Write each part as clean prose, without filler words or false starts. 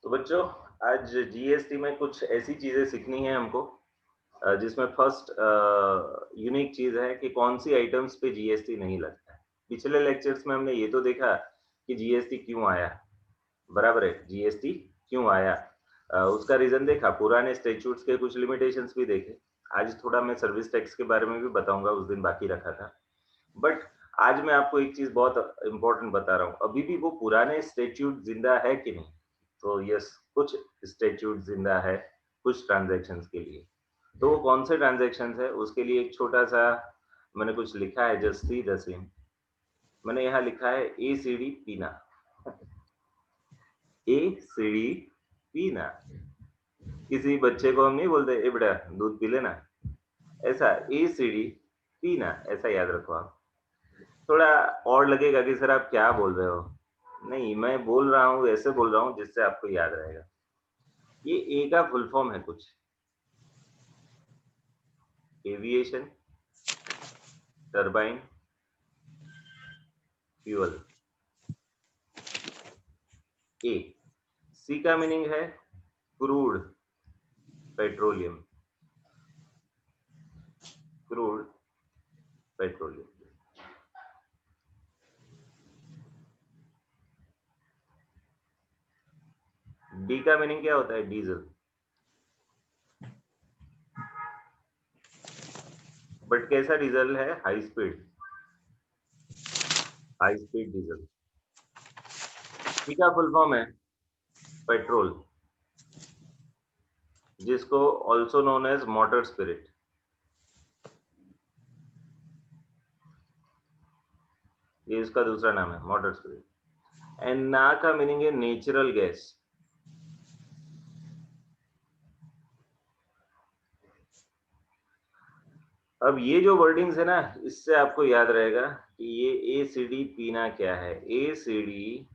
तो बच्चों, आज जीएसटी में कुछ ऐसी चीजें सीखनी है हमको जिसमें फर्स्ट यूनिक चीज है कि कौन सी आइटम्स पे जीएसटी नहीं लगता है। पिछले लेक्चर्स में हमने ये तो देखा कि जीएसटी क्यों आया, बराबर है, जीएसटी क्यों आया, उसका रीजन देखा, पुराने स्टैट्यूट्स के कुछ लिमिटेशंस भी देखे। आज थोड़ा मैं सर्विस टैक्स के बारे में भी बताऊंगा, उस दिन बाकी रखा था। बट आज मैं आपको एक चीज बहुत इंपॉर्टेंट बता रहा हूँ, अभी भी वो पुराने स्टैट्यूट जिंदा है कि नहीं। तो यस, कुछ स्टैट्यूट जिंदा है कुछ ट्रांजैक्शंस के लिए। तो वो कौन से ट्रांजैक्शंस है उसके लिए एक छोटा सा मैंने कुछ लिखा है, जस्ट सी द सेम। मैंने यहाँ लिखा है ए सी डी पीना। ए सी डी पीना। किसी बच्चे को हम नहीं बोलते ए बेटा दूध पी लेना, ऐसा ए सी डी पीना, ऐसा याद रखो आप। थोड़ा और लगेगा कि सर आप क्या बोल रहे हो, नहीं मैं बोल रहा हूँ, ऐसे बोल रहा हूँ जिससे आपको याद रहेगा। ये ए का फुल फॉर्म है कुछ, aviation, turbine, fuel. A. C का मीनिंग है crude petroleum, crude petroleum. D का मीनिंग क्या होता है, डीजल। बट कैसा डीजल है, high speed, high speed diesel. C का फुल फॉर्म है पेट्रोल, जिसको also known as motor spirit. ये इसका दूसरा नाम है, मोटर स्पिरिट। एंड ना का मीनिंग है नेचुरल गैस। अब ये जो वर्डिंग्स है ना, इससे आपको याद रहेगा कि ये ए सी डी पीना क्या है। ए सी डी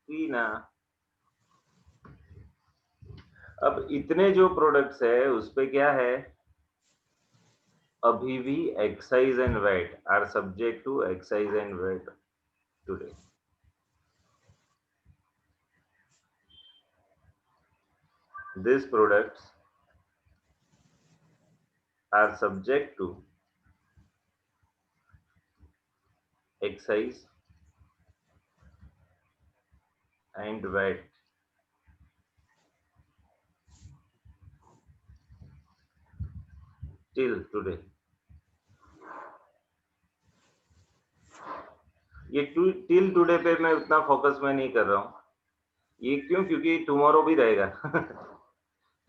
पीना। अब इतने जो प्रोडक्ट्स है उस पे क्या है, अभी भी excise and VAT are subject to excise and VAT today. These products are subject to excise and VAT till today. ये टिल टुडे पे मैं उतना फोकस में नहीं कर रहा हूँ। ये क्यों, क्योंकि टुमारो भी रहेगा।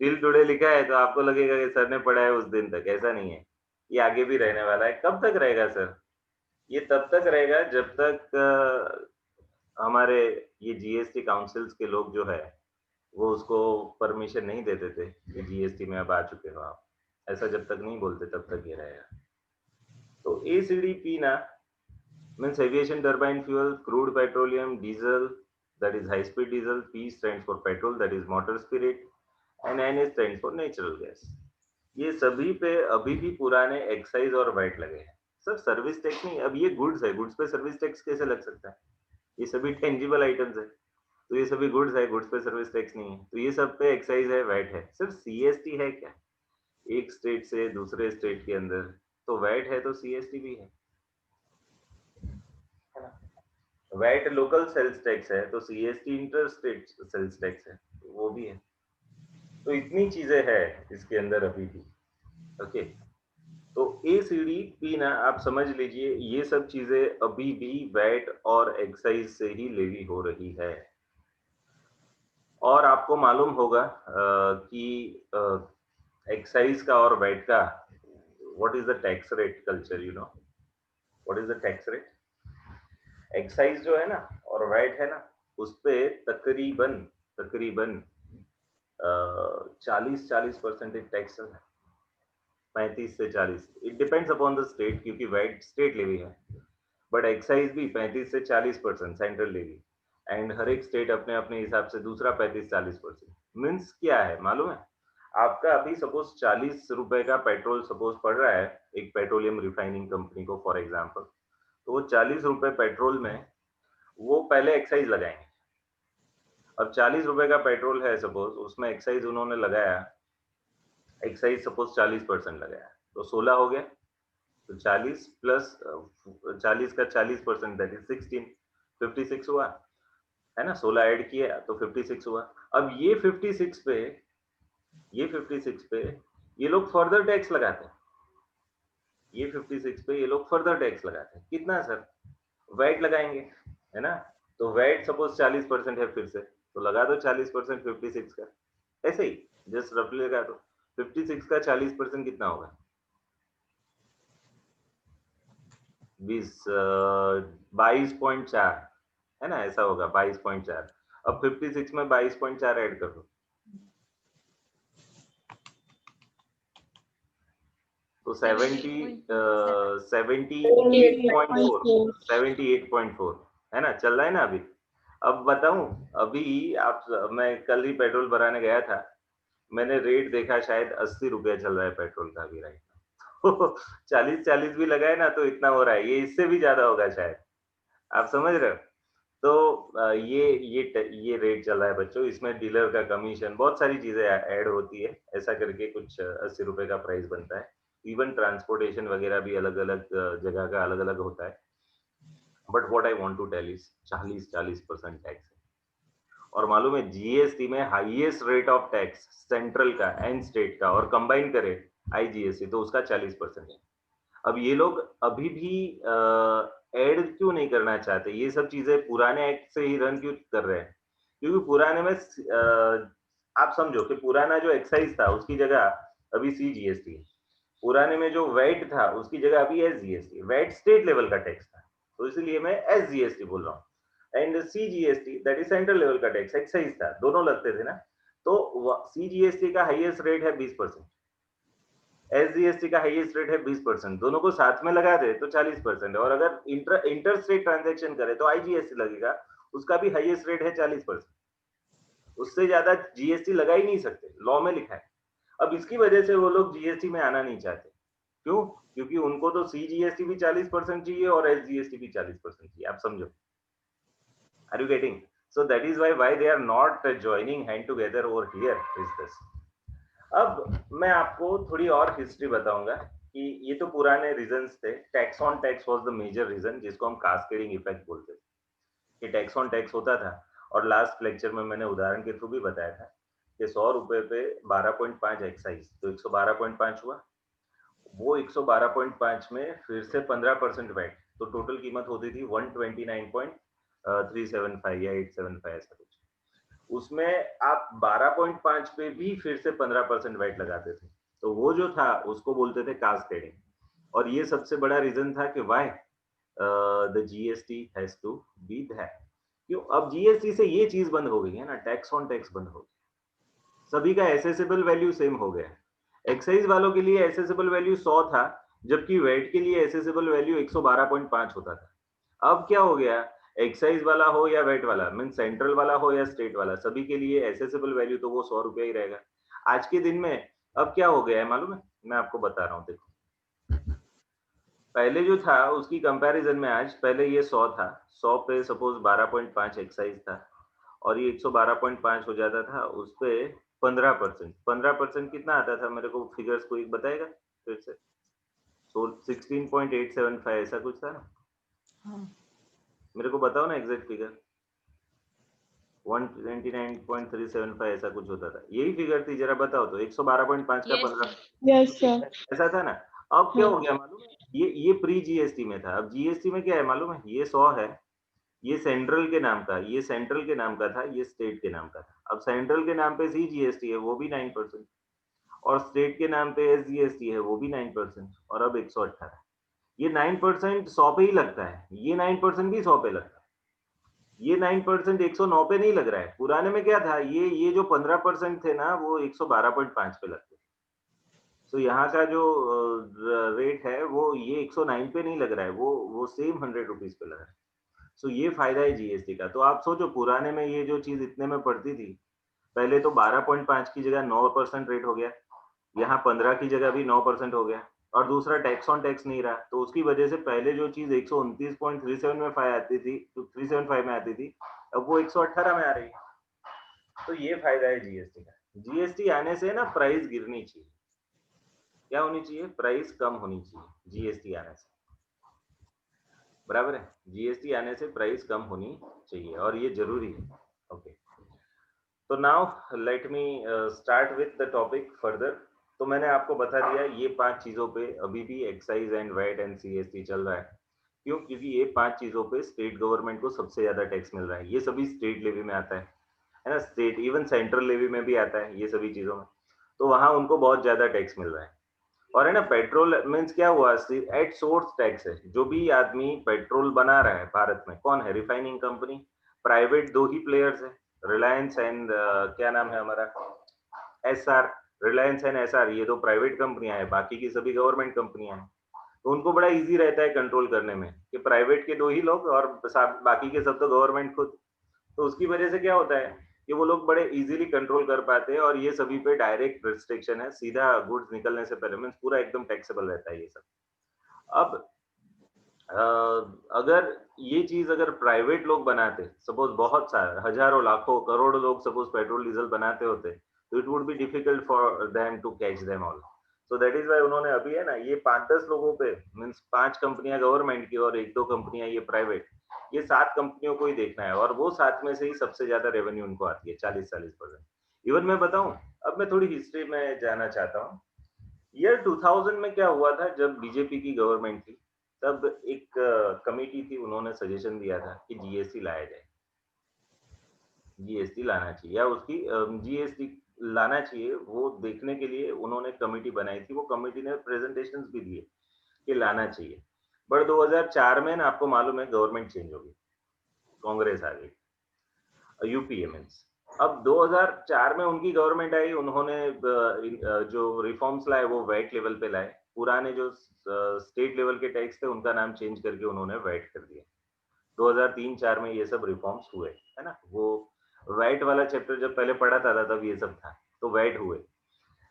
टिल टुडे लिखा है तो आपको लगेगा कि सर ने पढ़ा है उस दिन तक, ऐसा नहीं है। ये आगे भी रहने वाला है। कब तक रहेगा सर? ये तब तक रहेगा जब तक हमारे ये जीएसटी काउंसिल्स के लोग जो है वो उसको परमिशन नहीं देते थे कि जीएसटी में अब आ चुके हो आप, ऐसा जब तक नहीं बोलते तब तक ये रहेगा। तो ACDP ना means aviation turbine fuel, crude petroleum, diesel, that is high speed diesel. P stands for petrol, that is motor spirit, and N stands for natural gas. ये सभी पे अभी भी पुराने एक्साइज और वैट लगे हैं। सर सर्विस टैक्स नहीं, अब ये गुड्स है, गुड्स पे सर्विस टैक्स कैसे लग सकता है? ये सभी टेंजिबल आइटम्स है, तो ये सभी गुड्स है, गुड्स पे सर्विस टैक्स नहीं है, तो ये सब पे एक्साइज है, वैट है। सिर्फ सीएसटी है क्या? एक स्टेट से दूसरे स्टेट के अंदर तो वैट है, तो सीएसटी भी है ना? वैट लोकल सेल्स टैक्स है, तो CST inter state sales tax है, तो वो भी है। तो इतनी चीजें हैं इसके अंदर अभी भी। ओके, तो एसीडी पी ना आप समझ लीजिए, ये सब चीजें अभी भी वैट और एक्साइज से ही लेवी हो रही है। और आपको मालूम होगा कि एक्साइज का और वैट का what is the tax rate culture, you know what is the tax rate? Excise जो है ना और वैट है ना, उस पे तकरीबन तकरीबन 40% टैक्स है, 35 से 40। It depends upon the state, क्योंकि वैट स्टेट लेवी है, बट एक्साइज भी 35 से 40% सेंट्रल लेवी। एंड हर एक स्टेट अपने अपने हिसाब से दूसरा 35-40%। मीन्स क्या है मालूम है? आपका अभी सपोज 40 रुपए का पेट्रोल सपोज पड़ रहा है एक पेट्रोलियम रिफाइनिंग कंपनी को फॉर एग्जांपल, तो वो 40 रुपए पेट्रोल में वो पहले एक्साइज लगाएंगे। अब 40 रुपए का पेट्रोल है सपोज, उसमें एक्साइज उन्होंने लगाया, एक्साइज सपोज 40% लगाया, तो 16 हो गया। तो 40 प्लस 40 का 40% दैट इज 16, 56 हुआ, है ना? 16 ऐड किया तो 56 हुआ। अब ये 56 पे, ये 56 पे ये लोग फर्दर टैक्स लगाते हैं। ये 56 पे ये लोग फर्दर टैक्स लगाते हैं। कितना सर? वैट लगाएंगे, है ना? तो वैट सपोज 40% है फिर से, तो लगा दो 40% 56 का। ऐसे ही जस्ट रफली लगा दो। 56 का 40% कितना होगा? 20 22.4, है ना? ऐसा होगा 22.4। अब 56 में 22.4 ऐड कर दो, तो 78.4, है ना? चल रहा है ना अभी? अब बताऊं, अभी आप, मैं कल ही पेट्रोल भराने गया था, मैंने रेट देखा, शायद 80 रुपया चल रहा है पेट्रोल का अभी राइट। तो 40-40 भी लगाए ना तो इतना हो रहा है, ये इससे भी ज्यादा होगा शायद। आप समझ रहे हो? तो ये रेट चल रहा है बच्चों, इसमें डीलर का कमीशन, बहुत सारी चीजें ऐड होती है, ऐसा करके कुछ 80 रुपए का प्राइस बनता है। इवन ट्रांसपोर्टेशन वगैरह भी अलग अलग जगह का अलग अलग होता है। But what I want to tell is 40% tax है। और मालूम है जीएसटी में highest rate of tax central का एंड स्टेट का और कंबाइन करे आईजीएसटी तो उसका 40% है। अब ये लोग अभी भी ऐड क्यों नहीं करना चाहते? ये सब चीजें पुराने एक्ट से ही रन क्यों कर रहे हैं? क्योंकि पुराने में आप समझो कि पुराना जो एक्साइज था उसकी जगह अभी सीजीएसटी है। पुराने में जो वैट था उसकी जगह अभी एसजीएसटी। वैट स्टेट लेवल का टैक्स था, तो इसलिए मैं एसजीएसटी बोल रहा हूँ। And CGST that is central level का टैक्स, एक्साइज था, दोनों लगते थे ना। तो सीजीएसटी का हाईएस्ट रेट है 20%, एसजीएसटी का हाईएस्ट रेट है 20%, दोनों को साथ में लगा दे तो 40%, और अगर इंटर स्टेट ट्रांजेक्शन करे तो आईजीएसटी लगेगा, उसका भी हाईएस्ट रेट है 40%। उससे ज्यादा जीएसटी लगा ही नहीं सकते, लॉ में लिखा है। अब इसकी वजह से वो लोग जीएसटी में आना नहीं चाहते। क्यों? क्योंकि उनको तो सीजीएसटी भी 40% चाहिए और एसजीएसटी भी 40% चाहिए। आप समझो, are you getting? So that is why they are not joining hand together over here is this. अब मैं आपको थोड़ी और हिस्ट्री बताऊंगा कि ये तो पुराने रीजंस थे। Tax on tax was the major reason, जिसको हम कास्केडिंग इफेक्ट बोलते थे, कि टैक्स ऑन टैक्स होता था। और लास्ट लेक्चर में मैंने उदाहरण के थ्रू भी बताया था कि 100 रुपए पे 12.5 एक्साइज, तो 112.5 हुआ। वो 112.5 में फिर से 15% वैट, तो टोटल कीमत होती थी 129.375 या 875 ऐसा कुछ। उसमें आप 12.5 पे भी फिर से 15% वैट लगाते थे, तो वो जो था उसको बोलते थे कास्केडिंग। और ये सबसे बड़ा रीजन था कि why the GST has to be that. क्यों? अब जीएसटी से ये चीज बंद हो गई है ना, टैक्स ऑन टैक्स बंद हो गई, सभी का एसेसेबल वैल्यू सेम हो गया। एक्साइज वालों के लिए एसेसेबल वैल्यू 100 था, जबकि वेट के लिए एसेसेबल वैल्यू 112.5 होता था। अब क्या हो गया? एक्साइज वाला हो या वेट वाला, मीन सेंट्रल वाला हो या स्टेट वाला, सभी के लिए एसेसेबल वैल्यू तो वो 100 रुपया ही रहेगा आज के दिन में। अब क्या हो गया है मालूम है? मैं आपको बता रहा हूँ, देखो। पहले जो था उसकी कंपैरिजन में आज, पहले ये 100 था, 100 पे सपोज 12.5 एक्साइज था, और ये 112.5 हो जाता था उस पे 15%। 15% कितना आता था? मेरे को फिगर्स को एक बताएगा फिर से? सो 16.875 ऐसा कुछ था ना? हाँ। मेरे को बताओ ना एग्जैक्ट फिगर। 129.375 ऐसा कुछ होता था, यही फिगर थी? जरा बताओ तो। 112.5 का 15 यस सर। ऐसा था ना? अब क्या हो गया मालूम है? ये प्री जीएसटी में था। अब जीएसटी में क्या है मालूम है? ये 100 है, ये सेंट्रल के नाम का, ये सेंट्रल के नाम का था, ये स्टेट के नाम का था। अब सेंट्रल के नाम पे सीजीएसटी है, वो भी 9%, और स्टेट के नाम पे एसजीएसटी है, वो भी 9%, और अब 118। ये 9% 100 पे ही लगता है, ये 9% भी 100 पे लगता है। ये 9% 109 पे नहीं लग रहा है। पुराने में क्या था? ये जो 15% थे ना, वो 112.5 पे लगते थे। तो यहाँ का जो रेट है वो ये 109 पे नहीं लग रहा है, वो सेम 100 रुपीज पे लग रहा है। सो ये फायदा है जीएसटी का। तो आप सोचो, पुराने में ये जो चीज इतने में पड़ती थी, पहले तो 12.5 की जगह 9% रेट हो गया, यहाँ 15 की जगह भी 9% हो गया, और दूसरा टैक्स ऑन टैक्स नहीं रहा। तो उसकी वजह से पहले जो चीज 129.37 में आती थी, 375 में आती थी, अब वो 118 में आ रही है। तो ये फायदा है जीएसटी का। जीएसटी आने से ना प्राइस गिरनी चाहिए। क्या होनी चाहिए? प्राइस कम होनी चाहिए जीएसटी आने से। बराबर है? जीएसटी आने से प्राइस कम होनी चाहिए और ये जरूरी है। ओके, तो now let me start with the topic further. तो मैंने आपको बता दिया ये 5 चीजों पे अभी भी excise and VAT and CST चल रहा है। क्यों? क्योंकि ये 5 चीजों पे स्टेट गवर्नमेंट को सबसे ज्यादा टैक्स मिल रहा है। ये सभी स्टेट लेवी में आता है ना? स्टेट इवन सेंट्रल लेवी में भी आता है ये सभी चीजों में। तो वहां उनको बहुत ज्यादा टैक्स मिल रहा है। और है ना, पेट्रोल मीन्स क्या हुआ? एट सोर्स टैक्स है। जो भी आदमी पेट्रोल बना रहा है भारत में, कौन है? Refining company. प्राइवेट 2 ही प्लेयर्स है, रिलायंस एंड क्या नाम है हमारा, एसआर। रिलायंस एंड एसआर, ये 2 प्राइवेट कंपनियां हैं, बाकी की सभी गवर्नमेंट कंपनियां हैं। तो उनको बड़ा इजी रहता है कंट्रोल करने में कि प्राइवेट के 2 ही लोग और बाकी के सब तो गवर्नमेंट खुद। तो उसकी वजह से क्या होता है कि वो लोग बड़े इजीली कंट्रोल कर पाते हैं और ये सभी पे डायरेक्ट रिस्ट्रिक्शन है। सीधा गुड्स निकलने से पहले मीन्स पूरा एकदम टैक्सेबल रहता है ये सब। अब अ, अगर ये चीज अगर प्राइवेट लोग बनाते, सपोज बहुत सारे हजारों लाखों करोड़ों लोग सपोज पेट्रोल डीजल बनाते होते, तो it would be difficult for them to catch them all. So that is why उन्होंने अभी है ना ये 5-10 लोगों पे, मीन्स 5 कंपनियां गवर्नमेंट की और 1-2 कंपनियां ये प्राइवेट, ये 7 कंपनियों को ही देखना है और वो 7 में से ही सबसे ज्यादा रेवेन्यू उनको आती है, 40-40%। इवन मैं बताऊं, अब मैं थोड़ी हिस्ट्री में जाना चाहता हूँ। ईयर 2000 में क्या हुआ था जब बीजेपी की गवर्नमेंट थी, तब एक कमेटी थी, उन्होंने सजेशन दिया था कि जीएसटी लाया जाए। जीएसटी लाना चाहिए या उसकी जीएसटी लाना चाहिए, वो देखने के लिए उन्होंने कमेटी बनाई थी। वो कमेटी ने प्रेजेंटेशंस भी दिए कि लाना चाहिए। बट 2004 में ना, आपको मालूम है, गवर्नमेंट चेंज हो गई, कांग्रेस आ गई, यूपीए मीन्स। अब 2004 में उनकी गवर्नमेंट आई, उन्होंने जो रिफॉर्म्स लाए वो वैट लेवल पे लाए। पुराने जो स्टेट लेवल के टैक्स थे उनका नाम चेंज करके उन्होंने वैट कर दिया। 2003-4 में ये सब रिफॉर्म्स हुए, है ना? वो वैट वाला चैप्टर जब पहले पढ़ा था तब ये सब था, तो वैट हुए।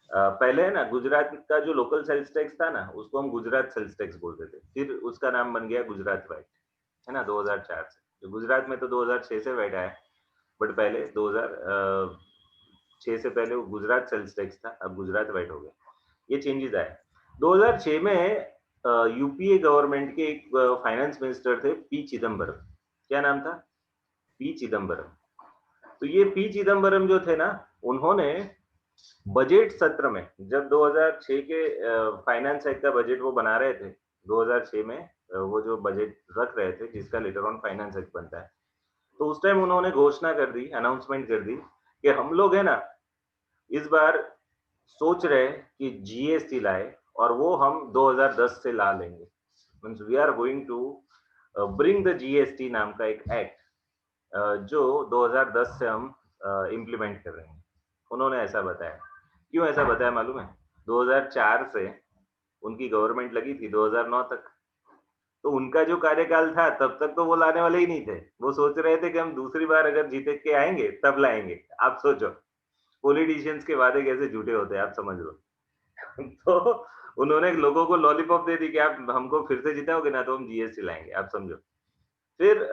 पहले है ना, गुजरात का जो लोकल सेल्स टैक्स था ना, उसको हम गुजरात सेल्स टैक्स बोलते थे, फिर उसका नाम बन गया गुजरात वैट, है ना? 2004 से। तो गुजरात में तो 2006 से वैट आया, बट पहले 2006 से पहले वो गुजरात सेल्स टैक्स था, अब गुजरात वैट हो गया। ये चेंजेस आए 2006 में। यूपीए गवर्नमेंट के एक फाइनेंस मिनिस्टर थे, पी चिदम्बरम। क्या नाम था? पी चिदम्बरम। तो ये पी चिदम्बरम जो थे ना, उन्होंने बजट सत्र में, जब 2006 के फाइनेंस एक्ट का बजट वो बना रहे थे 2006 में, वो जो बजट रख रहे थे जिसका लेटर ऑन फाइनेंस एक्ट बनता है, तो उस टाइम उन्होंने घोषणा कर दी, अनाउंसमेंट कर दी कि हम लोग है ना इस बार सोच रहे हैं कि जीएसटी लाए और वो हम 2010 से ला लेंगे। Means we are going to bring the GST नाम का एक एक्ट, जो 2010 से हम इम्प्लीमेंट कर रहे हैं। उन्होंने ऐसा बताया। क्यों ऐसा बताया मालूम है? 2004 से उनकी गवर्नमेंट लगी थी 2009 तक, तो उनका जो कार्यकाल था तब तक तो वो लाने वाले ही नहीं थे। वो सोच रहे थे कि हम दूसरी बार अगर जीते के आएंगे तब लाएंगे। आप सोचो, पॉलिटिशियंस के वादे कैसे झूठे होते हैं, आप समझ लो। तो उन्होंने लोगों को लॉलीपॉप दे दी कि आप हमको फिर से जिताओगे ना तो हम जीएसटी लाएंगे, आप समझो। फिर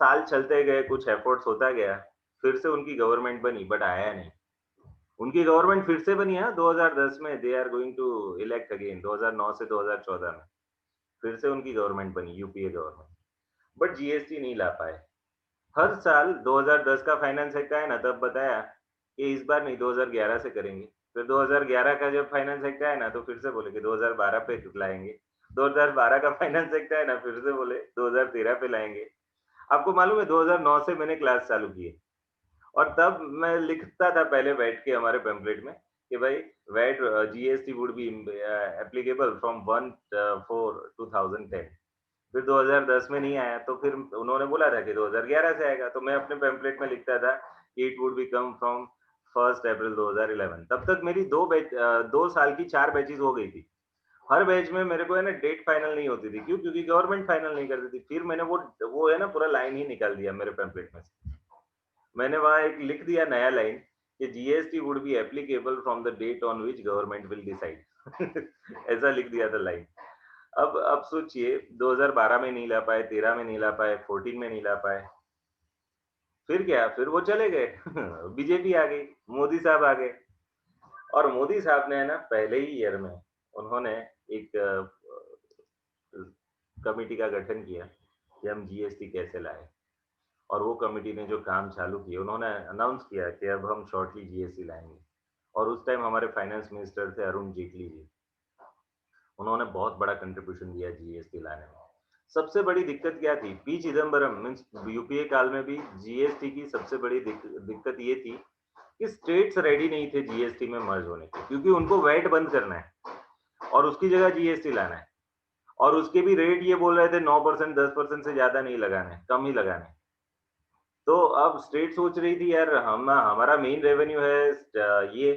साल चलते गए, कुछ एफर्ट्स होता गया, फिर से उनकी गवर्नमेंट बनी, बट आया नहीं। उनकी गवर्नमेंट फिर से बनी है 2010 में, they are going to elect again 2009 से 2014 में। फिर से उनकी गवर्नमेंट बनी, यूपीए गवर्नमेंट, बट जीएसटी नहीं ला पाए। हर साल 2010 का फाइनेंस एक्ट आया ना, तब बताया कि इस बार नहीं 2011 से करेंगे। फिर 2011 का जब फाइनेंस एक्ट आया ना, तो फिर से बोले कि 2012 पे लाएंगे। 2012 का फाइनेंस एक्ट आया ना, फिर से बोले 2013 पे लाएंगे। आपको मालूम है 2009 से मैंने क्लास चालू की है और तब मैं लिखता था पहले वैट के हमारे पेम्पलेट में कि भाई VAT GST would be applicable from 1/4/2010। फिर 2010 में नहीं आया, तो फिर उन्होंने बोला था कि 2011 से आएगा, तो मैं अपने पैम्पलेट में लिखता था कि it would B come from 1 अप्रैल 2011। तब तक मेरी 2 साल की 4 बैचेस हो गई थी। हर बैच में मेरे को है ना डेट फाइनल नहीं होती थी। क्यों? क्योंकि गवर्नमेंट फाइनल नहीं करती थी। फिर मैंने वो है ना पूरा लाइन ही निकाल दिया मेरे पैम्पलेट में से। मैंने वहां एक लिख दिया नया लाइन कि GST would be applicable from the date on which government will decide. ऐसा लिख दिया था लाइन। अब सोचिए 2012 में नहीं ला पाए, 13 में नहीं ला पाए, 14 में नहीं ला पाए, फिर क्या, फिर वो चले गए बीजेपी आ गई, मोदी साहब आ गए। और मोदी साहब ने है ना पहले ही ईयर में उन्होंने एक कमिटी का गठन किया कि हम जीएसटी कैसे लाए। और वो कमिटी ने जो काम चालू किया, उन्होंने अनाउंस किया कि अब हम शॉर्टली जीएसटी लाएंगे। और उस टाइम हमारे फाइनेंस मिनिस्टर थे अरुण जेटली जी। उन्होंने बहुत बड़ा कंट्रीब्यूशन दिया जीएसटी लाने में। सबसे बड़ी दिक्कत क्या थी, पी चिदम्बरम मीन्स यूपीए काल में भी जीएसटी की सबसे बड़ी दिक्कत ये थी कि स्टेट्स रेडी नहीं थे जीएसटी में मर्ज होने के, क्योंकि उनको वैट बंद करना है और उसकी जगह जीएसटी लाना है। और उसके भी रेट ये बोल रहे थे 9%, 10% से ज्यादा नहीं लगाने, कम ही लगाने। तो अब स्टेट सोच रही थी यार, हम हमारा मेन रेवेन्यू है ये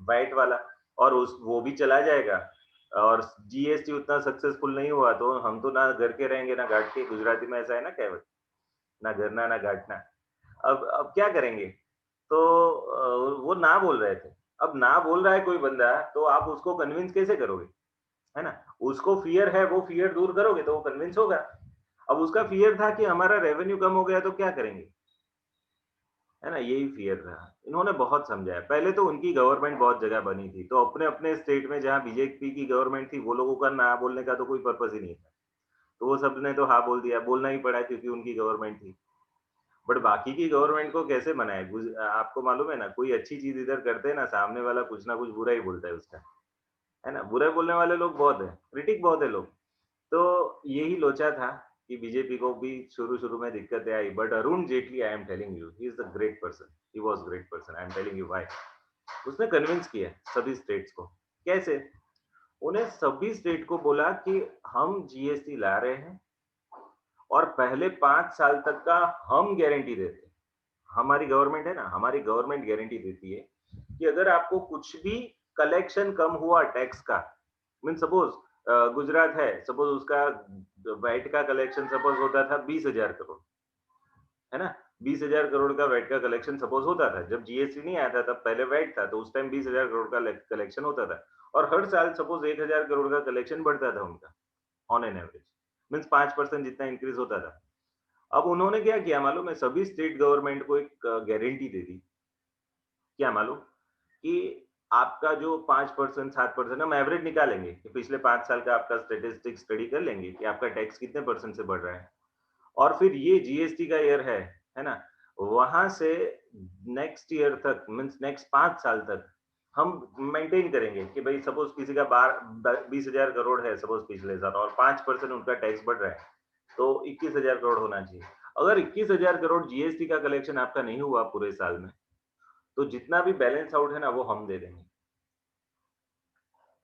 वैट वाला, और उस वो भी चला जाएगा। और जीएसटी उतना सक्सेसफुल नहीं हुआ तो हम तो ना घर के रहेंगे ना घाट के, गुजराती में ऐसा है ना कहावत, ना घरना ना घाटना। अब क्या करेंगे? तो वो ना बोल रहे थे। अब ना बोल रहा है कोई बंदा, तो आप उसको कन्विंस कैसे करोगे? है ना? उसको फियर है, वो फियर दूर करोगे तो वो कन्विंस होगा। अब उसका फियर था कि हमारा रेवेन्यू कम हो गया तो क्या करेंगे? है ना? यही फियर था। इन्होंने बहुत समझाया। पहले तो उनकी गवर्नमेंट बहुत जगह बनी थी, तो अपने-अपने स्टेट में जहाँ बीजेपी की गवर्नमेंट थी, वो लोगों का ना बोलने का तो कोई पर्पस ही नहीं था। तो वो सबने तो हाँ बोल दिया, बोलना ही पड़ा क्योंकि उनकी गवर्नमेंट थी। बट बाकी की गवर्नमेंट को कैसे मनाएँ? आपको मालूम है ना, कोई अच्छी चीज़ इधर करते हैं ना, सामने वाला कुछ ना कुछ बुरा ही बोलता है उसका। है ना? बुरा बोलने वाले लोग बहुत हैं, क्रिटिक बहुत है लोग। तो यही लोचा था कि बीजेपी को भी शुरू-शुरू में दिक्कतें आई, but Arun Jaitley, I am telling you, he is a great person. He was great person, I am telling you why. उसने कन्विंस किया सभी स्टेट्स को। कैसे? उन्हें सभी स्टेट को बोला कि हम जीएसटी ला रहे हैं और पहले 5 साल तक का हम गारंटी देते हैं। हमारी गवर्नमेंट है ना, हमारी गवर्नमेंट गारंटी देती है कि अगर आपको कुछ भी कलेक्शन कम हुआ टैक्स का, मीन सपोज गुजरात है, सपोज उसका वैट का कलेक्शन सपोज होता था 20,000 करोड़, है ना? 20,000 करोड़ का वैट का कलेक्शन सपोज होता था। जब जीएसटी नहीं आया था तब पहले वैट था, तो उस टाइम 20,000 करोड़ का कलेक्शन होता था। और हर साल सपोज 1,000 करोड़ का कलेक्शन बढ़ता था उनका, ऑन एन एवरेज, मीन्स 5% जितना इंक्रीज होता था। अब उन्होंने क्या किया मालूम है? सभी स्टेट गवर्नमेंट को एक गारंटी दे दी। क्या मालूम? कि आपका जो 5% 7%, हम एवरेज निकालेंगे कि पिछले 5 साल का आपका स्टैटिस्टिक्स स्टडी कर लेंगे कि आपका टैक्स कितने परसेंट से बढ़ रहा है। और फिर ये जीएसटी का ईयर है ना? वहाँ से नेक्स्ट ईयर तक, मीन्स नेक्स्ट 5 साल तक हम मेंटेन करेंगे कि भाई सपोज किसी का 20,000 करोड़ है सपोज पिछले साल, और 5% उनका टैक्स बढ़ रहा है, तो 21,000 करोड़ होना चाहिए। अगर 21,000 करोड़ जीएसटी का कलेक्शन आपका नहीं हुआ पूरे साल में, तो जितना भी बैलेंस आउट है ना वो हम दे देंगे।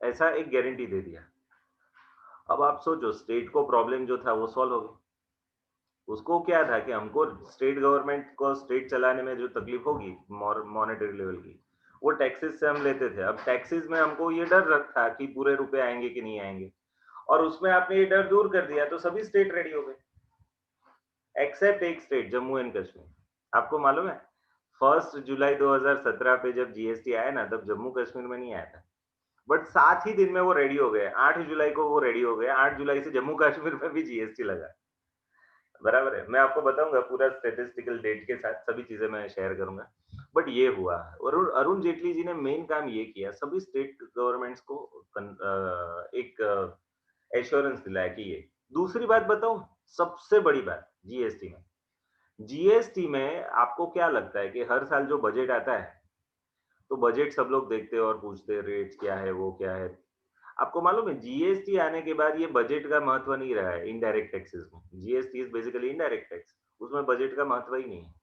ऐसा एक गारंटी दे दिया। अब आप सोचो, स्टेट को प्रॉब्लम जो था वो सॉल्व हो गई। उसको क्या था कि हमको स्टेट गवर्नमेंट को स्टेट चलाने में जो तकलीफ होगी मॉनेटरी लेवल की, वो टैक्सेस से हम लेते थे। अब टैक्सेस में हमको ये डर था कि पूरे रुपए आएंगे कि नहीं आएंगे, और उसमें आपने ये डर दूर कर दिया तो सभी स्टेट रेडी हो गए, एक्सेप्ट एक स्टेट, जम्मू एंड कश्मीर। आपको मालूम है 1 जुलाई 2017 पे जब जीएसटी आया ना, तब जम्मू कश्मीर में नहीं आया था। बट 7 ही दिन में वो रेडी हो गए, 8 जुलाई को वो रेडी हो गए, 8 जुलाई से जम्मू कश्मीर में भी जीएसटी लगा। बराबर है। मैं आपको बताऊंगा पूरा स्टेटिस्टिकल डेट के साथ, सभी चीजें मैं शेयर करूंगा। बट ये हुआ, और अरुण जेटली जी ने मेन काम ये किया, सभी स्टेट गवर्नमेंट्स को एक एश्योरेंस दिलाया कि ये। दूसरी बात बताऊं, सबसे बड़ी बात जीएसटी में, जीएसटी में आपको क्या लगता है कि हर साल जो बजट आता है, तो बजट सब लोग देखते हैं और पूछते हैं रेट्स क्या है, वो क्या है। आपको मालूम है जीएसटी आने के बाद ये बजट का महत्व नहीं रहा है इनडायरेक्ट टैक्सेस में। GST is basically indirect tax, उसमें बजट का महत्व ही नहीं है।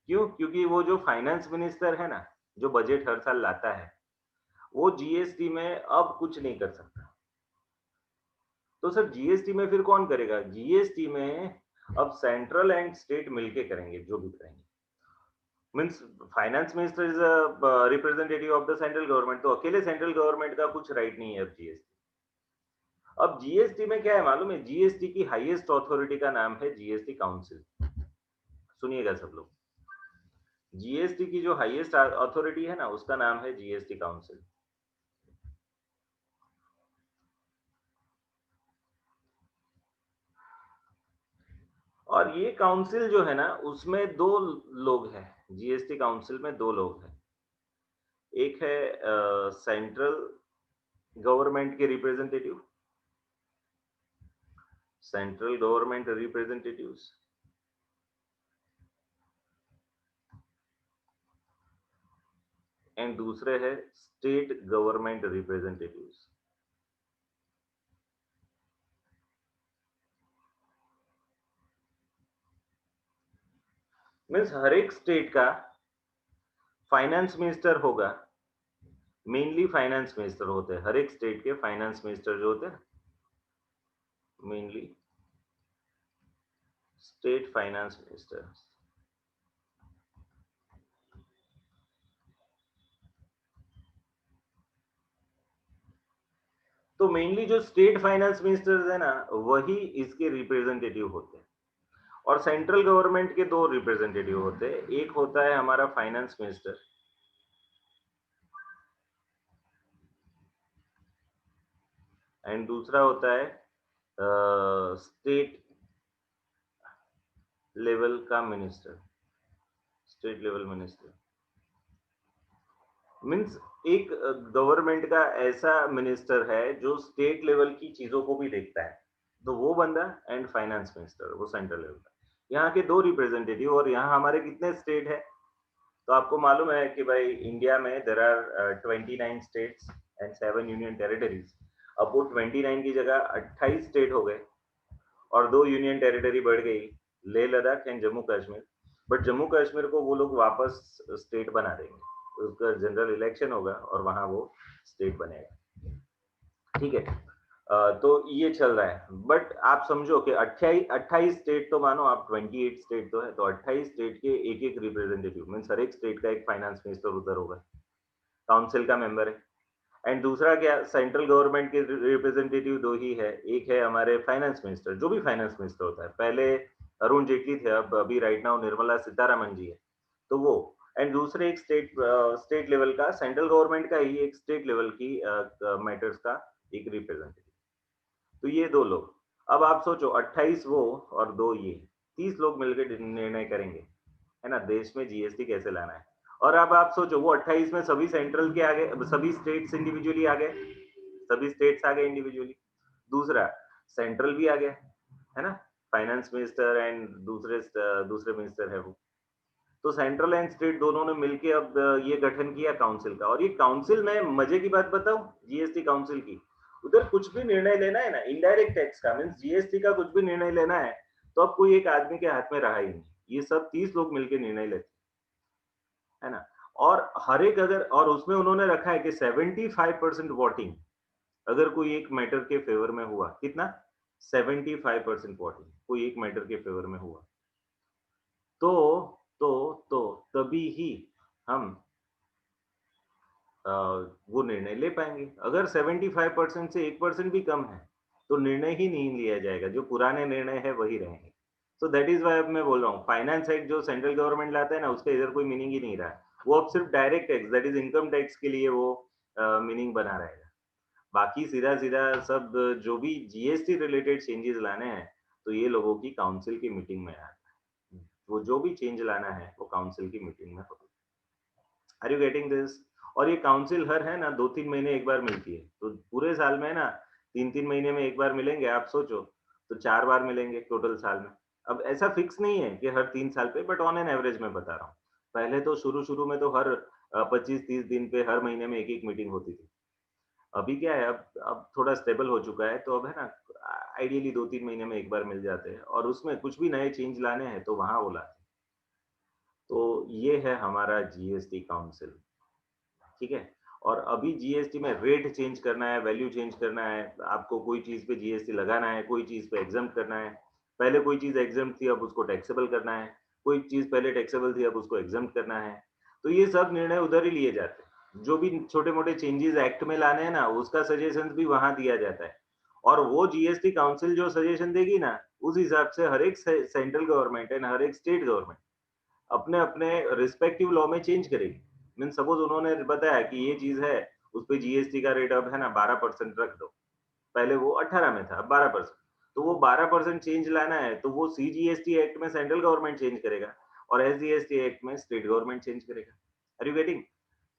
क्यों? क्योंकि वो जो फाइनेंस मिनिस्टर है ना, जो बजट हर साल लाता है, वो जीएसटी में अब कुछ नहीं कर सकता। तो सर जीएसटी में फिर कौन करेगा? जीएसटी में अब सेंट्रल एंड स्टेट मिलके करेंगे जो भी करेंगे। Means finance minister is representative of the central government, तो अकेले सेंट्रल गवर्नमेंट का कुछ राइट नहीं है अब जीएसटी। अब जीएसटी में क्या है मालूम है? जीएसटी की हाईएस्ट अथॉरिटी का नाम है जीएसटी काउंसिल। सुनिएगा सब लोग, जीएसटी की जो हाईएस्ट अथॉरिटी है ना, उसका नाम है जीएसटी काउंसिल। और ये काउंसिल जो है ना, उसमें 2 लोग हैं, जीएसटी काउंसिल में 2 लोग हैं। एक है सेंट्रल गवर्नमेंट के representative, central government representatives, and दूसरे है स्टेट गवर्नमेंट रिप्रेजेंटेटिव्स। मीन्स हर एक स्टेट का फाइनेंस मिनिस्टर होगा, मेनली फाइनेंस मिनिस्टर होते हैं, हर एक स्टेट के फाइनेंस मिनिस्टर जो होते हैं, मेनली स्टेट फाइनेंस मिनिस्टर। तो मेनली जो स्टेट फाइनेंस मिनिस्टर्स है ना, वही इसके रिप्रेजेंटेटिव होते हैं। और सेंट्रल गवर्नमेंट के 2 रिप्रेजेंटेटिव होते हैं, एक होता है हमारा फाइनेंस मिनिस्टर, एंड दूसरा होता है स्टेट लेवल का minister, state level minister. Means एक गवर्नमेंट का ऐसा मिनिस्टर है जो स्टेट लेवल की चीजों को भी देखता है, तो वो बंदा, एंड फाइनेंस मिनिस्टर वो सेंट्रल लेवल का। यहाँ के 2 रिप्रेजेंटेटिव, और यहाँ हमारे कितने स्टेट है, तो आपको मालूम है कि भाई इंडिया में there are 29 states and 7 union territories. अब वो 29 की जगह 28 स्टेट हो गए और 2 यूनियन टेरिटरी बढ़ गई, लेह लद्दाख एंड जम्मू कश्मीर। बट जम्मू कश्मीर को वो लोग वापस स्टेट बना देंगे, उसका जनरल इलेक्शन होगा और वहां वो स्टेट बनेगा, ठीक है। तो ये चल रहा है, बट आप समझो कि 28 स्टेट तो मानो आप, 28 स्टेट तो है, तो 28 स्टेट के एक एक रिप्रेजेंटेटिव, मीन्स हर एक स्टेट का एक फाइनेंस मिनिस्टर उधर होगा, काउंसिल का मेंबर है। एंड दूसरा क्या, सेंट्रल गवर्नमेंट के रिप्रेजेंटेटिव 2 ही है, एक है हमारे फाइनेंस मिनिस्टर, जो भी फाइनेंस मिनिस्टर होता है, पहले अरुण जेटली थे, अब अभी राइट नाउ निर्मला सीतारमन जी है, तो वो। एंड दूसरे एक स्टेट लेवल का, सेंट्रल गवर्नमेंट का ही एक स्टेट लेवल की मैटर्स का एक रिप्रेजेंटेटिव। तो ये 2 लोग। अब आप सोचो 28 वो और 2 ये, 30 लोग मिलकर निर्णय करेंगे, है ना, देश में जीएसटी कैसे लाना है। और अब आप सोचो वो 28 में सभी सेंट्रल के आ गए, सभी स्टेट्स इंडिविजुअली आ गए, सभी स्टेट्स आ गए इंडिविजुअली। दूसरा, सेंट्रल भी आ गया, है ना, फाइनेंस मिनिस्टर एंड दूसरे मिनिस्टर है वो। तो सेंट्रल एंड स्टेट दोनों ने मिलके अब ये गठन किया काउंसिल का। और ये काउंसिल में मजे की बात बताऊं, जीएसटी काउंसिल की, उधर कुछ भी निर्णय लेना है ना, इनडायरेक्ट टैक्स का, मीन्स जीएसटी का कुछ भी निर्णय लेना है, तो अब कोई एक आदमी के हाथ में रहा ही नहीं, ये सब 30 लोग मिलकर निर्णय लेते, है ना। और हर एक, अगर, और उसमें उन्होंने रखा है कि 75% वोटिंग, अगर कोई एक मैटर के फेवर में हुआ, कितना, 75% वोटिंग कोई एक मैटर के फेवर में हुआ, तो तो तो तभी ही हम वो निर्णय ले पाएंगे। अगर 75% से 1% भी कम है, तो निर्णय ही नहीं लिया जाएगा, जो पुराने निर्णय है वही रहेंगे। तो दैट इज वाई अब मैं बोल रहा हूँ, फाइनेंस एक्ट जो सेंट्रल गवर्नमेंट लाता है ना, उसका इधर कोई मीनिंग ही नहीं रहा, वो अब सिर्फ direct tax, that is income tax के लिए वो मीनिंग बना रहेगा। बाकी सीधा सीधा सब जो भी जीएसटी रिलेटेड चेंजेस लाने हैं, तो ये लोगों की काउंसिल की मीटिंग में आता है, वो जो भी चेंज लाना है वो काउंसिल की मीटिंग में होगा। Are you getting this? और ये काउंसिल हर, है ना, 2-3 महीने एक बार मिलती है, तो पूरे साल में ना 3-3 महीने में एक बार मिलेंगे, आप सोचो, तो 4 बार मिलेंगे टोटल साल में। अब ऐसा फिक्स नहीं है कि हर 3 साल पे, बट ऑन एन एवरेज मैं बता रहा हूँ। पहले तो शुरू-शुरू में तो हर 25-30 दिन पे हर महीने में एक-एक मीटिंग होती थी। अभी क्या है, अब थोड़ा स्टेबल हो चुका है, तो अब है ना, आइडियली 2-3 महीने में एक बार मिल जाते हैं, और उसमें कुछ भी नए चेंज लाने हैं तो वहाँ वो लाते हैं। तो ये है हमारा जीएसटी काउंसिल, ठीक है। और अभी जीएसटी में रेट चेंज करना है, वैल्यू चेंज करना है, आपको कोई चीज पे जीएसटी लगाना है, कोई चीज पे एग्जम्प्ट करना है। पहले कोई चीज एग्जम्प्ट थी, अब उसको टैक्सेबल करना है, कोई चीज पहले टैक्सेबल थी, अब उसको एग्जम्प्ट करना है। तो ये सब निर्णय उधर ही लिए जाते हैं, जो भी छोटे मोटे चेंजेस एक्ट में लाने हैं ना, उसका सजेशन भी वहां दिया जाता है। और वो जीएसटी काउंसिल जो सजेशन देगी ना, उस हिसाब से हर एक सेंट्रल गवर्नमेंट एंड हर एक स्टेट गवर्नमेंट अपने अपने रिस्पेक्टिव लॉ में चेंज करेगी। मीन सपोज उन्होंने बताया कि ये चीज है, उस पे जीएसटी का रेट अब है ना 12% रख दो, पहले वो 18 में था, अब 12%। तो वो 12% चेंज लाना है, तो वो सीजीएसटी एक्ट में सेंट्रल गवर्नमेंट चेंज करेगा और एसजीएसटी एक्ट में स्टेट गवर्नमेंट चेंज करेगा। Are you getting?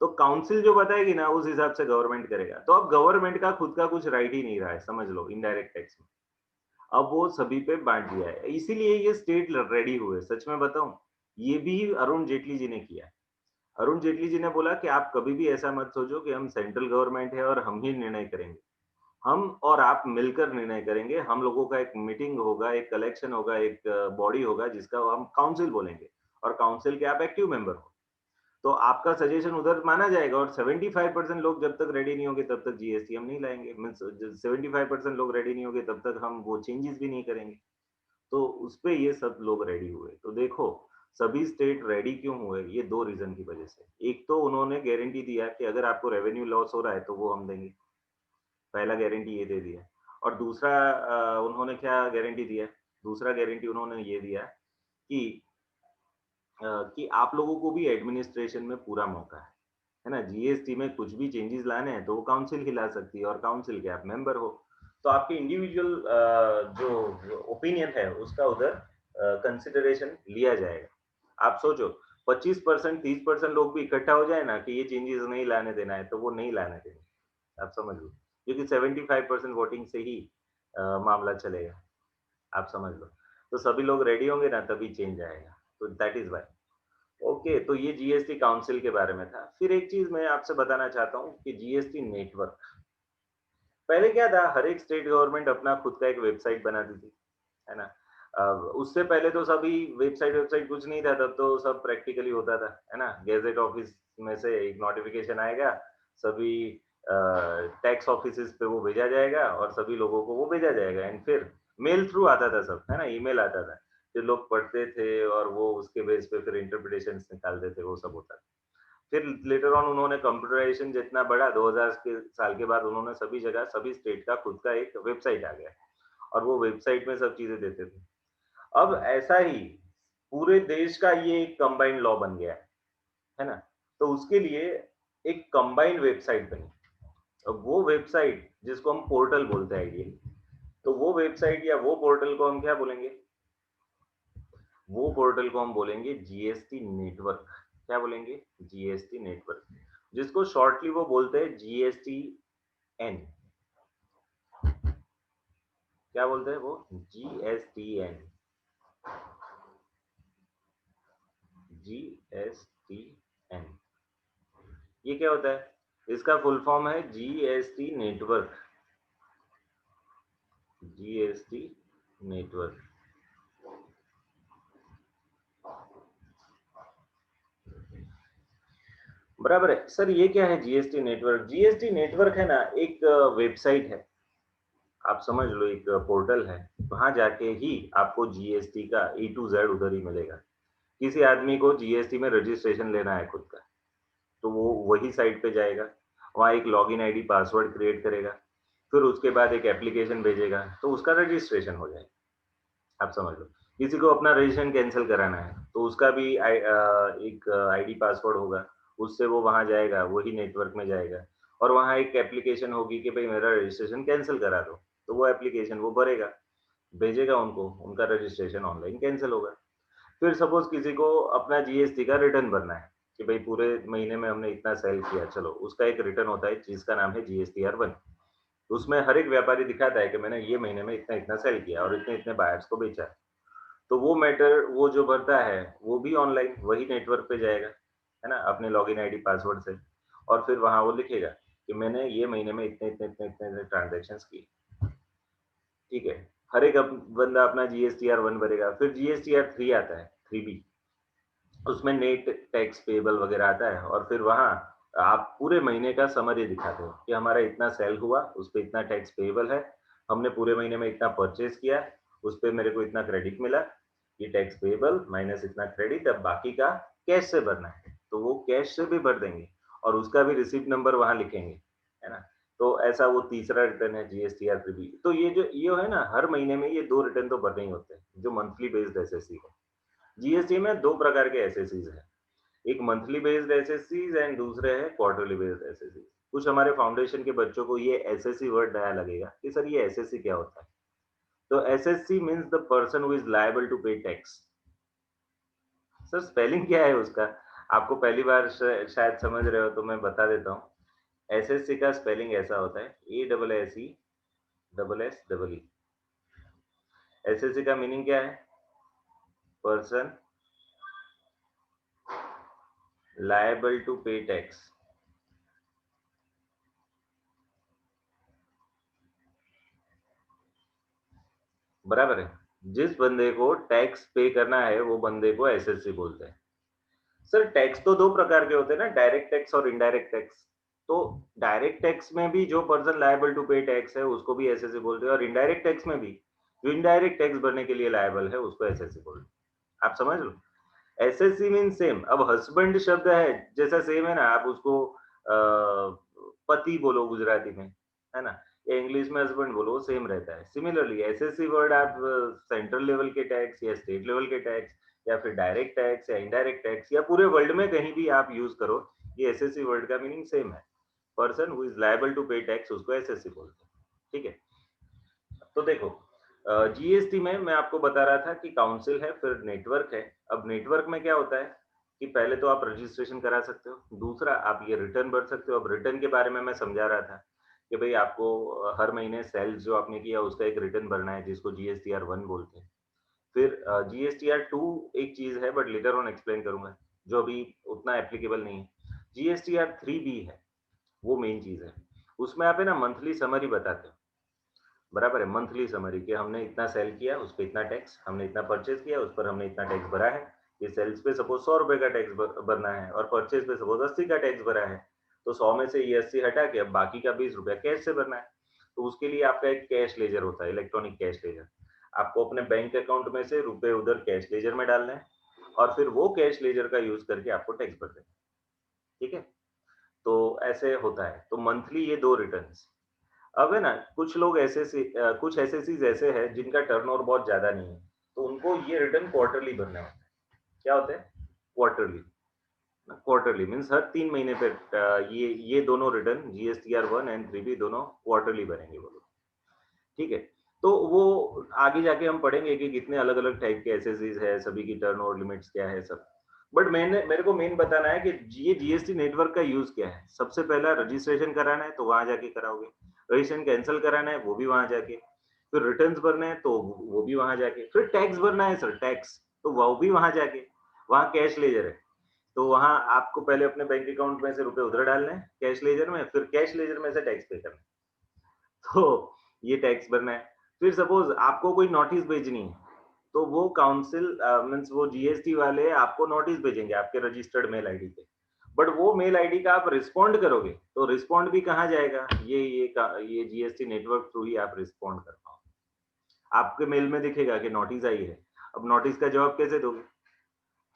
तो काउंसिल जो बताएगी ना, उस हिसाब से गवर्नमेंट करेगा। तो अब गवर्नमेंट का खुद का कुछ राइट ही नहीं रहा है, समझ लो, इनडायरेक्ट टैक्स में। अब वो सभी पे बाँट दिया है। इसीलिए ये स्टेट रेडी हुए। सच में बताऊँ, ये भी अरुण जेटली जी ने किया है। अरुण जेटली जी ने बोला कि आप कभी भी ऐसा मत सोचो कि हम सेंट्रल गवर्नमेंट है और हम ही निर्णय करेंगे। हम और आप मिलकर निर्णय करेंगे। हम लोगों का एक मीटिंग होगा, एक कलेक्शन होगा, एक बॉडी होगा जिसका हम काउंसिल बोलेंगे और काउंसिल के आप एक्टिव मेंबर हो। तो आपका सजेशन उधर माना जाएगा और 75% लोग जब तक रेडी नहीं होंगे तब तक जीएसटी हम नहीं लाएँगे। मीन्स 75% लोग रेडी नहीं होंगे तब तक हम वो चेंजेस भी नहीं करेंगे। तो उसपे ये सब लोग रेडी हुए। तो देखो, सभी स्टेट रेडी क्यों हुए? ये 2 रीज़न की वजह से। एक तो उन्होंने गारंटी दिया कि अगर आपको रेवेन्यू लॉस हो रहा है तो वो हम देंगे। पहला गारंटी ये दे दिया और दूसरा उन्होंने क्या गारंटी दिया? दूसरा गारंटी उन्होंने ये दिया कि कि आप लोगों को भी एडमिनिस्ट्रेशन में पूरा मौका है ना? जीएसटी में कुछ भी चेंजेस लाने हैं तो वो काउंसिल ही ला सकती है और काउंसिल के आप मेंबर हो। तो आपके इंडिविजुअल जो ओपिनियन है उसका उधर कंसिडरेशन लिया जाएगा। आप सोचो 25% 30% लोग भी इकट्ठा हो जाए ना कि ये चेंजेस नहीं लाने देना है, तो वो नहीं लाने देंगे। आप समझ लो। क्योंकि 75% वोटिंग से ही मामला चलेगा। आप समझ लो। तो सभी लोग रेडी होंगे ना तभी चेंज आएगा। तो दैट इज़ व्हाई। ओके, तो ये जीएसटी काउंसिल के बारे में था। फिर एक चीज़ मैं आपसे बताना चाहता हूँ कि जीएसटी नेटवर्क। पहले क्या था, हर एक स्टेट गवर्नमेंट अपना खुद का एक वेबसाइट बनाती थी, है ना? उससे पहले तो सभी वेबसाइट वेबसाइट कुछ नहीं था, तब तो सब प्रैक्टिकली होता था, है ना? गैज़ेट ऑफिस में से एक नोटिफ़िकेशन आएगा, सभी टैक्स ऑफिसेज़ पे वो भेजा जाएगा और सभी लोगों को वो भेजा जाएगा एंड फिर मेल थ्रू आता था सब, है ना? ईमेल आता था। फिर लोग पढ़ते थे और वो उसके बेस पे फिर इंटरप्रिटेशंस निकालते थे, वो सब होता था। फिर लेटर ऑन उन्होंने कंप्यूटराइज़ेशन जितना बढ़ा 2000 के साल के बाद उन्होंने सभी जगह, सभी स्टेट का खुद का एक वेबसाइट आ गया और वो वेबसाइट में सब चीज़ें देते थे। अब ऐसा ही पूरे देश का ये एक कंबाइंड लॉ बन गया है ना? तो उसके लिए एक कंबाइंड वेबसाइट बनी। अब वो वेबसाइट जिसको हम पोर्टल बोलते हैं आइडियली, तो वो वेबसाइट या वो पोर्टल को हम क्या बोलेंगे? वो पोर्टल को हम बोलेंगे जीएसटी नेटवर्क। क्या बोलेंगे? GST network. जिसको शॉर्टली वो बोलते हैं जीएसटीएन। क्या बोलते हैं वो? जीएसटीएन। जीएसटीएन। ये क्या होता है? इसका फुल फॉर्म है जीएसटी नेटवर्क। GST network. बराबर है। सर ये क्या है जीएसटी नेटवर्क? जीएसटी नेटवर्क है ना, एक वेबसाइट है। आप समझ लो, एक पोर्टल है। वहाँ जाके ही आपको जीएसटी का ए टू जेड उधर ही मिलेगा। किसी आदमी को जीएसटी में रजिस्ट्रेशन लेना है खुद का, तो वो वही साइट पे जाएगा। वहाँ एक लॉगिन आईडी पासवर्ड क्रिएट करेगा। फिर उसके बाद एक एप्लीकेशन भेजेगा, तो उसका रजिस्ट्रेशन हो जाएगा। आप समझ लो। किसी को अपना रजिस्ट्रेशन कैंसल कराना है, तो उसका भी एक आईडी पासवर्ड होगा। उससे वो वहाँ जाएगा, वही नेटवर्क में जाएगा और वहाँ एक एप्लीकेशन होगी कि भाई मेरा रजिस्ट्रेशन कैंसल करा दो। तो वो एप्लीकेशन वो भरेगा, भेजेगा उनको, उनका रजिस्ट्रेशन ऑनलाइन कैंसल होगा। फिर सपोज़ किसी को अपना जीएसटी का रिटर्न भरना है कि भाई पूरे महीने में हमने इतना सेल किया, चलो उसका एक रिटर्न होता है जिसका नाम है जीएसटीआर 1। उसमें हर एक व्यापारी दिखाता है कि मैंने ये महीने में इतना-इतना सेल किया और इतने-इतने बायर्स को बेचा। तो वो मैटर वो जो भरता है, वो भी ऑनलाइन वही नेटवर्क पे जाएगा, है ना? अपने लॉगिन आईडी पासवर्ड से और फिर वहाँ वो लिखेगा कि मैंने ये महीने में इतने-इतने ट्रांज़ैक्शंस किए, ठीक है? हर एक बंदा अपना जीएसटीआर 1 भरेगा, फिर जीएसटीआर 3 आता है, 3B। उसमें नेट टैक्स पेएबल वगैरह आता है और फिर वहाँ आप पूरे महीने का समरी दिखाते हो कि हमारा इतना सेल हुआ, उस पे इतना टैक्स पेएबल है, हमने पूरे महीने में इतना परचेज़ किया, उस पे मेरे को इतना क्रेडिट मिला, ये टैक्स पेएबल माइनस इतना क्रेडिट, अब बाकी का कैश से भरना है। तो वो कैश से भी भर देंगे और उसका भी रिसीप्ट नंबर वहाँ लिखेंगे, है ना? तो ऐसा वो तीसरा रिटर्न है जीएसटीआर 3B। तो ये है ना, हर महीने में ये 2 रिटर्न तो भरने ही होते हैं, जो मंथली बेस्ड एसएससी है। जीएसटी में 2 प्रकार के एसएससीज़ हैं। एक मंथली बेस्ड एसएससीज़ एंड दूसरे हैं क्वार्टरली बेस्ड एसएससी। कुछ हमारे फाउंडेशन के बच्चों को ये एसएससी वर्ड नया लगेगा कि सर ये एसएससी क्या होता है? तो SSC means the person who is liable to pay tax. Sir spelling क्या है उसका? आपको पहली बार शायद समझ रहे हो तो मैं बता देता हूँ। एसएससी का स्पेलिंग ऐसा होता है, A double S E double S double E. SSC का मीनिंग क्या है? Person liable to pay tax. बराबर है। जिस बंदे को टैक्स पे करना है वो बंदे को एसएससी बोलते हैं। सर टैक्स तो दो प्रकार के होते हैं ना, डायरेक्ट टैक्स और इनडायरेक्ट टैक्स। तो डायरेक्ट टैक्स में भी जो person liable to pay tax है उसको भी एसएससी बोलते हैं, और इनडायरेक्ट टैक्स में भी जो इनडायरेक्ट टैक्स भरने के लिए लायबल है उसको एसएससी बोलते हैं। आप समझ लो, एसएससी मीन सेम। अब हस्बैंड शब्द है जैसा सेम है ना, आप उसको पति बोलो गुजराती में, है ना, या इंग्लिश में हस्बैंड बोलो, वो सेम रहता है। सिमिलरली एसएससी वर्ड आप सेंट्रल लेवल के टैक्स या स्टेट लेवल के टैक्स या फिर डायरेक्ट टैक्स या इनडायरेक्ट टैक्स या पूरे वर्ल्ड में कहीं भी आप यूज करो, ये एसएससी वर्ड का मीनिंग सेम है। Person who is liable to pay tax उसको एसएससी बोलते हैं। ठीक है, तो देखो जीएसटी में मैं आपको बता रहा था कि काउंसिल है, फिर नेटवर्क है। अब नेटवर्क में क्या होता है कि पहले तो आप रजिस्ट्रेशन करा सकते हो, दूसरा आप ये रिटर्न भर सकते हो। अब रिटर्न के बारे में मैं समझा रहा था कि भाई आपको हर महीने सेल्स जो आपने किया उसका एक रिटर्न भरना है जिसको जीएसटीआर 1 बोलते हैं। फिर जीएसटीआर 2 एक चीज है बट लेटर ऑन एक्सप्लेन करूंगा, जो अभी उतना एप्लीकेबल नहीं है। जीएसटीआर 3 भी है, वो मेन चीज है। उसमें आप है ना मंथली समरी बताते हो, बराबर है। मंथली समरी कि हमने इतना सेल किया उस पर इतना टैक्स, हमने इतना परचेज किया उस पर हमने इतना टैक्स भरा है। ये सेल्स पे सपोज 100 रुपए का टैक्स भरना है और परचेज पे सपोज 80 का टैक्स भरा है, तो 100 में से ये 80 हटा के अब बाकी का 20 रुपया कैश से भरना है। तो उसके लिए आपका एक कैश लेजर होता है, इलेक्ट्रॉनिक कैश लेजर। आपको अपने बैंक अकाउंट में से रुपए उधर कैश लेजर में डालना है और फिर वो कैश लेजर का यूज करके आपको टैक्स भर देना है। ठीक है, तो ऐसे होता है। तो मंथली ये दो रिटर्न। अब है ना, कुछ लोग कुछ एसएससीज ऐसे हैं जिनका टर्नओवर बहुत ज्यादा नहीं है, तो उनको ये रिटर्न क्वार्टरली भरना होता है। क्या होता है? क्वार्टरली। क्वार्टरली मीन्स हर 3 महीने पे ये दोनों रिटर्न जीएसटीआर 1 एंड 3 भी दोनों क्वार्टरली भरेंगे वो लोग। ठीक है, तो वो आगे जाके हम पढ़ेंगे कि कितने अलग अलग टाइप के एसएससीज है, सभी की टर्नओवर लिमिट्स क्या है सब। बट मेरे को मेन बताना है कि ये जीएसटी नेटवर्क का यूज क्या है। सबसे पहला रजिस्ट्रेशन कराना है तो वहां जाके कराओगे, रजिस्ट्रेशन कैंसिल कराना है वो भी वहां जाके, फिर रिटर्न्स भरने हैं तो वो भी वहां जाके, फिर टैक्स भरना है सर टैक्स, तो वो भी वहां जाके। वहां कैश लेजर है तो वहां आपको पहले अपने बैंक अकाउंट में से रुपए उधर डालने हैं कैश लेजर में, फिर कैश लेजर में से टैक्स पे करना है। तो ये टैक्स भरना है। फिर सपोज आपको कोई नोटिस भेजनी है तो वो काउंसिल मीन्स वो जीएसटी वाले आपको नोटिस भेजेंगे आपके रजिस्टर्ड मेल आईडी पे। बट वो मेल आईडी का आप रिस्पॉन्ड करोगे तो रिस्पॉन्ड भी कहाँ जाएगा? ये जीएसटी नेटवर्क थ्रू ही आप रिस्पॉन्ड कर पाओ। आपके मेल में दिखेगा कि नोटिस आई है, अब नोटिस का जवाब कैसे दोगे?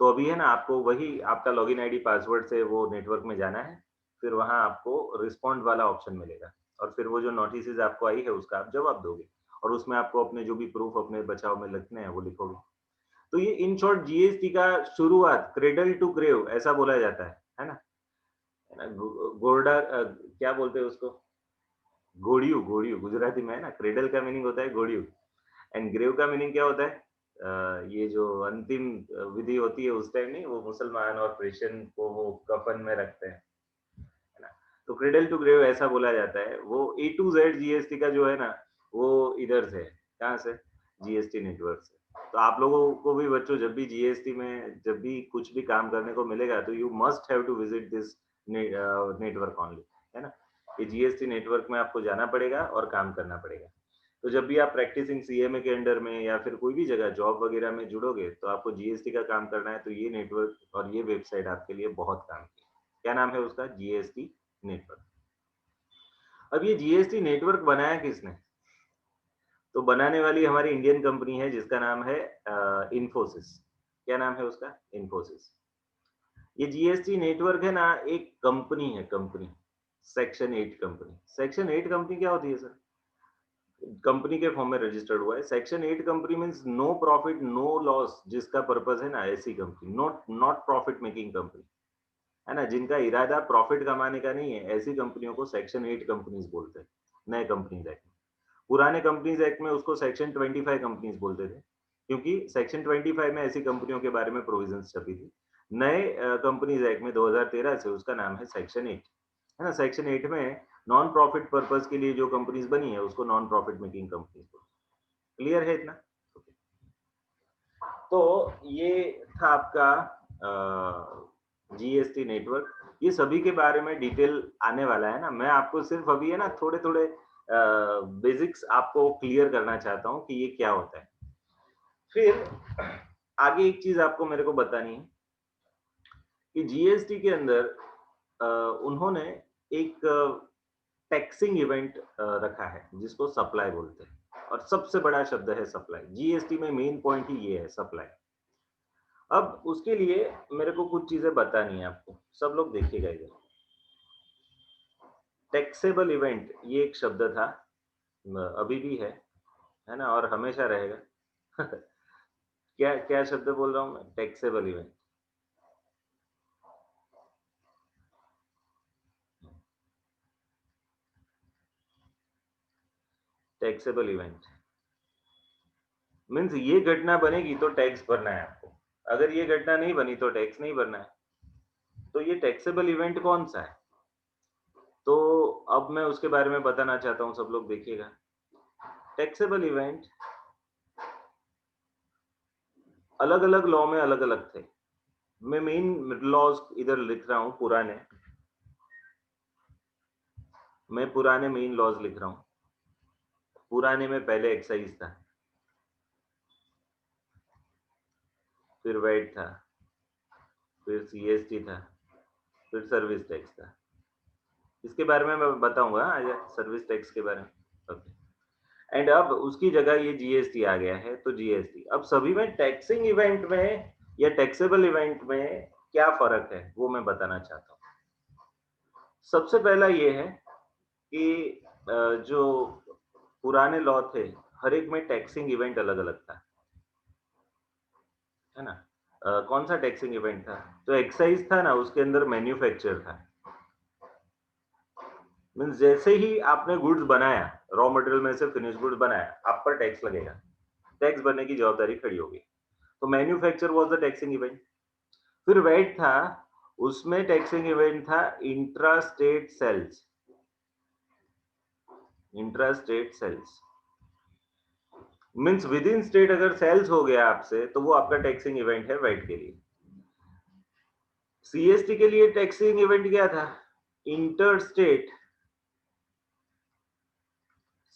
तो अभी है ना, आपको वही आपका लॉगिन आईडी पासवर्ड से वो नेटवर्क में जाना है, फिर वहां आपको रिस्पॉन्ड वाला ऑप्शन मिलेगा और फिर वो जो नोटिस आपको आई है उसका आप जवाब दोगे और उसमें आपको अपने जो भी प्रूफ अपने बचाव में लिखने हैं वो लिखोगे। तो ये इन शॉर्ट जीएसटी का शुरुआत क्रेडल टू ग्रेव ऐसा बोला जाता है ना? है ना, गोरडा क्या बोलते हैं उसको? घोड़ियू, घोड़ियू गुजराती में है ना, क्रेडल का मीनिंग होता है घोड़ियू एंड ग्रेव का मीनिंग क्या होता है? ये जो अंतिम विधि होती है उस टाइम नहीं, वो मुसलमान और क्रिश्चियन को वो कफन में रखते हैं, है ना? तो क्रेडल टू ग्रेव ऐसा बोला जाता है। वो ए टू जेड जीएसटी का जो है ना, वो इधर से, कहाँ से? जीएसटी नेटवर्क से। तो आप लोगों को भी बच्चों, जब भी जीएसटी में जब भी कुछ भी काम करने को मिलेगा तो you must have to visit this network only, है ना? ये जीएसटी नेटवर्क में आपको जाना पड़ेगा और काम करना पड़ेगा। तो जब भी आप प्रैक्टिसिंग सीएमए के अंडर में या फिर कोई भी जगह जॉब वगैरह में जुड़ोगे तो आपको जीएसटी का काम करना है, तो ये नेटवर्क और ये वेबसाइट आपके लिए बहुत काम की। क्या नाम है उसका? GST network. अब ये जीएसटी नेटवर्क बनाया किसने? तो बनाने वाली हमारी इंडियन कंपनी है जिसका नाम है इन्फोसिस। क्या नाम है उसका? इन्फोसिस। ये जीएसटी नेटवर्क है ना, एक कंपनी है, company, section 8 company. Section 8 company क्या होती है सर? कंपनी के फॉर्म में रजिस्टर्ड हुआ है। Section 8 company means no profit no loss, जिसका पर्पस है ना ऐसी company, not not profit making company, है ना, जिनका इरादा प्रॉफिट कमाने का नहीं है, ऐसी कंपनियों को सेक्शन 8 कंपनीज बोलते हैं, नए कंपनीज एक्ट में। पुराने कंपनीज एक्ट में उसको सेक्शन 25 कंपनीज बोलते थे, क्योंकि सेक्शन 25 में ऐसी कंपनियों के बारे में प्रोविजंस छपी थी। नए कंपनीज एक्ट में 2013 से उसका नाम है सेक्शन 8, है ना? सेक्शन 8 में नॉन प्रॉफिट पर्पस के लिए जो कंपनीज बनी है उसको नॉन प्रॉफिट मेकिंग कंपनीज बोलते हैं। क्लियर है इतना? तो ये था आपका जीएसटी नेटवर्क। ये सभी के बारे में डिटेल आने वाला है ना, मैं आपको सिर्फ अभी है ना थोड़े थोड़े बेसिक्स आपको क्लियर करना चाहता हूँ कि ये क्या होता है। फिर आगे एक चीज आपको मेरे को बतानी है कि जीएसटी के अंदर उन्होंने एक टैक्सिंग इवेंट रखा है जिसको सप्लाई बोलते हैं, और सबसे बड़ा शब्द है सप्लाई। जीएसटी में मेन पॉइंट ही ये है, सप्लाई। अब उसके लिए मेरे को कुछ चीजें बतानी है आपको, सब लोग देखिएगा इधर। टैक्सेबल इवेंट ये एक शब्द था, अभी भी है ना, और हमेशा रहेगा। क्या क्या शब्द बोल रहा हूं मैं? Taxable event. Taxable event means ये घटना बनेगी तो टैक्स भरना है आपको, अगर ये घटना नहीं बनी तो टैक्स नहीं भरना है। तो ये टैक्सेबल इवेंट कौन सा है? तो अब मैं उसके बारे में बताना चाहता हूं, सब लोग देखिएगा। टैक्सेबल इवेंट अलग अलग लॉ में अलग अलग थे। मैं मेन लॉज इधर लिख रहा हूं, पुराने मेन लॉज लिख रहा हूं। पुराने में पहले एक्साइज था, फिर वैट था, फिर सीएसटी था, फिर सर्विस टैक्स था। इसके बारे में मैं बताऊंगा आज, सर्विस टैक्स के बारे में। ओके। एंड अब उसकी जगह ये जीएसटी आ गया है, तो जीएसटी अब सभी में टैक्सिंग इवेंट में या टैक्सेबल इवेंट में क्या फर्क है वो मैं बताना चाहता हूँ। सबसे पहला ये है कि जो पुराने लॉ थे, हर एक में टैक्सिंग इवेंट अलग अलग था, है ना? कौन सा टैक्सिंग इवेंट था? तो एक्साइज था ना, उसके अंदर मैन्युफैक्चर था। मीन्स जैसे ही आपने गुड्स बनाया, रॉ मटेरियल में से फिनिश गुड्स बनाया, आप पर टैक्स लगेगा, टैक्स भरने की जवाबदारी खड़ी होगी। तो manufacture was the taxing event. फिर वैट था, उसमें टैक्सिंग इवेंट था intra state sales. Intra state sales means within state अगर सेल्स हो गया आपसे, तो वो आपका टैक्सिंग इवेंट है वैट के लिए। सीएसटी के लिए टैक्सिंग इवेंट क्या था? Inter state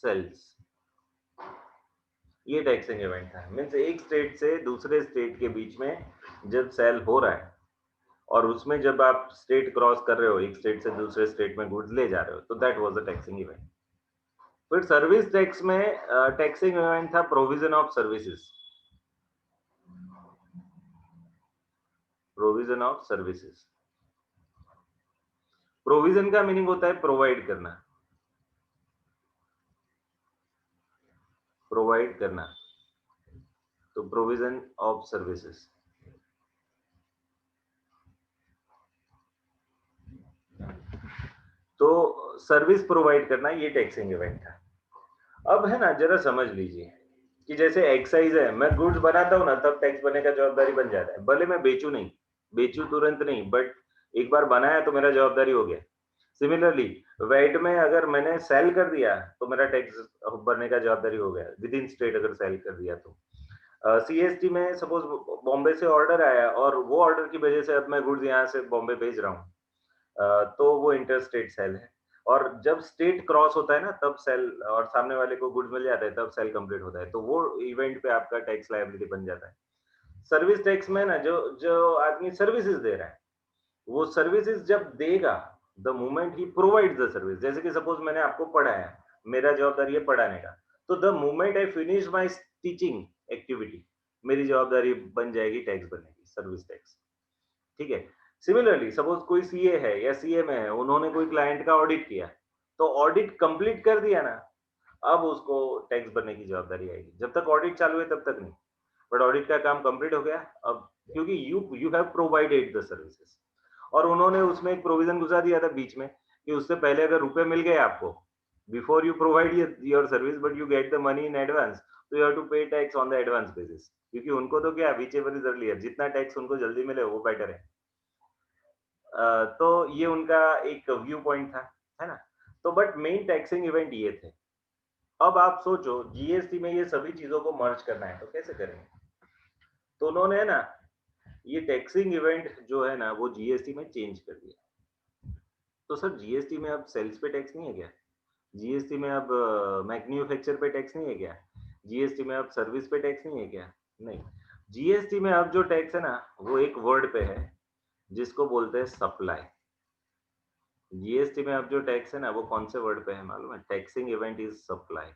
sales. ये टैक्सिंग इवेंट था, मीन्स एक स्टेट से दूसरे स्टेट के बीच में जब सेल हो रहा है, और उसमें जब आप स्टेट क्रॉस कर रहे हो, एक स्टेट से दूसरे स्टेट में गुड्स ले जा रहे हो, तो that was the taxing event. फिर सर्विस टैक्स में टैक्सिंग इवेंट था provision of services. Provision of services, provision का मीनिंग होता है प्रोवाइड करना, प्रोवाइड करना। तो प्रोविजन ऑफ सर्विसेज। तो सर्विस प्रोवाइड करना, ये टैक्सिंग इवेंट था। अब है ना, जरा समझ लीजिए कि जैसे एक्साइज है, मैं गुड्स बनाता हूँ ना, तब टैक्स भरने का जवाबदारी बन जाता है, भले मैं बेचू नहीं, बेचू तुरंत नहीं, बट एक बार बनाया तो मेरा जवाबदारी हो गया। सिमिलरली वैट में अगर मैंने सेल कर दिया तो मेरा टैक्स भरने का जवाबदारी हो गया, विद इन स्टेट अगर सेल कर दिया तो। सीएसटी में सपोज बॉम्बे से ऑर्डर आया, और वो ऑर्डर की वजह से अब मैं गुड्स यहाँ से बॉम्बे भेज रहा हूँ, तो वो इंटर स्टेट सेल है। और जब स्टेट क्रॉस होता है ना, तब सेल, और सामने वाले को गुड्स मिल जाता है, तब सेल कंप्लीट होता है, तो वो इवेंट पे आपका टैक्स लायबिलिटी बन जाता है। सर्विस टैक्स में ना, जो जो आदमी सर्विसेज दे रहा है, वो सर्विसेज जब देगा, the moment he provide the service, जैसे कि सपोज मैंने आपको पढ़ाया, मेरा जवाबदारी है पढ़ाने का, तो the moment I finish my teaching activity, मेरी जवाबदारी बन जाएगी टैक्स भरने की, सर्विस टैक्स। ठीक है। सिमिलरली सपोज कोई सीए है या सीए में है, उन्होंने कोई क्लाइंट का ऑडिट किया, तो ऑडिट कंप्लीट कर दिया ना, अब उसको टैक्स भरने की जवाबदारी आएगी। जब तक ऑडिट चालू है तब तक नहीं, बट ऑडिट का काम कंप्लीट हो गया अब, क्योंकि you you have provided the services. और उन्होंने उसमें एक प्रोविजन घुसा दिया था बीच में कि उससे पहले अगर रुपए मिल गए आपको, before you provide your service but you get the money in advance, so you have to pay tax on the advance basis, क्योंकि उनको तो क्या whichever is earlier, जितना टैक्स उनको जल्दी मिले वो बेटर है। तो ये उनका एक व्यू पॉइंट था, है ना? तो बट मेन टैक्सिंग इवेंट ये थे। अब आप सोचो जीएसटी में ये सभी चीजों को मर्ज करना है तो कैसे करेंगे? तो उन्होंने ना ये टैक्सिंग इवेंट जो है ना वो जीएसटी में चेंज कर दिया। तो सर जीएसटी में अब सेल्स पे टैक्स नहीं है क्या? जीएसटी में अब मैन्युफैक्चर पे टैक्स नहीं है क्या? जीएसटी में अब सर्विस पे टैक्स नहीं है क्या? नहीं। जीएसटी में अब जो टैक्स है ना वो एक वर्ड पे है जिसको बोलते हैं सप्लाई। जीएसटी में अब जो टैक्स है ना वो कौन से वर्ड पे है मालूम है? Taxing event is supply.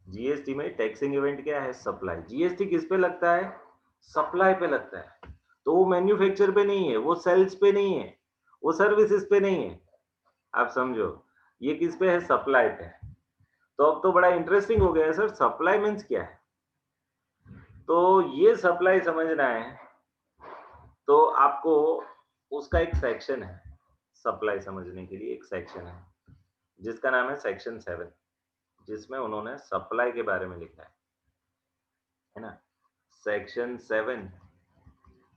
GST में टैक्सिंग इवेंट क्या है? सप्लाई। जीएसटी किस पे लगता है? सप्लाई पे लगता है। तो वो मैन्युफैक्चर पे नहीं है, वो सेल्स पे नहीं है, वो सर्विसेज पे नहीं है। आप समझो, ये किस पे है? सप्लाई पे। तो अब तो बड़ा इंटरेस्टिंग हो गया है सर, सप्लाई मीन्स क्या है? तो ये सप्लाई समझना है तो आपको उसका एक सेक्शन है, सप्लाई समझने के लिए एक सेक्शन है जिसका नाम है सेक्शन 7, जिसमें उन्होंने सप्लाई के बारे में लिखा है ना? Section 7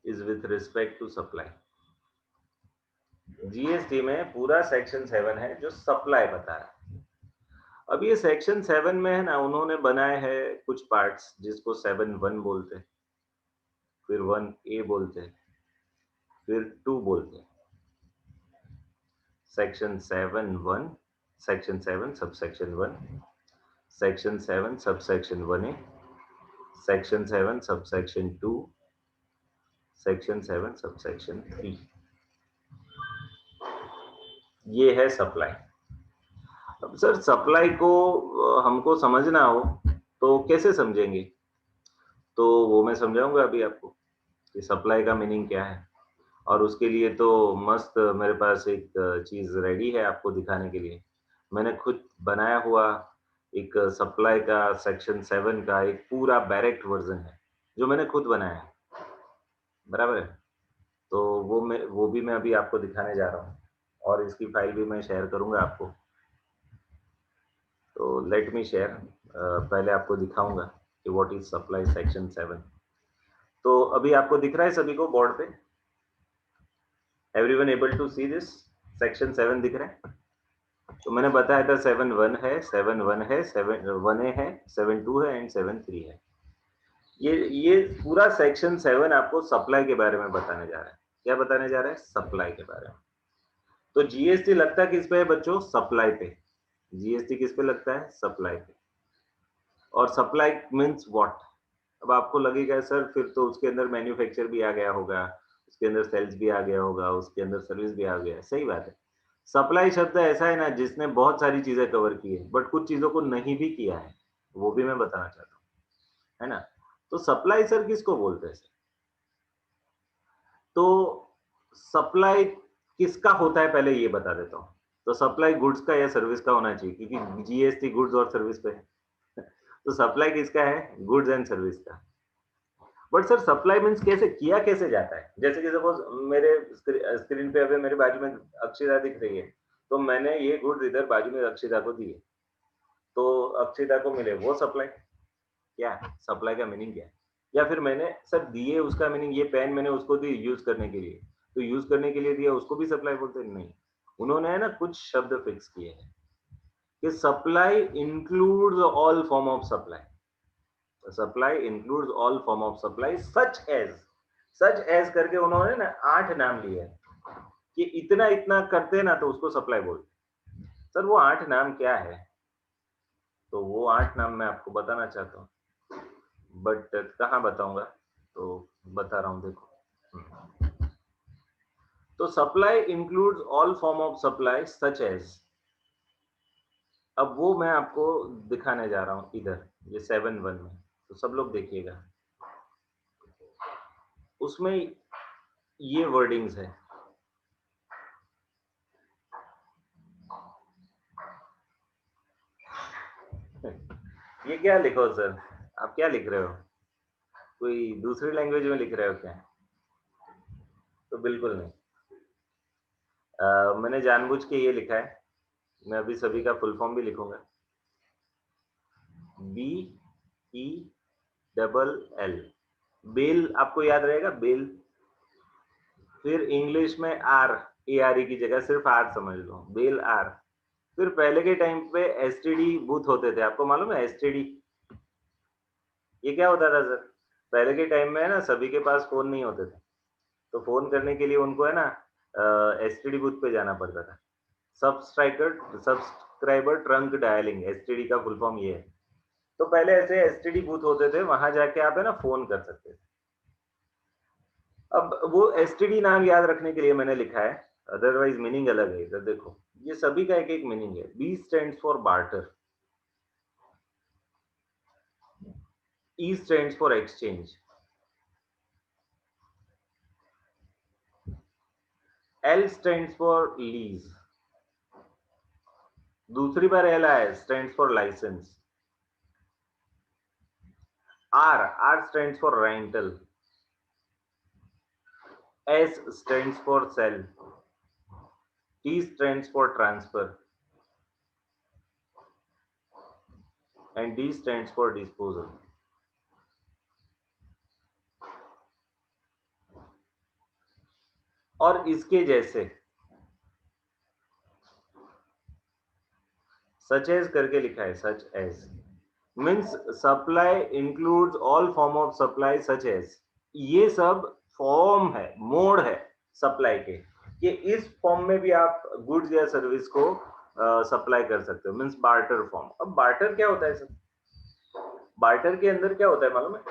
is with respect to supply. GST में पूरा सेक्शन 7 है जो सप्लाई बता रहा है। अब ये सेक्शन 7 में है ना उन्होंने बनाए हैं कुछ पार्ट्स जिसको 7(1) बोलते हैं, फिर 1A बोलते हैं, फिर 2 बोलते हैं। Section 7(1), section 7 subsection 1, section 7 subsection 1A, section 7 subsection 2, section 7 subsection 3। ये है सप्लाई। अब सर सप्लाई को हमको समझना हो तो कैसे समझेंगे? तो वो मैं समझाऊंगा अभी आपको कि सप्लाई का मीनिंग क्या है। और उसके लिए तो मस्त मेरे पास एक चीज रेडी है आपको दिखाने के लिए। मैंने खुद बनाया हुआ एक सप्लाई का सेक्शन 7 का एक पूरा डायरेक्ट वर्जन है जो मैंने खुद बनाया है, बराबर है? तो वो भी मैं अभी आपको दिखाने जा रहा हूँ और इसकी फाइल भी मैं शेयर करूंगा आपको। तो लेट मी शेयर। पहले आपको दिखाऊंगा कि व्हाट इज सप्लाई सेक्शन 7। तो अभी आपको दिख रहा है सभी को बोर्ड पे? Everyone able to see this? Section 7 दिख रहा है? तो मैंने बताया था 7(1) है, 7(1) है, 7(1)A है, 7(2) है एंड 7(3) है। ये पूरा सेक्शन 7 आपको सप्लाई के बारे में बताने जा रहा है। क्या बताने जा रहा है? सप्लाई के बारे में। तो जीएसटी लगता किस पे है बच्चों? सप्लाई पे। जीएसटी किस पे लगता है? सप्लाई पे। और सप्लाई मीन्स व्हाट? अब आपको लगेगा सर फिर तो उसके अंदर मैन्युफैक्चर भी आ गया होगा, उसके अंदर सेल्स भी आ गया होगा, उसके अंदर सर्विस भी आ गया। सही बात है। सप्लाई शब्द ऐसा है ना जिसने बहुत सारी चीजें कवर की है बट कुछ चीजों को नहीं भी किया है, वो भी मैं बताना चाहता हूँ, है ना? तो सप्लाई सर किसको बोलते हैं? तो सप्लाई किसका होता है पहले ये बता देता हूँ। तो सप्लाई गुड्स का या सर्विस का होना चाहिए क्योंकि जीएसटी गुड्स और सर्विस पे है। तो सप्लाई किसका है? गुड्स एंड सर्विस का। बट सर सप्लाई मीन्स कैसे किया कैसे जाता है? जैसे कि सपोज मेरे स्क्रीन पे अभी मेरे बाजू में अक्षिता दिख रही है, तो मैंने ये गुड्स इधर बाजू में अक्षिता को दिए, तो अक्षिता को मिले, वो सप्लाई। क्या सप्लाई का मीनिंग क्या है? या फिर मैंने सर दिए, उसका मीनिंग ये पेन मैंने उसको दी यूज करने के लिए, तो यूज करने के लिए दिया उसको भी सप्लाई बोलते हैं? नहीं, उन्होंने है ना कुछ शब्द फिक्स किए हैं कि supply includes all form of supply. Supply includes all form of supply such as करके उन्होंने ना 8 नाम लिए हैं कि इतना इतना करते हैं ना तो उसको सप्लाई बोलते हैं। सर वो 8 नाम क्या है? तो वो 8 नाम मैं आपको बताना चाहता हूँ बट कहाँ बताऊंगा, तो बता रहा हूँ देखो। तो supply includes all form of supply such as. अब वो मैं आपको दिखाने जा रहा हूँ इधर, ये 7(1) में। तो सब लोग देखिएगा, उसमें ये वर्डिंग्स है। ये क्या लिखो सर? आप क्या लिख रहे हो? कोई दूसरी लैंग्वेज में लिख रहे हो क्या? तो बिल्कुल नहीं। मैंने जानबूझ के ये लिखा है, मैं अभी सभी का फुल फॉर्म भी लिखूंगा। BELL, बेल आपको याद रहेगा, बेल। फिर इंग्लिश में ARE की जगह सिर्फ आर समझ लो, बेल आर। फिर पहले के टाइम पे एसटीडी बूथ होते थे, आपको मालूम है एसटीडी ये क्या होता था सर? पहले के टाइम में है ना, सभी के पास फोन नहीं होते थे, तो फोन करने के लिए उनको है ना एसटीडी बूथ पे जाना पड़ता था। सब्सक्राइबर ट्रंक डायलिंग, एसटीडी का फुल फॉर्म ये है। तो पहले ऐसे एसटीडी बूथ होते थे, वहां जाके आप है ना फोन कर सकते थे। अब वो एसटीडी नाम याद रखने के लिए मैंने लिखा है, अदरवाइज मीनिंग अलग है। इधर देखो, ये सभी का एक एक मीनिंग है। B stands for barter, E stands for exchange, L stands for lease, दूसरी बार एल आया, stands for licence. R stands for rental, S stands for sale, T stands for transfer, and D stands for disposal. और इसके जैसे such as करके लिखा है, such as means supply includes all form of supply such as. ये सब form है, mode है सप्लाई के, कि इस फॉर्म में भी आप गुड्स या सर्विस को सप्लाई कर सकते हो, मीन्स बार्टर फॉर्म। अब बार्टर क्या होता है सर? बार्टर के अंदर क्या होता है मालूम है?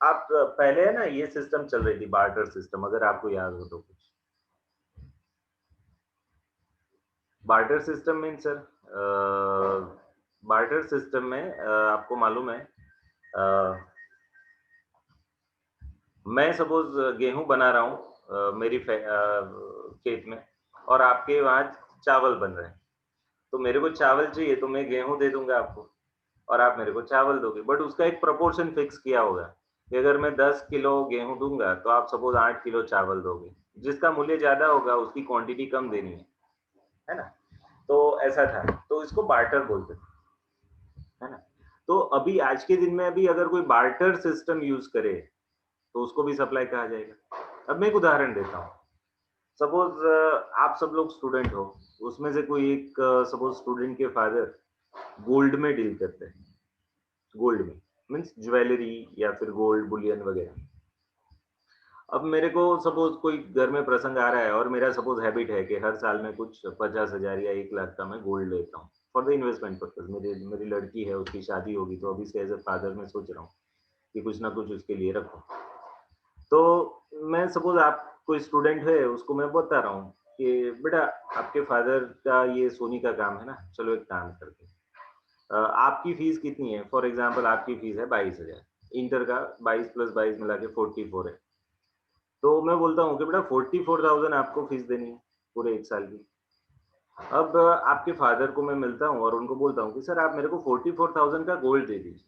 आप पहले है ना ये सिस्टम चल रही थी, बार्टर सिस्टम, अगर आपको याद हो तो। कुछ barter system mean sir, barter system में आपको मालूम है, मैं सपोज गेहूं बना रहा हूँ मेरी खेत में, और आपके वहां चावल बन रहे हैं, तो मेरे को चावल चाहिए तो मैं गेहूं दे दूंगा आपको, और आप मेरे को चावल दोगे। बट उसका एक प्रोपोर्शन फिक्स किया होगा कि अगर मैं 10 किलो गेहूं दूंगा तो आप सपोज 8 किलो चावल दोगे। जिसका मूल्य ज्यादा होगा उसकी क्वांटिटी कम देनी है ना? तो ऐसा था, तो इसको बार्टर बोलते थे, है ना? तो अभी आज के दिन में अभी अगर कोई बार्टर सिस्टम यूज करे तो उसको भी सप्लाई कहा जाएगा। अब मैं एक उदाहरण देता हूँ। सपोज आप सब लोग स्टूडेंट हो, उसमें से कोई एक सपोज स्टूडेंट के फादर गोल्ड में डील करते हैं, गोल्ड में मीन्स ज्वेलरी या फिर गोल्ड बुलियन वगैरह। अब मेरे को सपोज कोई घर में प्रसंग आ रहा है, और मेरा सपोज हैबिट है कि हर साल में कुछ 50,000 या 1 लाख का मैं गोल्ड लेता हूँ फॉर द इन्वेस्टमेंट पर्पज। मेरी लड़की है, उसकी शादी होगी, तो अभी से एज ए फादर मैं सोच रहा हूँ कि कुछ ना कुछ उसके लिए रखो। तो मैं सपोज आप कोई स्टूडेंट है, उसको मैं बता रहा हूँ कि बेटा आपके फादर का ये सोनी का काम है ना, चलो एक काम करते हैं, आपकी फीस कितनी है? फॉर एग्जाम्पल आपकी फीस है 22,000, इंटर का 22 + 22 मिला के 44 है। तो मैं बोलता हूँ कि बेटा 44,000 आपको फीस देनी है पूरे 1 साल की। अब आपके फादर को मैं मिलता हूँ और उनको बोलता हूँ कि सर आप मेरे को 44,000 का गोल्ड दे दीजिए,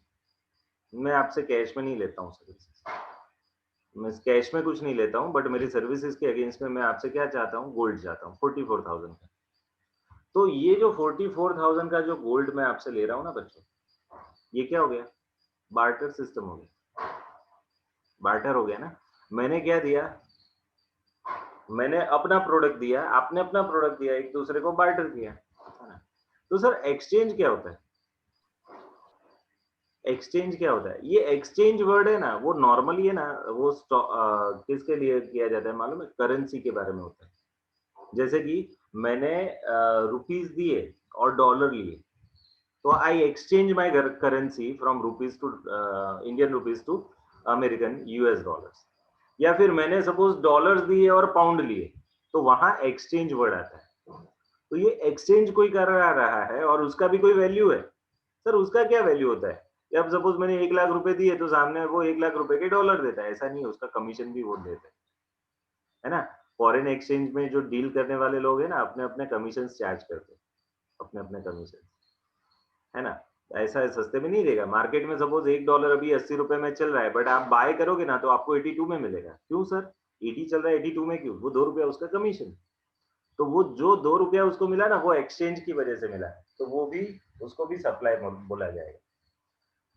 मैं आपसे कैश में नहीं लेता हूँ सर्विसेज, मैं कैश में कुछ नहीं लेता हूँ, बट मेरी सर्विसेज के अगेंस्ट में मैं आपसे क्या चाहता हूँ? गोल्ड चाहता हूँ 44,000 का। तो ये जो 44,000 का जो गोल्ड मैं आपसे ले रहा हूँ ना बच्चों, ये क्या हो गया? बार्टर सिस्टम हो गया, बार्टर हो गया ना। मैंने क्या दिया? मैंने अपना प्रोडक्ट दिया, आपने अपना प्रोडक्ट दिया, एक दूसरे को बार्टर किया, है ना? तो सर एक्सचेंज क्या होता है? एक्सचेंज क्या होता है? ये एक्सचेंज वर्ड है ना, वो नॉर्मली है ना, वो किसके लिए किया जाता है मालूम है? करेंसी के बारे में होता है। जैसे कि मैंने रुपीज दिए और डॉलर लिए, तो I exchange my currency from rupees to Indian rupees to American US dollars. या फिर मैंने सपोज डॉलर्स दिए और पाउंड लिए, तो वहां एक्सचेंज वर्ड आता है। तो ये एक्सचेंज कोई कर रहा है और उसका भी कोई वैल्यू है। सर उसका क्या वैल्यू होता है? अब सपोज मैंने 1 लाख रुपए दिए, तो सामने वो 1 लाख रुपए के डॉलर देता है, ऐसा नहीं है, उसका कमीशन भी वो देता है ना? फॉरेन एक्सचेंज में जो डील करने वाले लोग हैं ना, अपने अपने कमीशन चार्ज करते हैं, अपने अपने कमीशन, है ना? ऐसा है, सस्ते में नहीं देगा। मार्केट में सपोज $1 अभी 80 रुपए में चल रहा है, बट आप बाय करोगे ना तो आपको 82 में मिलेगा। क्यों सर? 80 चल रहा है, 82 में क्यों? वो 2 रुपया उसका कमीशन। तो वो जो 2 रुपया उसको मिला ना, वो एक्सचेंज की वजह से मिला, तो वो भी, उसको भी सप्लाई बोला जाएगा।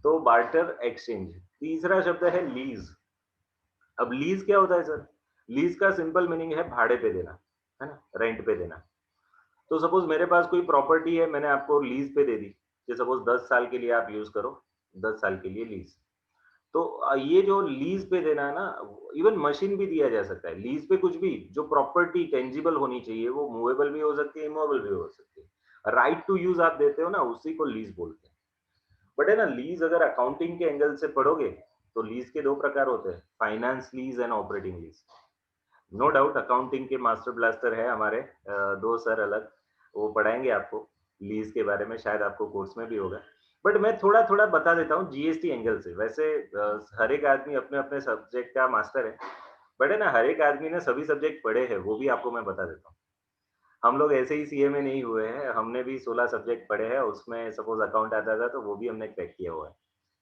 तो बार्टर एक्सचेंज। तीसरा शब्द है लीज। अब लीज क्या होता है सर? लीज का सिंपल मीनिंग है भाड़े पे देना, है ना, रेंट पे देना। तो सपोज मेरे पास कोई प्रॉपर्टी है, मैंने आपको लीज पे दे दी, कि सपोज 10 साल के लिए आप यूज करो, 10 साल के लिए लीज। तो ये जो लीज पे देना है ना, इवन मशीन भी दिया जा सकता है लीज पे, कुछ भी जो प्रॉपर्टी टेंजिबल होनी चाहिए, वो मूवेबल भी हो सकती है, इमूवेबल भी हो सकती है। राइट टू यूज आप देते हो ना, उसी को लीज बोलते हैं। बट है ना, लीज अगर अकाउंटिंग के एंगल से पढ़ोगे, तो लीज के दो प्रकार होते हैं, finance lease and operating lease. No doubt accounting के मास्टर ब्लास्टर है हमारे दो सर अलग, वो पढ़ाएंगे आपको लीज के बारे में, शायद आपको कोर्स में भी होगा। बट मैं थोड़ा थोड़ा बता देता हूँ जीएसटी एंगल से। वैसे हर एक आदमी अपने अपने सब्जेक्ट का मास्टर है, बट है ना, हर एक आदमी ने सभी सब्जेक्ट पढ़े हैं, वो भी आपको मैं बता देता हूँ। हम लोग ऐसे ही सीए में नहीं हुए हैं, हमने भी 16 सब्जेक्ट पढ़े हैं, उसमें सपोज अकाउंट आता था तो वो भी हमने क्रैक किया हुआ है।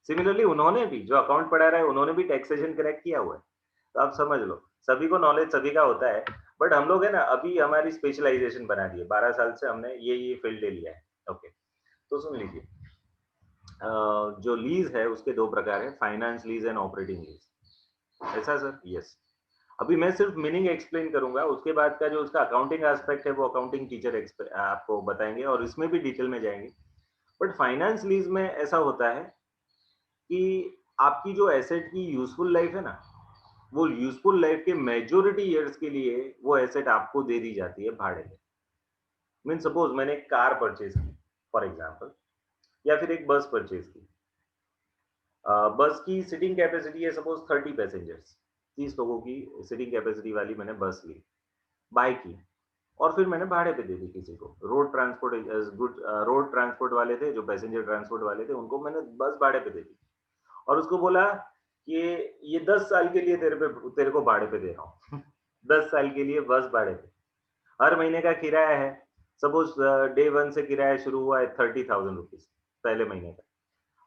सिमिलरली उन्होंने भी, जो अकाउंट पढ़ा रहा है, उन्होंने भी टैक्सेशन क्रैक किया हुआ है। तो आप समझ लो, सभी को नॉलेज सभी का होता है। बट हम लोग है ना, अभी हमारी स्पेशलाइजेशन बना दी है, 12 साल से हमने ये फील्ड ले लिया है। ओके, तो सुन लीजिए, जो लीज है उसके दो प्रकार है, finance lease and operating lease. ऐसा सर? यस। अभी मैं सिर्फ मीनिंग एक्सप्लेन करूंगा, उसके बाद का जो उसका अकाउंटिंग एस्पेक्ट है वो अकाउंटिंग टीचर आपको बताएंगे, और इसमें भी डिटेल में जाएंगे। बट फाइनेंस लीज में ऐसा होता है कि आपकी जो एसेट की यूजफुल लाइफ है ना, वो यूजफुल लाइफ के मेजोरिटी ईयर्स के लिए वो एसेट आपको दे दी जाती है भाड़े में। मीन सपोज मैंने एक कार परचेज की फॉर एग्जांपल, या फिर एक बस परचेज की। बस की सीटिंग कैपेसिटी है सपोज 30 पैसेंजर्स, 30 लोगों की सीटिंग कैपेसिटी वाली मैंने बस ली, बाय की, और फिर मैंने भाड़े पे दे दी किसी को। Road transport good, road transport वाले थे जो पैसेंजर ट्रांसपोर्ट वाले थे, उनको मैंने बस भाड़े पे दे दी, और उसको बोला कि ये 10 साल के लिए तेरे को भाड़े पे दे रहा हूँ। 10 साल के लिए बस भाड़े पे, हर महीने का किराया है, सपोज डे वन से किराया शुरू हुआ है 30,000 रुपीज, पहले महीने का,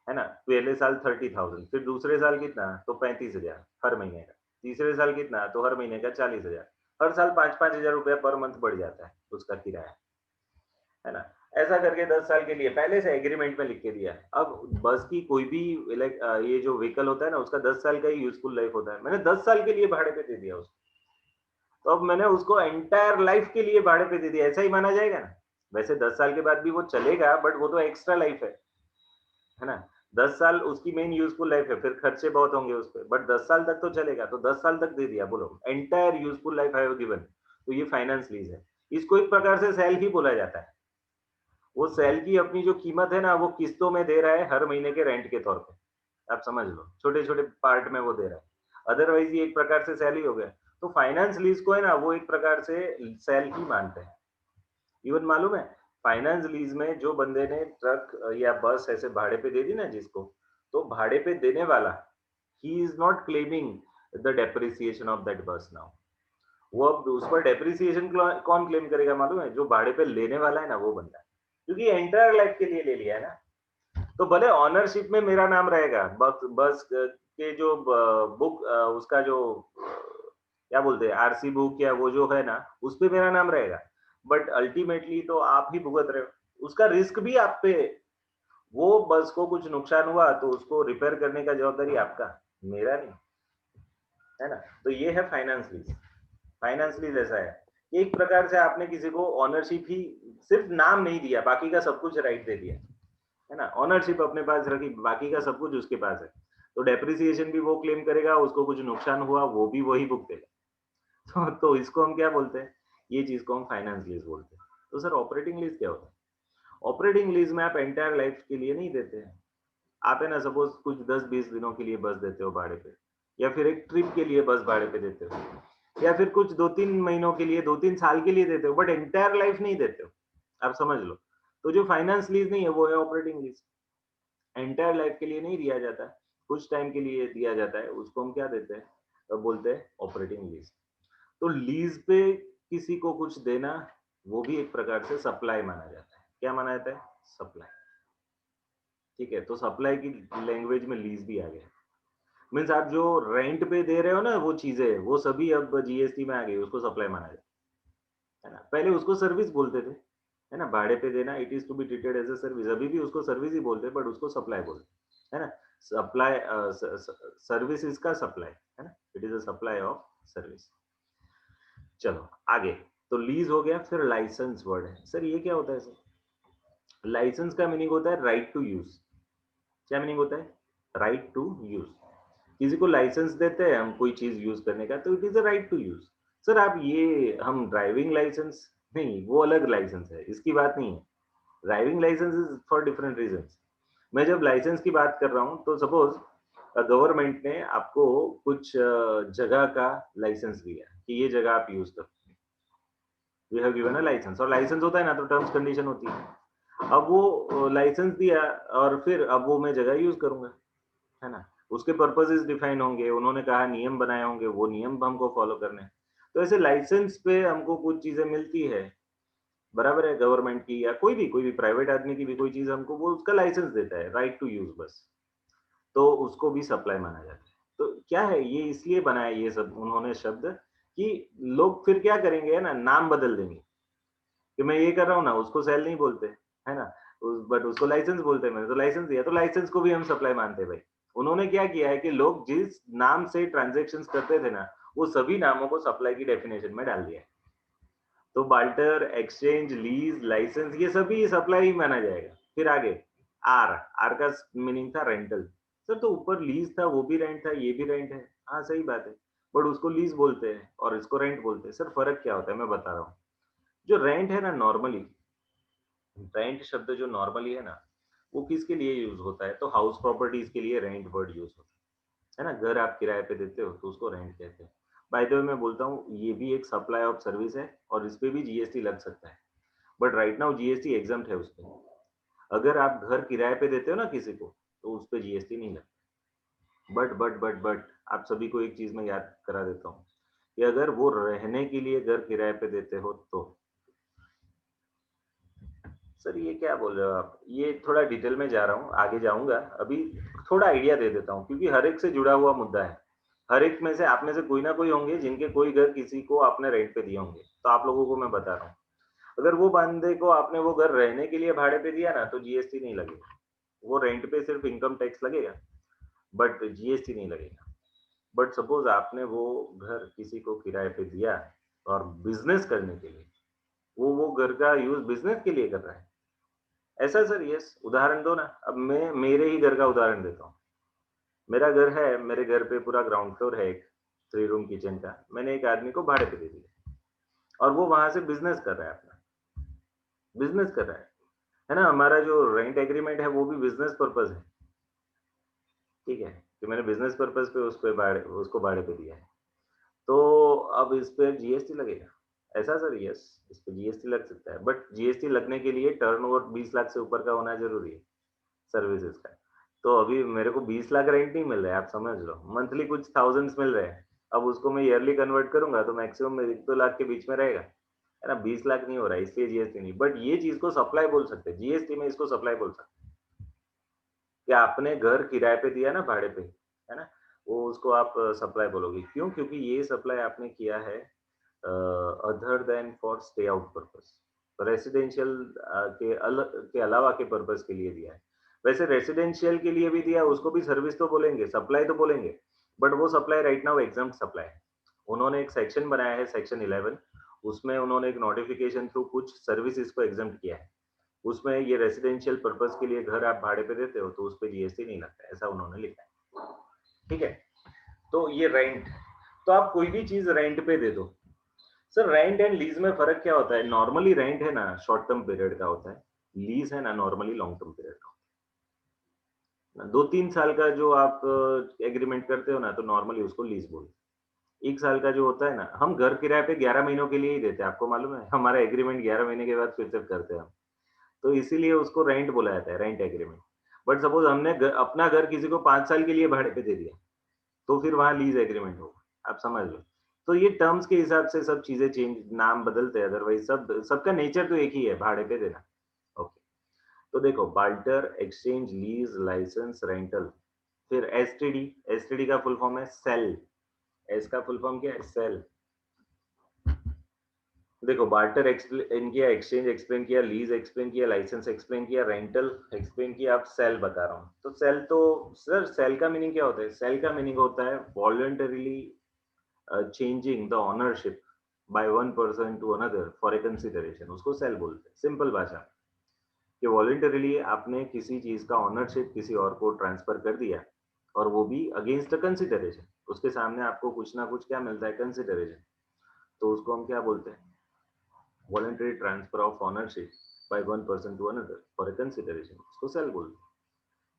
है ना, पहले साल 30,000, फिर दूसरे साल कितना, तो 35,000 हर महीने का, तीसरे साल कितना, तो हर महीने का 40,000, हर साल 5-5 हजार रुपया पर मंथ बढ़ जाता है उसका किराया, है ना। ऐसा करके 10 साल के लिए पहले से एग्रीमेंट में लिख के दिया। अब बस की कोई भी ये जो व्हीकल होता है ना, उसका 10 साल का ही यूजफुल लाइफ होता है, मैंने 10 साल के लिए भाड़े पे दे दिया उसको, तो अब मैंने उसको एंटायर लाइफ के लिए भाड़े पे दे दिया, ऐसा ही माना जाएगा ना। वैसे 10 साल के बाद भी वो चलेगा, बट वो तो एक्स्ट्रा लाइफ है ना। 10 साल उसकी मेन यूजफुल लाइफ है, फिर खर्चे बहुत होंगे उस पर, बट 10 साल तक तो चलेगा, तो 10 साल तक दे दिया, बोलो एंटायर यूजफुल लाइफ है गिवन। तो ये फाइनेंस लीज है। इसको एक प्रकार से सेल ही बोला जाता है। वो सेल की अपनी जो कीमत है ना, वो किस्तों में दे रहा है, हर महीने के रेंट के तौर पे, आप समझ लो, छोटे छोटे पार्ट में वो दे रहा है। अदरवाइज ये एक प्रकार से सेल ही हो गया। तो फाइनेंस लीज को है ना, वो एक प्रकार से सेल ही मानते हैं। इवन मालूम है, फाइनेंस लीज में जो बंदे ने ट्रक या बस ऐसे भाड़े पे दे दी ना जिसको, तो भाड़े पे देने वाला, he is not claiming the depreciation of that बस नाउ। वो अब उस पर डेप्रिसिएशन कौन क्लेम करेगा मालूम है? जो भाड़े पे लेने वाला है ना, वो बंदा, क्योंकि एंटायर लाइफ के लिए ले लिया है ना। तो भले ऑनरशिप में मेरा नाम रहेगा, बस बस के जो बुक, उसका जो क्या बोलते हैं, आरसी बुक या वो जो है ना, उस पे मेरा नाम रहेगा, बट अल्टीमेटली तो आप ही भुगत रहे हो, उसका रिस्क भी आप पे। वो बस को कुछ नुकसान हुआ तो उसको रिपेयर करने का जवाबदारी आपका, मेरा नहीं, है ना। तो ये है फाइनेंस लीज। फाइनेंस लीज ऐसा है, एक प्रकार से आपने किसी को ऑनरशिप ही, सिर्फ नाम नहीं दिया, बाकी का सब कुछ राइट दे दिया, है ना। ऑनरशिप अपने पास रखी, बाकी का सब कुछ उसके पास है। तो डेप्रिसिएशन भी वो क्लेम करेगा, उसको कुछ नुकसान हुआ वो भी वही भुगतेगा। तो इसको हम क्या बोलते हैं? ये चीज को हम फाइनेंस लीज बोलते हैं। तो सर ऑपरेटिंग लीज क्या होता है? ऑपरेटिंग लीज में आप एंटायर लाइफ के लिए नहीं देते हैं। आप है ना, सपोज कुछ 10-20 दिनों के लिए बस देते हो भाड़े पे, या फिर एक ट्रिप के लिए बस भाड़े पे देते हो, या फिर कुछ 2-3 महीनों के लिए, 2-3 साल के लिए देते हो, बट एंटायर लाइफ नहीं देते हो। आप समझ लो। तो जो फाइनेंस लीज नहीं है, वो है ऑपरेटिंग लीज। एंटायर लाइफ के लिए नहीं दिया जाता, कुछ टाइम के लिए दिया जाता है, उसको हम क्या देते हैं, तो बोलते हैं ऑपरेटिंग लीज। तो लीज पे किसी को कुछ देना, वो भी एक प्रकार से सप्लाई माना जाता है। क्या माना जाता है? सप्लाई। ठीक है, तो सप्लाई की लैंग्वेज में लीज भी आ गया। मीन्स आप जो रेंट पे दे रहे हो ना वो चीजें, वो सभी अब जीएसटी में आ गई, उसको सप्लाई माना जाता है ना? पहले उसको सर्विस बोलते थे, है ना? भाड़े पे देना, it is to be treated as a service. अभी भी उसको सर्विस ही बोलते हैं, बट उसको सप्लाई बोलते हैं, है ना? सप्लाई स स सर्विस इसका सप्लाई, है ना? It is a supply of service. चलो आगे, तो लीज़ हो गया, फिर लाइसेंस वर्ड है। सर ये क्या होता है सर? लाइसेंस का मीनिंग होता है राइट टू यूज़। क्या मीनिंग होता है? Right to use. किसी को लाइसेंस देते हैं हम कोई चीज़ यूज़ करने का, तो it is a right to use. Sir आप ये हम ड्राइविंग लाइसेंस नहीं, वो अलग लाइसेंस है, इसकी बात नहीं है। Driving licence is for different reasons. मैं जब लाइसेंस की बात कर रहा हूँ, तो सपोज़ गवर्नमेंट ने आपको कुछ जगह का लाइसेंस दिया कि ये जगह आप यूज़ करो। We have given a licence, और लाइसेंस होता है ना, तो टर्म्स कंडीशन होती है। अब वो लाइसेंस दिया और फिर अब वो मैं जगह यूज़ करूँगा, है ना? उसके पर्पसेस डिफाइन होंगे, उन्होंने कहा नियम बनाए होंगे, वो नियम हमको फॉलो करने हैं। तो ऐसे लाइसेंस पे हमको कुछ चीज़ें मिलती है, बराबर है, गवर्नमेंट की या कोई भी प्राइवेट आदमी की भी कोई चीज़ हमको वो उसका लाइसेंस देता है, राइट टू यूज़ बस। तो उसको भी सप्लाई माना जाता है। तो क्या है, ये इसलिए बनाया ये सब उन्होंने शब्द कि लोग फिर क्या करेंगे, है ना, नाम बदल देंगे कि मैं ये कर रहा हूँ ना, उसको सेल नहीं बोलते, है ना? बट उसको लाइसेंस बोलते हैं, मैंने तो लाइसेंस दिया, तो लाइसेंस को भी हम सप्लाई मानते हैं भाई। उन्होंने क्या किया है कि लोग जिस नाम से ट्रांज़ैक्शंस करते थे ना, वो सभी नामों को सप्लाई की डेफिनिशन में डाल दिया है। तो बाल्टर, एक्सचेंज, लीज़, लाइसेंस ये सभी सप्लाई ही माना जाएगा। फिर आगे आर, आर का मीनिंग था रेंटल। सर तो ऊपर लीज़ था, वो भी रेंट था, ये भी रेंट है। हाँ, सही बात है। बट उसको लीज़ बोलते हैं और इसको रेंट बोलते हैं। सर फ़र्क क्या होता है मैं बता रहा हूँ। जो रेंट है ना नॉर्मली, रेंट शब्द जो नॉर्मली है ना, वो किसके लिए यूज़ होता है? तो हाउस प्रॉपर्टीज़ के लिए रेंट वर्ड यूज़ होता है ना? घर आप किराए पे देते हो तो उसको रेंट कहते हैं। बाय द वे मैं बोलता हूँ, ये भी एक सप्लाई ऑफ सर्विस है और इस पे भी जीएसटी लग सकता है। But right now GST exempt है उसपे। अगर आप घर किराए पे देते हो ना किसी को, तो उस पे जीएसटी नहीं लगता। बट आप सभी को एक चीज़ मैं याद करा देता हूँ, कि अगर वो रहने के लिए घर किराए पे देते हो तो। सर ये क्या बोल रहे हो आप? ये थोड़ा डिटेल में जा रहा हूँ, आगे जाऊँगा। अभी थोड़ा आइडिया दे देता हूँ क्योंकि हर एक से जुड़ा हुआ मुद्दा है। हर एक में से आप में से कोई ना कोई होंगे जिनके कोई घर किसी को आपने रेंट पे दिए होंगे। तो आप लोगों को मैं बता रहा हूँ। अगर वो बंदे को आपने वो घर रहने के लिए भाड़े पे दिया ना, तो जीएसटी नहीं लगेगा। वो रेंट पे सिर्फ इनकम टैक्स लगेगा, बट जीएसटी नहीं लगेगा। बट सपोज़ आपने वो घर किसी को किराए पे दिया और बिज़नेस करने के लिए, वो घर का यूज़ बिज़नेस के लिए कर रहा है। ऐसा सर यस, उदाहरण दो ना। अब मैं मेरे ही घर का उदाहरण देता हूँ। मेरा घर है, मेरे घर पे पूरा ग्राउंड फ्लोर है, एक 3 रूम किचन का। मैंने एक आदमी को भाड़े पे दे दिया और वो वहाँ से बिज़नेस कर रहा है अपना, बिज़नेस कर रहा है ना? हमारा जो रेंट एग्रीमेंट है वो भी बिज़नेस पर्पज़ है, ठीक है? कि मैंने बिज़नेस पर्पज़ पे उसको भाड़े पे दिया है। तो अब इस पे जीएसटी लगेगा। ऐसा सर यस, इस पे जीएसटी लग सकता है, बट जीएसटी लगने के लिए टर्नओवर 20 लाख से ऊपर का होना ज़रूरी है, सर्विसेज़ का। तो अभी मेरे को 20 लाख रेंट नहीं मिल रहा है, आप समझ लो। मंथली कुछ थाउज़ेंड्स मिल रहे हैं। अब उसको मैं ईयरली कन्वर्ट करूँगा तो मैक्सिमम 1-2 लाख के बीच में रहेगा, है ना? 20 लाख नहीं हो रहा है, इसलिए जीएसटी नहीं। बट ये चीज़ को सप्लाई बोल सकते हैं, जीएसटी में इसको सप्लाई बोल सकते हैं। कि आपने घर किराए पे दिया ना भाड़े पे, है ना? वो उसको आप सप्लाई बोलोगे। क्यों? क्योंकि ये सप्लाई आपने किया है other than for stay out purpose. Residential के अलावा के पर्पस के लिए दिया है। वैसे रेसिडेंशियल के लिए भी दिया, उसको भी सर्विस तो बोलेंगे, सप्लाई तो बोलेंगे, बट वो supply right now exempt supply है। उन्होंने एक सेक्शन बनाया है, सेक्शन 11, उसमें उन्होंने एक नोटिफिकेशन थ्रू कुछ सर्विसेज को एग्जम्प्ट किया है। उसमें ये रेसिडेंशियल पर्पस के लिए घर आप भाड़े पे देते हो तो उस पे जीएसटी नहीं लगता है, ऐसा उन्होंने लिखा है। ठीक है? तो ये रेंट, तो आप कोई भी चीज़ रेंट पे दे दो। सर रेंट एंड लीज़ में फ़र्क क्या होता है? नॉर्मली रेंट है ना शॉर्ट टर्म पीरियड का होता है, लीज़ है ना नॉर्मली लॉन्ग टर्म पीरियड का होता है। 2-3 साल का जो आप एग्रीमेंट करते हो ना, तो नॉर्मली उसको लीज़ बोलते हैं। 1 साल का जो होता है ना, हम घर किराए पे 11 महीनों के लिए ही देते हैं, आपको मालूम है? हमारा एग्रीमेंट 11 महीने के बाद फिर से करते हैं हम। तो इसीलिए उसको रेंट बोला जाता है, रेंट एग्रीमेंट। बट सपोज़ हमने अपना घर किसी को 5 साल के लिए भाड़े पे दे दिया, तो फिर वहाँ लीज़ एग्रीमेंट होगा, आप समझ लो। तो ये टर्म्स के हिसाब से सब चीज़ें चेंज, नाम बदलते हैं, अदरवाइज़ सबका नेचर तो एक ही है, भाड़े पे देना। ओके, तो देखो बाल्टर, एक्सचेंज, लीज़, लाइसेंस, रेंटल, फिर एसटीडी, एसटीडी का फुल फॉर्म है सेल, एस का फुल फॉर्म क्या है? सेल, देखो बार्टर एक्सप्लेन किया, एक्सचेंज एक्सप्लेन किया, लीज एक्सप्लेन किया, लाइसेंस एक्सप्लेन किया, रेंटल एक्सप्लेन किया, अब सेल बता रहा हूँ। तो सेल तो सर सेल का मीनिंग क्या होता है? सेल का मीनिंग होता है voluntarily changing the ownership by one person to another for a consideration, उसको सेल बोलते हैं। सिंपल भाषा कि वॉलंटरीली आपने किसी चीज का ओनरशिप किसी और को ट्रांसफर कर दिया, और वो भी अगेंस्ट अ कंसिडरेशन, उसके सामने आपको कुछ ना कुछ क्या मिलता है? कंसिडरेशन। तो उसको हम क्या बोलते हैं? Voluntary transfer of ownership by one person to another for a consideration, उसको सेल बोलते हैं।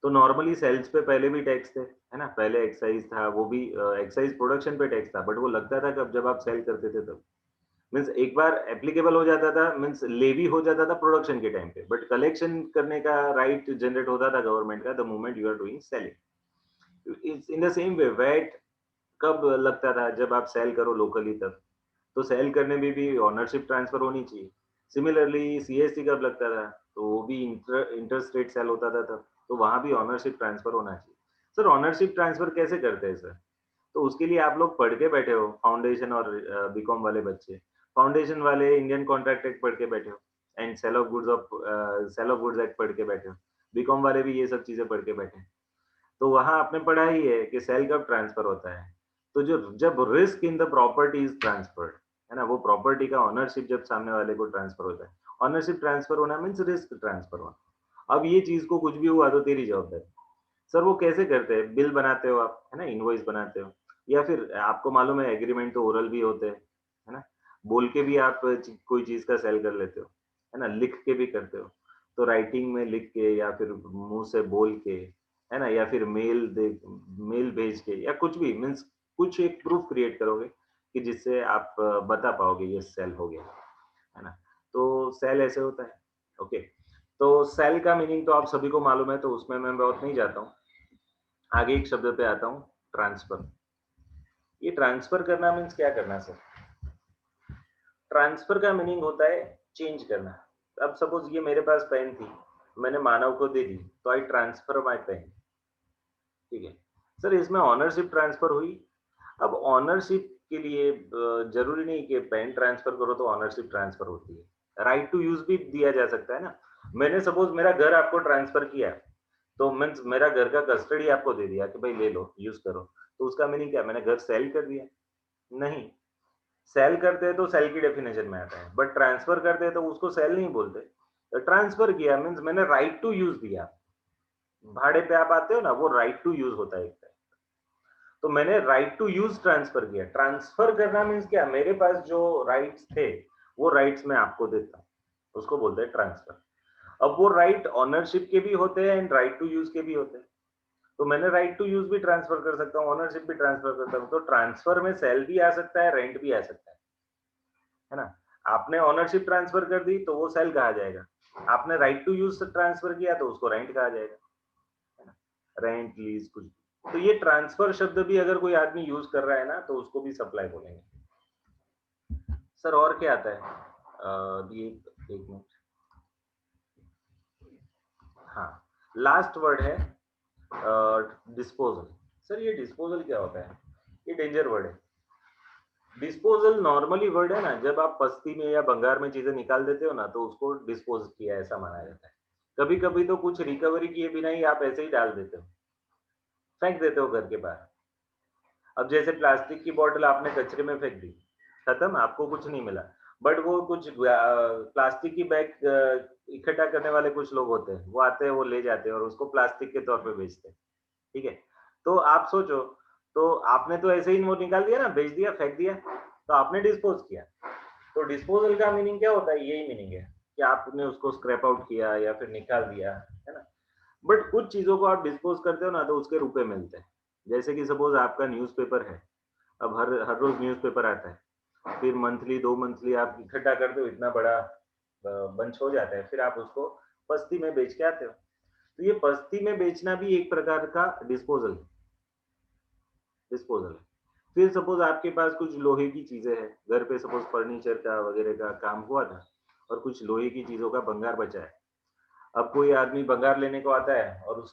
तो नॉर्मली सेल्स पे पहले भी टैक्स थे, है ना? पहले एक्साइज था, वो भी एक्साइज प्रोडक्शन पे टैक्स था, बट वो लगता था कब? जब आप सेल करते थे तब। मीन्स एक बार एप्लीकेबल हो जाता था, मीन्स लेवी हो जाता था प्रोडक्शन के टाइम पे, बट कलेक्शन करने का राइट जनरेट होता था गवर्नमेंट का the moment you are doing selling. In the same way VAT कब लगता था? जब आप सेल करो लोकली तब। तो सेल करने में भी ओनरशिप ट्रांसफर होनी चाहिए। सिमिलरली सीएसटी कब लगता था? तो वो भी इंटर स्टेट सेल होता था तब, तो वहां भी ओनरशिप ट्रांसफर होना चाहिए। सर ऑनरशिप ट्रांसफर कैसे करते हैं सर? तो उसके लिए आप लोग पढ़ के बैठे हो, फाउंडेशन और बीकॉम वाले बच्चे। फाउंडेशन वाले इंडियन कॉन्ट्रैक्ट एक्ट पढ़ के बैठे हो, and sale of goods act पढ़ के बैठे हो। बीकॉम वाले भी ये सब चीजें पढ़ के बैठे हैं। तो वहां आपने पढ़ा ही है कि सेल कब ट्रांसफर होता है। तो जो जब risk in the property is transferred, है ना, वो प्रॉपर्टी का ऑनरशिप जब सामने वाले को ट्रांसफर होता है, ऑनरशिप ट्रांसफर होना मीन्स रिस्क ट्रांसफर होना। अब ये चीज को कुछ भी हुआ तो तेरी जवाबदारी। सर वो कैसे करते हैं? बिल बनाते हो आप, है ना, इनवॉइस बनाते हो, या फिर आपको मालूम है एग्रीमेंट तो ओरल भी होते हैं, है ना, बोल के भी आप कोई चीज का सेल कर लेते हो, है ना, लिख के भी करते हो। तो राइटिंग में लिख के या फिर मुंह से बोल के, है ना, या फिर मेल भेज के, या कुछ भी मीन्स कुछ एक प्रूफ क्रिएट करोगे कि जिससे आप बता पाओगे ये सेल हो गया, है ना। तो सेल ऐसे होता है। ओके। तो सेल का मीनिंग तो आप सभी को मालूम है, तो उसमें मैं बहुत नहीं जाता हूँ। आगे एक शब्द पे आता हूँ, ट्रांसफर। ये ट्रांसफर करना मीन्स क्या करना सर? ट्रांसफर का मीनिंग होता है चेंज करना। अब सपोज ये मेरे पास पेन थी, मैंने मानव को दे दी, तो आई ट्रांसफर माई पेन। ठीक है सर, इसमें ऑनरशिप ट्रांसफर हुई। अब ऑनरशिप के लिए जरूरी नहीं कि पेन ट्रांसफर करो तो ऑनरशिप ट्रांसफर होती है। राइट टू यूज भी दिया जा सकता है ना। मैंने सपोज मेरा घर आपको ट्रांसफर किया, तो मीन्स मेरा घर का कस्टडी आपको दे दिया कि भाई ले लो, यूज करो। तो उसका मीनिंग क्या? मैंने घर सेल कर दिया? नहीं। सेल करते हैं तो सेल की डेफिनेशन में आता है, बट ट्रांसफर करते हैं तो उसको सेल नहीं बोलते। तो ट्रांसफर किया मीन्स मैंने राइट टू यूज दिया। भाड़े पे आप आते हो ना, वो राइट टू यूज होता है एक तरह। तो मैंने राइट टू यूज ट्रांसफर किया। ट्रांसफर करना मीन्स क्या? मेरे पास जो राइट्स थे वो राइट्स मैं आपको देता हूँ, उसको बोलते हैं ट्रांसफर। अब वो राइट ऑनरशिप के भी होते हैं एंड राइट टू यूज के भी होते हैं। तो मैंने राइट टू यूज भी ट्रांसफर कर सकता हूँ, ओनरशिप भी ट्रांसफर कर सकता हूँ। तो ट्रांसफर में सेल भी आ सकता है, रेंट भी आ सकता है ना। आपने ओनरशिप ट्रांसफर कर दी तो वो सेल कहा जाएगा। आपने राइट टू यूज ट्रांसफर किया तो उसको रेंट कहा जाएगा, है ना। रेंट, लीज, कुछ भी। तो ये ट्रांसफर शब्द भी अगर कोई आदमी यूज कर रहा है ना, तो उसको भी सप्लाई बोलेंगे। सर और क्या आता है? ये एक मिनट। हाँ, लास्ट वर्ड है डिस्पोजल। सर ये डिस्पोजल क्या होता है? ये डेंजर वर्ड है। डिस्पोजल नॉर्मली वर्ड है ना, जब आप पस्ती में या भंगार में चीजें निकाल देते हो ना, तो उसको डिस्पोज किया ऐसा माना जाता है। कभी कभी तो कुछ रिकवरी किए बिना ही आप ऐसे ही डाल देते हो, फेंक देते हो घर के बाहर। अब जैसे प्लास्टिक की बोतल आपने कचरे में फेंक दी, खत्म, आपको कुछ नहीं मिला। बट वो कुछ प्लास्टिक की बैग इकट्ठा करने वाले कुछ लोग होते हैं, वो आते हैं, वो ले जाते हैं और उसको प्लास्टिक के तौर पे बेचते हैं। ठीक है। तो आप सोचो, तो आपने तो ऐसे ही वो निकाल दिया ना, बेच दिया, फेंक दिया, तो आपने डिस्पोज किया। तो डिस्पोजल का मीनिंग क्या होता है? यही मीनिंग है कि आपने उसको स्क्रैप आउट किया या फिर निकाल दिया, है ना। बट कुछ चीजों को आप डिस्पोज करते हो ना, तो उसके रुपए मिलते हैं। जैसे कि सपोज आपका न्यूज़पेपर है, अब हर हर रोज न्यूज़पेपर आता है, फिर मंथली, 2 मंथली आप इकट्ठा करते हो, इतना बड़ा बंच हो जाता है, फिर आप उसको बस्ती में बेच के आते हो। तो ये बस्ती में बेचना भी एक प्रकार का डिस्पोजल है। फिर सपोज आपके पास कुछ लोहे की चीजें हैं, घर पे सपोज फर्नीचर का वगैरह का काम हुआ था, और कुछ लोहे की चीजों का भंगार बचा है। अब कोई आदमी भंगार लेने को आता है और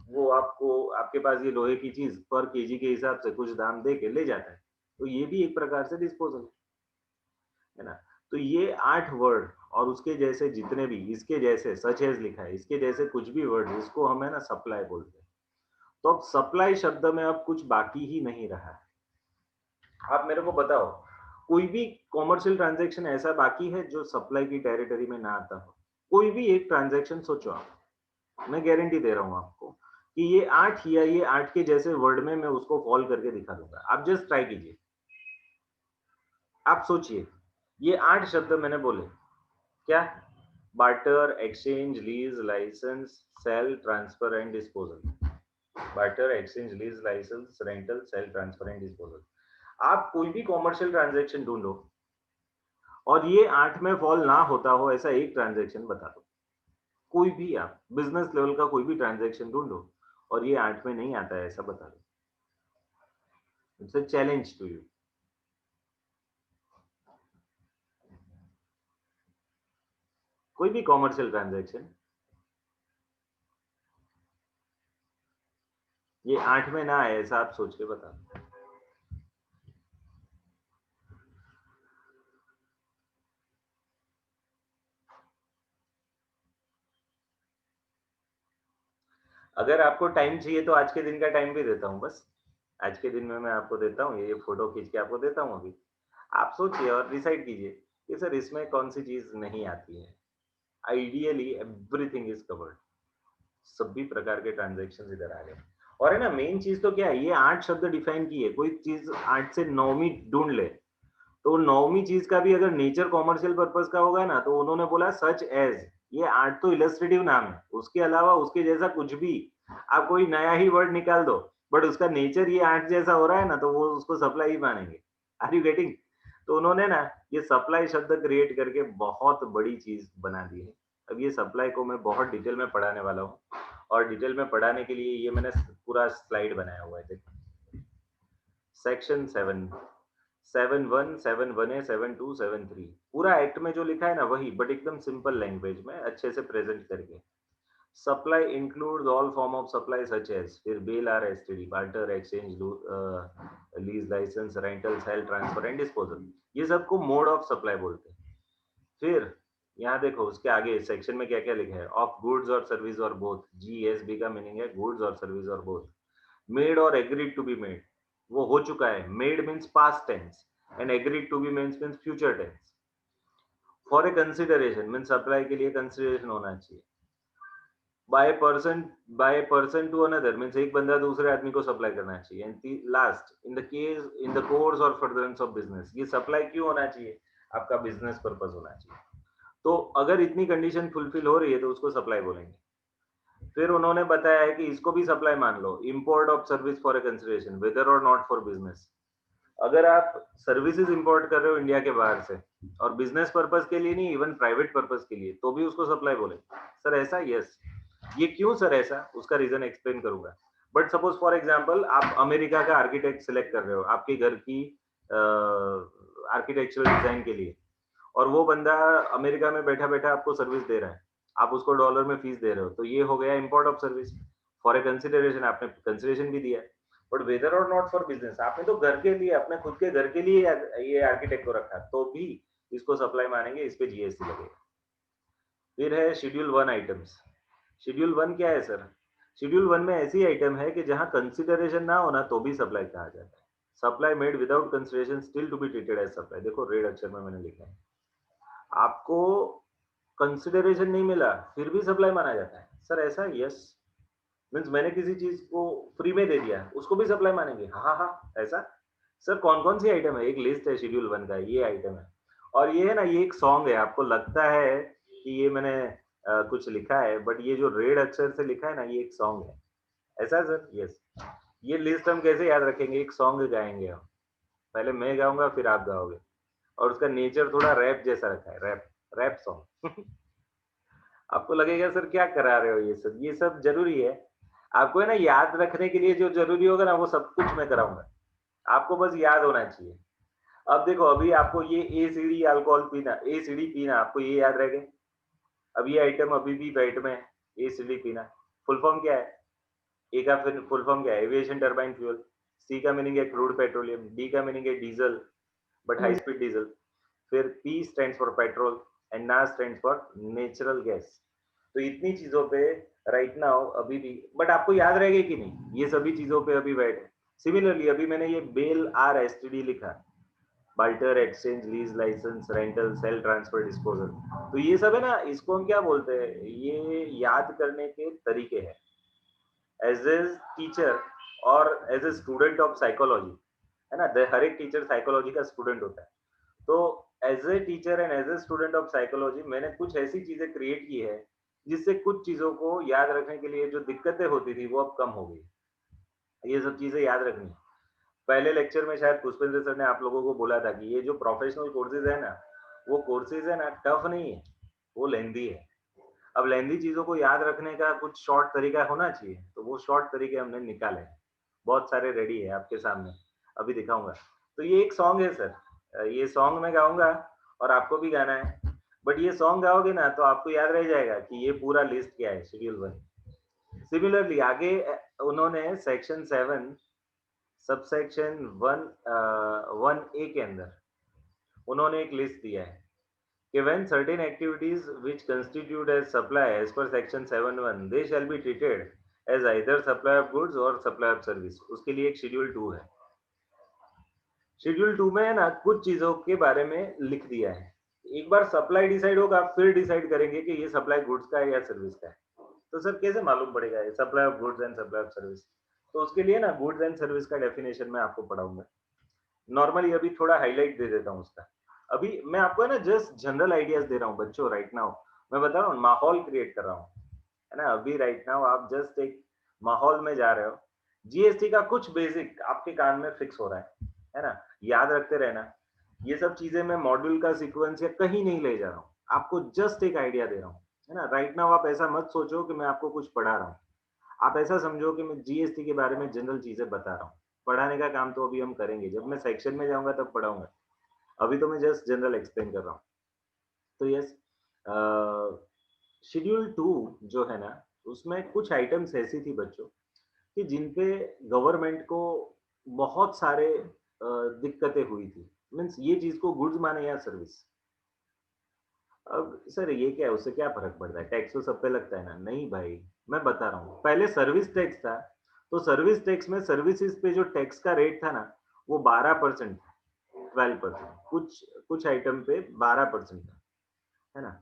वो आपको, आपके पास ये लोहे की चीज पर केजी के हिसाब से कुछ दाम दे के ले जाता है। तो ये भी एक प्रकार से डिस्पोजल है ना। तो ये 8 वर्ड और उसके जैसे जितने भी इसके जैसे सच एज लिखा है, इसके जैसे कुछ भी वर्ड इसको हम है ना सप्लाई बोलते हैं। तो अब सप्लाई शब्द में अब कुछ बाकी ही नहीं रहा है। आप मेरे को बताओ, कोई भी कॉमर्शियल ट्रांज़ैक्शन ऐसा बाकी है जो सप्लाई की टेरिटरी में ना आता हो? कोई भी एक ट्रांज़ैक्शन सोचो आप, मैं गारंटी दे रहा हूँ आपको कि ये 8 या ये 8 के जैसे वर्ड में मैं उसको कॉल करके दिखा दूँगा। आप जस्ट ट्राई कीजिए। आप सोचिए, ये 8 शब्द मैंने बोले, क्या? Barter, exchange, lease, licence, sale, transfer and disposal. Barter, exchange, lease, licence, rental, sale, transfer and disposal. आप कोई भी कॉमर्शियल ट्रांज़ैक्शन ढूँढो और ये 8 में फॉल ना होता हो ऐसा एक ट्रांज़ैक्शन बता दो। कोई भी आप बिज़नेस लेवल का कोई भी ट्रांज़ैक्शन ढूँढो और ये 8 में नहीं आता है ऐसा बता दो। It's a challenge to you. कोई भी कॉमर्शियल ट्रांज़ैक्शन ये 8 में ना आए ऐसा आप सोच के बता दो। अगर आपको टाइम चाहिए तो आज के दिन का टाइम भी देता हूँ बस। आज के दिन में मैं आपको देता हूँ, ये फ़ोटो खींच के आपको देता हूँ अभी। आप सोचिए और डिसाइड कीजिए कि सर इसमें कौन-सी चीज़ नहीं आती है। Ideally everything is covered. सभी प्रकार के ट्रांज़ैक्शंस इधर आ गए। और है ना मेन चीज़ तो क्या है, ये 8 शब्द डिफाइन किए, कोई चीज़ 8 से 9वीं ढूँढ ले, तो 9वीं चीज़ का भी अगर नेचर कमर्शियल पर्पज़ का होगा ना, तो उन्होंने बोला सच एज़, ये 8 तो इलस्ट्रेटिव नाम है, उसके अलावा उसके जैसा कुछ भी, आप कोई नया ही वर्ड निकाल दो, बट उसका नेचर ये 8 जैसा हो रहा है ना, तो वो उसको सप्लाई ही मानेंगे। Are you getting? तो उन्होंने ना ये सप्लाई शब्द क्रिएट करके बहुत बड़ी चीज़ बना दी है। अब ये सप्लाई को मैं बहुत डिटेल में पढ़ाने वाला हूँ और डिटेल में पढ़ाने के लिए ये मैंने पूरा स्लाइड बनाया हुआ है। देखिए, सेक्शन 7 7-1, 7-1A, 7-2, 7-3 पूरा एक्ट में जो लिखा है ना वही, बट एकदम सिंपल लैंग्वेज में अच्छे से प्रेजेंट करके। Supply includes all form of supply such as, फिर bell or STD, barter, exchange, lease, licence, rental, sale, transfer and disposal. ये सबको मोड ऑफ सप्लाई बोलते हैं। फिर यहाँ देखो उसके आगे सेक्शन में क्या क्या लिखा है, ऑफ गुड्स और सर्विस और बोथ। जीएसबी का मीनिंग है गुड्स और सर्विस और बोथ। मेड और एग्रीड टू बी मेड, वो हो चुका है। Made means past tense and agreed to be means future tense. For a consideration means supply के लिए कंसिडरेशन होना चाहिए। By person to another means एक बंदा दूसरे आदमी को सप्लाई करना चाहिए। And last, in the course और फर्दरेंस ऑफ बिजनेस, ये सप्लाई क्यों होना चाहिए? आपका बिजनेस पर्पस होना चाहिए। तो अगर इतनी कंडीशन फुलफिल हो रही है तो उसको सप्लाई बोलेंगे। फिर उन्होंने बताया है कि इसको भी सप्लाई मान लो, import of service for a consideration whether or not for business. अगर आप सर्विसेज इंपोर्ट कर रहे हो इंडिया के बाहर से और बिजनेस पर्पस के लिए नहीं, इवन प्राइवेट पर्पस के लिए, तो भी उसको सप्लाई बोले। सर ऐसा? यस। ये क्यों सर ऐसा, उसका रीजन एक्सप्लेन करूंगा। बट सपोज फॉर एग्जांपल आप अमेरिका का आर्किटेक्ट सिलेक्ट कर रहे हो आपके घर की आर्किटेक्चरल डिजाइन के लिए, और वो बंदा अमेरिका में बैठा बैठा आपको सर्विस दे रहा है, आप उसको डॉलर में फीस दे रहे हो, तो ये हो गया import of service. For a consideration, आपने कंसिडरेशन भी दिया। But whether or not for business, आपने तो घर के लिए, अपने खुद के घर के लिए ये आर्किटेक्ट को रखा, तो भी इसको सप्लाई मानेंगे, इस पे जीएसटी लगेगा। फिर है शेड्यूल 1 आइटम्स। शेड्यूल 1 क्या है सर? शेड्यूल 1 में ऐसी आइटम है कि जहां कंसिडरेशन ना होना तो भी सप्लाई कहा जाता है। Supply made without consideration still to be treated as supply. देखो रेड अक्षर में मैंने लिखा है, आपको कंसिडरेशन नहीं मिला फिर भी सप्लाई माना जाता है। सर ऐसा? यस। मीन्स मैंने किसी चीज को फ्री में दे दिया, उसको भी सप्लाई मानेंगे? हाँ हाँ ऐसा। सर कौन कौन सी आइटम है? एक लिस्ट है शेड्यूल 1 का, ये आइटम है। और ये है ना, ये एक सॉन्ग है, आपको लगता है कि ये मैंने कुछ लिखा है, बट ये जो रेड अक्षर से लिखा है ना, ये एक सॉन्ग है। ऐसा सर? यस। ये लिस्ट हम कैसे याद रखेंगे? एक सॉन्ग गाएंगे हम, पहले मैं गाऊंगा फिर आप गाओगे, और उसका नेचर थोड़ा रैप जैसा रखा है, रैप, रैप सॉन्ग। आपको लगेगा सर क्या करा रहे हो, ये सब जरूरी है। आपको है ना याद रखने के लिए जो जरूरी होगा ना, वो सब कुछ मैं कराऊंगा, आपको बस याद होना चाहिए। अब देखो, अभी आपको ये एसीडी अल्कोहल पीना, एसीडी पीना, आपको ये याद रहेगा? अब ये आइटम अभी भी पेट में है, एसीडी पीना। फुल फॉर्म क्या है? ए का फिर फुल फॉर्म क्या है? Aviation turbine fuel. सी का मीनिंग है क्रूड पेट्रोलियम। डी का मीनिंग है diesel, but high speed diesel. फिर P stands for petrol and ना स्टैंड्स फॉर नेचुरल गैस। तो इतनी चीजों पे राइट नाउ अभी भी, बट आपको याद रहेगा कि नहीं ये सभी चीजों पे अभी बैठ है। सिमिलरली अभी मैंने ये बेल आर एसटीडी लिखा, barter exchange lease licence rental sale transfer disposal. तो ये सब है ना, इसको हम क्या बोलते हैं, ये याद करने के तरीके हैं। एज ए टीचर और as a student of psychology, है ना, हर एक टीचर साइकोलॉजी का स्टूडेंट होता है। तो as a teacher and as a student of psychology मैंने कुछ ऐसी चीजें क्रिएट की है जिससे कुछ चीजों को याद रखने के लिए जो दिक्कतें होती थी वो अब कम हो गई। ये सब चीजें याद रखनी। पहले लेक्चर में शायद पुष्पेंद्र सर ने आप लोगों को बोला था कि ये जो प्रोफेशनल कोर्सेज है ना, वो कोर्सेज है ना टफ नहीं है, वो लेंदी है। अब लेंदी चीजों को याद रखने का कुछ शॉर्ट तरीका होना चाहिए, तो वो शॉर्ट तरीके हमने निकाले हैं। बहुत सारे रेडी है आपके सामने, अभी दिखाऊंगा। तो ये एक सॉन्ग है सर, ये सॉन्ग मैं गाऊंगा और आपको भी गाना है। बट ये सॉन्ग गाओगे ना तो आपको याद रह जाएगा कि ये पूरा लिस्ट क्या है, शेड्यूल 1। सिमिलरली आगे उन्होंने सेक्शन 7 सबसेक्शन 1A के अंदर उन्होंने एक लिस्ट दिया है कि when certain activities which constitute as supply as per section 7(1) they shall be treated as either supply of goods or supply of service। उसके लिए एक शेड्यूल 2 है। शेड्यूल 2 में है ना कुछ चीजों के बारे में लिख दिया है। एक बार सप्लाई डिसाइड होगा फिर डिसाइड करेंगे कि ये सप्लाई गुड्स का है या सर्विस का है। तो सर कैसे मालूम पड़ेगा ये supply of goods and supply of service? तो उसके लिए ना गुड्स एंड सर्विस का डेफिनेशन मैं आपको पढ़ाऊंगा। नॉर्मली अभी थोड़ा हाईलाइट दे देता हूँ उसका। अभी मैं आपको है ना जस्ट जनरल आइडियाज दे रहा हूँ बच्चों, राइट नाउ मैं बता रहा हूँ, माहौल क्रिएट कर रहा हूँ, है ना। अभी राइट नाउ आप जस्ट एक माहौल में जा रहे हो। जीएसटी का कुछ बेसिक आपके कान में फिक्स हो रहा है ना, याद रखते रहना। ये सब चीजें मैं मॉड्यूल का सीक्वेंस या कहीं नहीं ले जा रहा हूँ, आपको जस्ट एक आइडिया दे रहा हूँ, है ना। राइट नाउ आप ऐसा मत सोचो कि मैं आपको कुछ पढ़ा रहा हूँ, आप ऐसा समझो कि मैं जीएसटी के बारे में जनरल चीजें बता रहा हूँ। पढ़ाने का काम तो अभी हम करेंगे, जब मैं सेक्शन में जाऊंगा तब पढ़ाऊंगा। अभी तो मैं जस्ट जनरल एक्सप्लेन कर रहा हूँ। तो यस, शेड्यूल 2 जो है ना, उसमें कुछ आइटम्स ऐसी थी बच्चों कि जिन पे गवर्नमेंट को बहुत सारे दिक्कतें हुई थी। मीन्स ये चीज को गुड्स माने या सर्विस। अब सर ये क्या है, उससे क्या फर्क पड़ता है, टैक्स तो सब पे लगता है ना। नहीं भाई, मैं बता रहा हूँ, पहले सर्विस टैक्स था, तो सर्विस टैक्स में सर्विसेज पे जो टैक्स का रेट था ना, वो 12% था, 12%। कुछ कुछ आइटम पे 12% था, है ना।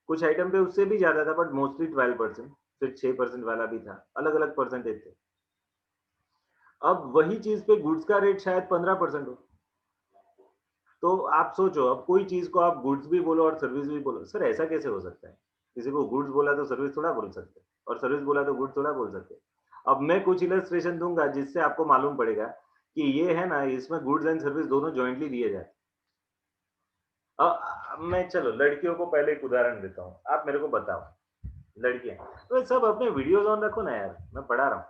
कुछ आइटम पे उससे भी ज्यादा था, बट मोस्टली 12%। फिर 6% वाला भी था, अलग अलग परसेंटेज थे। अब वही चीज पे गुड्स का रेट शायद 15% हो। तो आप सोचो, अब कोई चीज को आप गुड्स भी बोलो और सर्विस भी बोलो, सर ऐसा कैसे हो सकता है? किसी को गुड्स बोला तो सर्विस थोड़ा बोल सकते, और सर्विस बोला तो गुड्स थोड़ा बोल सकते। अब मैं कुछ इलस्ट्रेशन दूंगा जिससे आपको मालूम पड़ेगा कि ये है ना, इसमें गुड्स एंड सर्विस दोनों जॉइंटली दिए जाते। मैं चलो लड़कियों को पहले एक उदाहरण देता हूँ, आप मेरे को बताओ। लड़कियां तो सब अपने वीडियोस ऑन रखो ना यार, मैं पढ़ा रहा हूँ,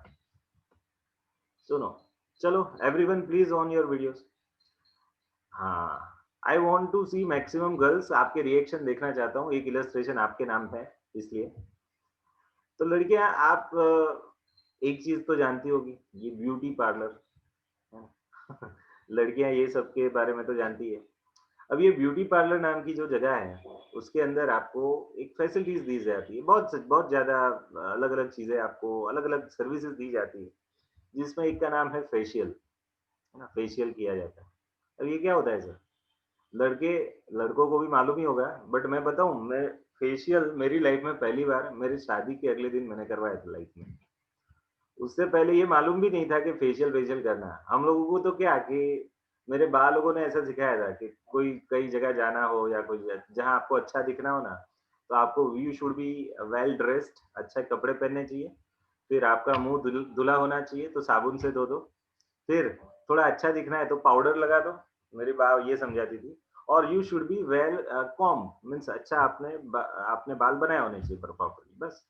सुनो। चलो everyone please on your videos. हाँ, I want to see maximum girls, आपके रिएक्शन देखना चाहता हूँ, एक इलस्ट्रेशन आपके नाम है इसलिए। तो लड़कियां आप एक चीज तो जानती होगी, ये ब्यूटी पार्लर है ना? लड़कियां ये सब के बारे में तो जानती है। अब ये ब्यूटी पार्लर नाम की जो जगह है, उसके अंदर आपको एक फैसिलिटीज दी जाती है, बहुत बहुत ज्यादा अलग अलग चीजें आपको, अलग अलग सर्विसेज दी जाती है, जिसमें एक का नाम है फेशियल, है ना। फेशियल किया जाता है। अब ये क्या होता है सर? लड़के लड़कों को भी मालूम ही होगा, बट मैं बताऊं, मैं फेशियल मेरी लाइफ में पहली बार मेरी शादी के अगले दिन मैंने करवाया था लाइफ में। उससे पहले ये मालूम भी नहीं था कि फेशियल फेशियल करना है। हम लोगों को तो क्या कि मेरे बा लोगों ने ऐसा सिखाया था कि कोई कई जगह जाना हो या कोई जहाँ आपको अच्छा दिखना हो ना, तो आपको you should be well dressed, अच्छे कपड़े पहनने चाहिए। फिर आपका मुंह धुला होना चाहिए, तो साबुन से धो दो। फिर थोड़ा अच्छा दिखना है तो पाउडर लगा दो, मेरी बा ये समझाती थी। और you should be well com, means अच्छा आपने बाल बनाए होने चाहिए प्रॉपर्ली, बस।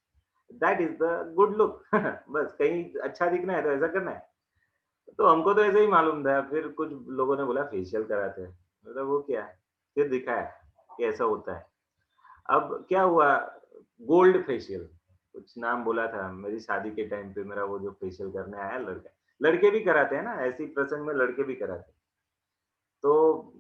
That is the good look. बस कहीं अच्छा दिखना है तो ऐसा करना है। तो हमको तो ऐसे ही मालूम था, फिर कुछ लोगों ने बोला फेशियल कराते हैं, मतलब वो क्या है, फिर दिखाया कि ऐसा होता है। अब क्या हुआ, गोल्ड फेशियल कुछ नाम बोला था, मेरी शादी के टाइम पे मेरा वो जो फेशियल करने आया लड़का, लड़के भी कराते हैं ना, ऐसी प्रसंग में लड़के भी कराते हैं। तो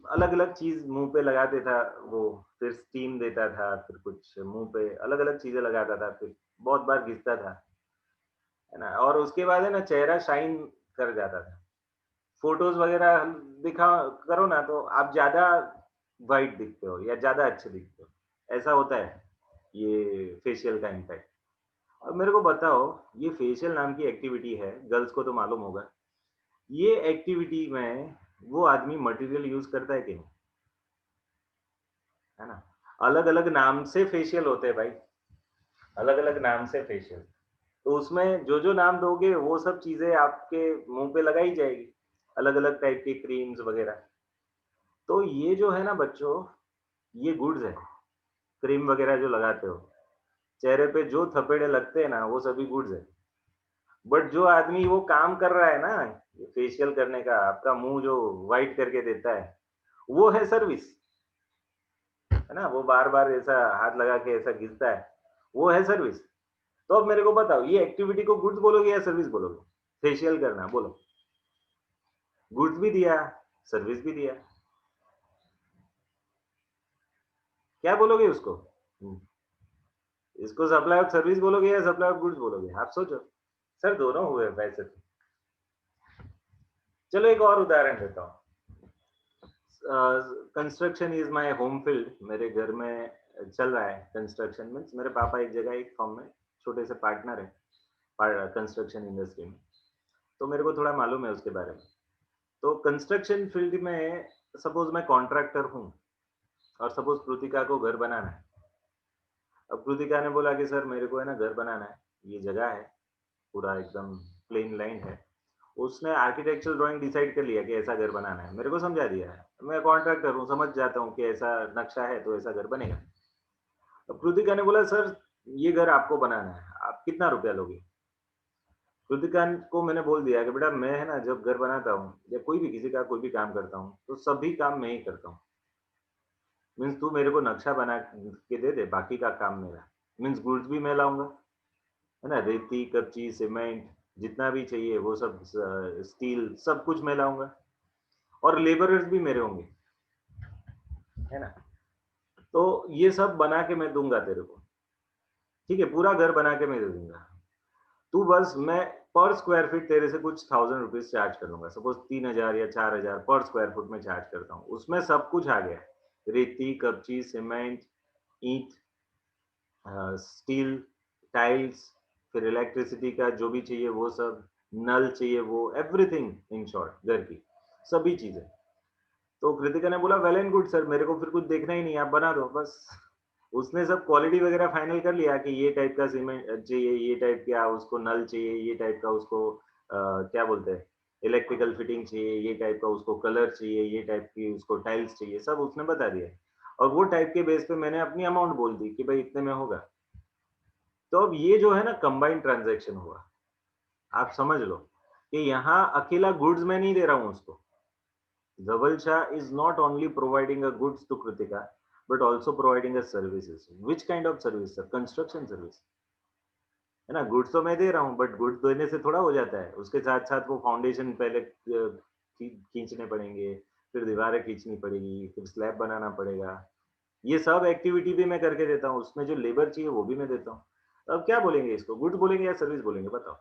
अलग अलग चीज मुंह पे लगाते था वो, फिर स्टीम देता था, फिर कुछ मुंह पे अलग अलग चीजें लगाता था, फिर बहुत बार घिसता था, है ना। और उसके बाद है ना चेहरा शाइन कर जाता था। फोटोज वगैरह दिखा करो ना तो आप ज्यादा वाइट दिखते हो या ज्यादा अच्छे दिखते हो, ऐसा होता है ये फेशियल का इम्पैक्ट। अब मेरे को बताओ, ये फेशियल नाम की एक्टिविटी है, गर्ल्स को तो मालूम होगा, ये एक्टिविटी में वो आदमी मटेरियल यूज करता है कि नहीं, है ना। अलग अलग नाम से फेशियल होते हैं भाई, अलग अलग नाम से फेशियल। तो उसमें जो जो नाम दोगे वो सब चीजें आपके मुंह पे लगाई जाएगी, अलग अलग टाइप की क्रीम्स वगैरह। तो ये जो है ना बच्चों, ये गुड्स है, क्रीम वगैरह जो लगाते हो चेहरे पे, जो थपेड़े लगते हैं ना वो सभी गुड्स है। बट जो आदमी वो काम कर रहा है ना, फेशियल करने का, आपका मुंह जो वाइट करके देता है, वो है सर्विस, है ना। वो बार बार ऐसा हाथ लगा के ऐसा घिसता है, वो है सर्विस। तो अब मेरे को बताओ, ये एक्टिविटी को गुड्स बोलोगे या सर्विस बोलोगे? फेशियल करना बोलो, गुड्स भी दिया, सर्विस भी दिया, क्या बोलोगे उसको? हम्म, इसको सप्लाई ऑफ सर्विस बोलोगे या सप्लाई ऑफ गुड्स बोलोगे, आप सोचो। सर दोनों हुए वैसे तो। चलो एक और उदाहरण देता हूँ। Construction is my home field, मेरे घर में चल रहा है कंस्ट्रक्शन। मीन्स मेरे पापा एक जगह एक फॉर्म में छोटे से पार्टनर है कंस्ट्रक्शन इंडस्ट्री में, तो मेरे को थोड़ा मालूम है उसके बारे में। तो कंस्ट्रक्शन फील्ड में सपोज मैं कॉन्ट्रैक्टर हूँ, और सपोज कृतिका को घर बनाना है। अब कृतिका ने बोला कि सर मेरे को है ना घर बनाना है, ये जगह है पूरा एकदम प्लेन लाइन है। उसने आर्किटेक्चरल ड्राइंग डिसाइड कर लिया कि ऐसा घर बनाना है, मेरे को समझा दिया है, मैं कॉन्ट्रैक्टर हूँ, समझ जाता हूँ कि ऐसा नक्शा है तो ऐसा घर बनेगा। अब कृतिका ने बोला सर ये घर आपको बनाना है, आप कितना रुपया लोगे? कृतिका को मैंने बोल दिया कि बेटा मैं है ना जब घर बनाता हूँ या कोई भी किसी का कोई भी काम करता हूँ तो सभी काम मैं ही करता हूँ। मीन्स तू मेरे को नक्शा बना के दे दे, बाकी का काम मेरा। मीन्स गुड्स भी मैं लाऊंगा, है ना, रेती कच्ची सीमेंट जितना भी चाहिए वो सब, स्टील सब कुछ मैं लाऊंगा, और लेबरर्स भी मेरे होंगे, है ना। तो ये सब बना के मैं दूंगा तेरे को, ठीक है, पूरा घर बना के मैं दे दूंगा। तू बस मैं पर स्क्वायर फीट तेरे से कुछ 1000 रुपीज चार्ज करूंगा, सपोज 3000 या 4000 पर स्क्वायर फुट में चार्ज करता हूँ। उसमें सब कुछ आ गया, रेती कच्ची सीमेंट ईंट, स्टील, टाइल्स, फिर इलेक्ट्रिसिटी का जो भी चाहिए वो सब, नल चाहिए वो, एवरीथिंग इन शॉर्ट घर की सभी चीजें। तो कृतिका ने बोला वेल एंड गुड सर, मेरे को फिर कुछ देखना ही नहीं, आप बना दो बस। उसने सब क्वालिटी वगैरह फाइनल कर लिया कि ये टाइप का सीमेंट चाहिए, ये टाइप का उसको नल चाहिए, ये टाइप का उसको क्या बोलते हैं इलेक्ट्रिकल फिटिंग चाहिए, ये टाइप का उसको कलर चाहिए, ये टाइप की उसको टाइल्स चाहिए, सब उसने बता दिया। और वो टाइप के बेस पे मैंने अपनी अमाउंट बोल दी कि भाई इतने में होगा। तो अब ये जो है ना कंबाइंड ट्रांजैक्शन हुआ, आप समझ लो कि यहाँ अकेला गुड्स में नहीं दे रहा हूँ उसको। Dhaval Shah is not only providing a goods to Kritika, but also providing a services. Which kind of service, sir? Construction service. है ना, गुड्स तो मैं दे रहा हूँ, बट गुड्स देने से थोड़ा हो जाता है, उसके साथ साथ वो फाउंडेशन पहले खींचने पड़ेंगे, फिर दीवारें खींचनी पड़ेगी, फिर स्लैब बनाना पड़ेगा। ये सब एक्टिविटी भी मैं करके देता हूँ, उसमें जो लेबर चाहिए वो भी मैं देता हूँ। अब क्या बोलेंगे इसको, गुड्स बोलेंगे या सर्विस बोलेंगे बताओ?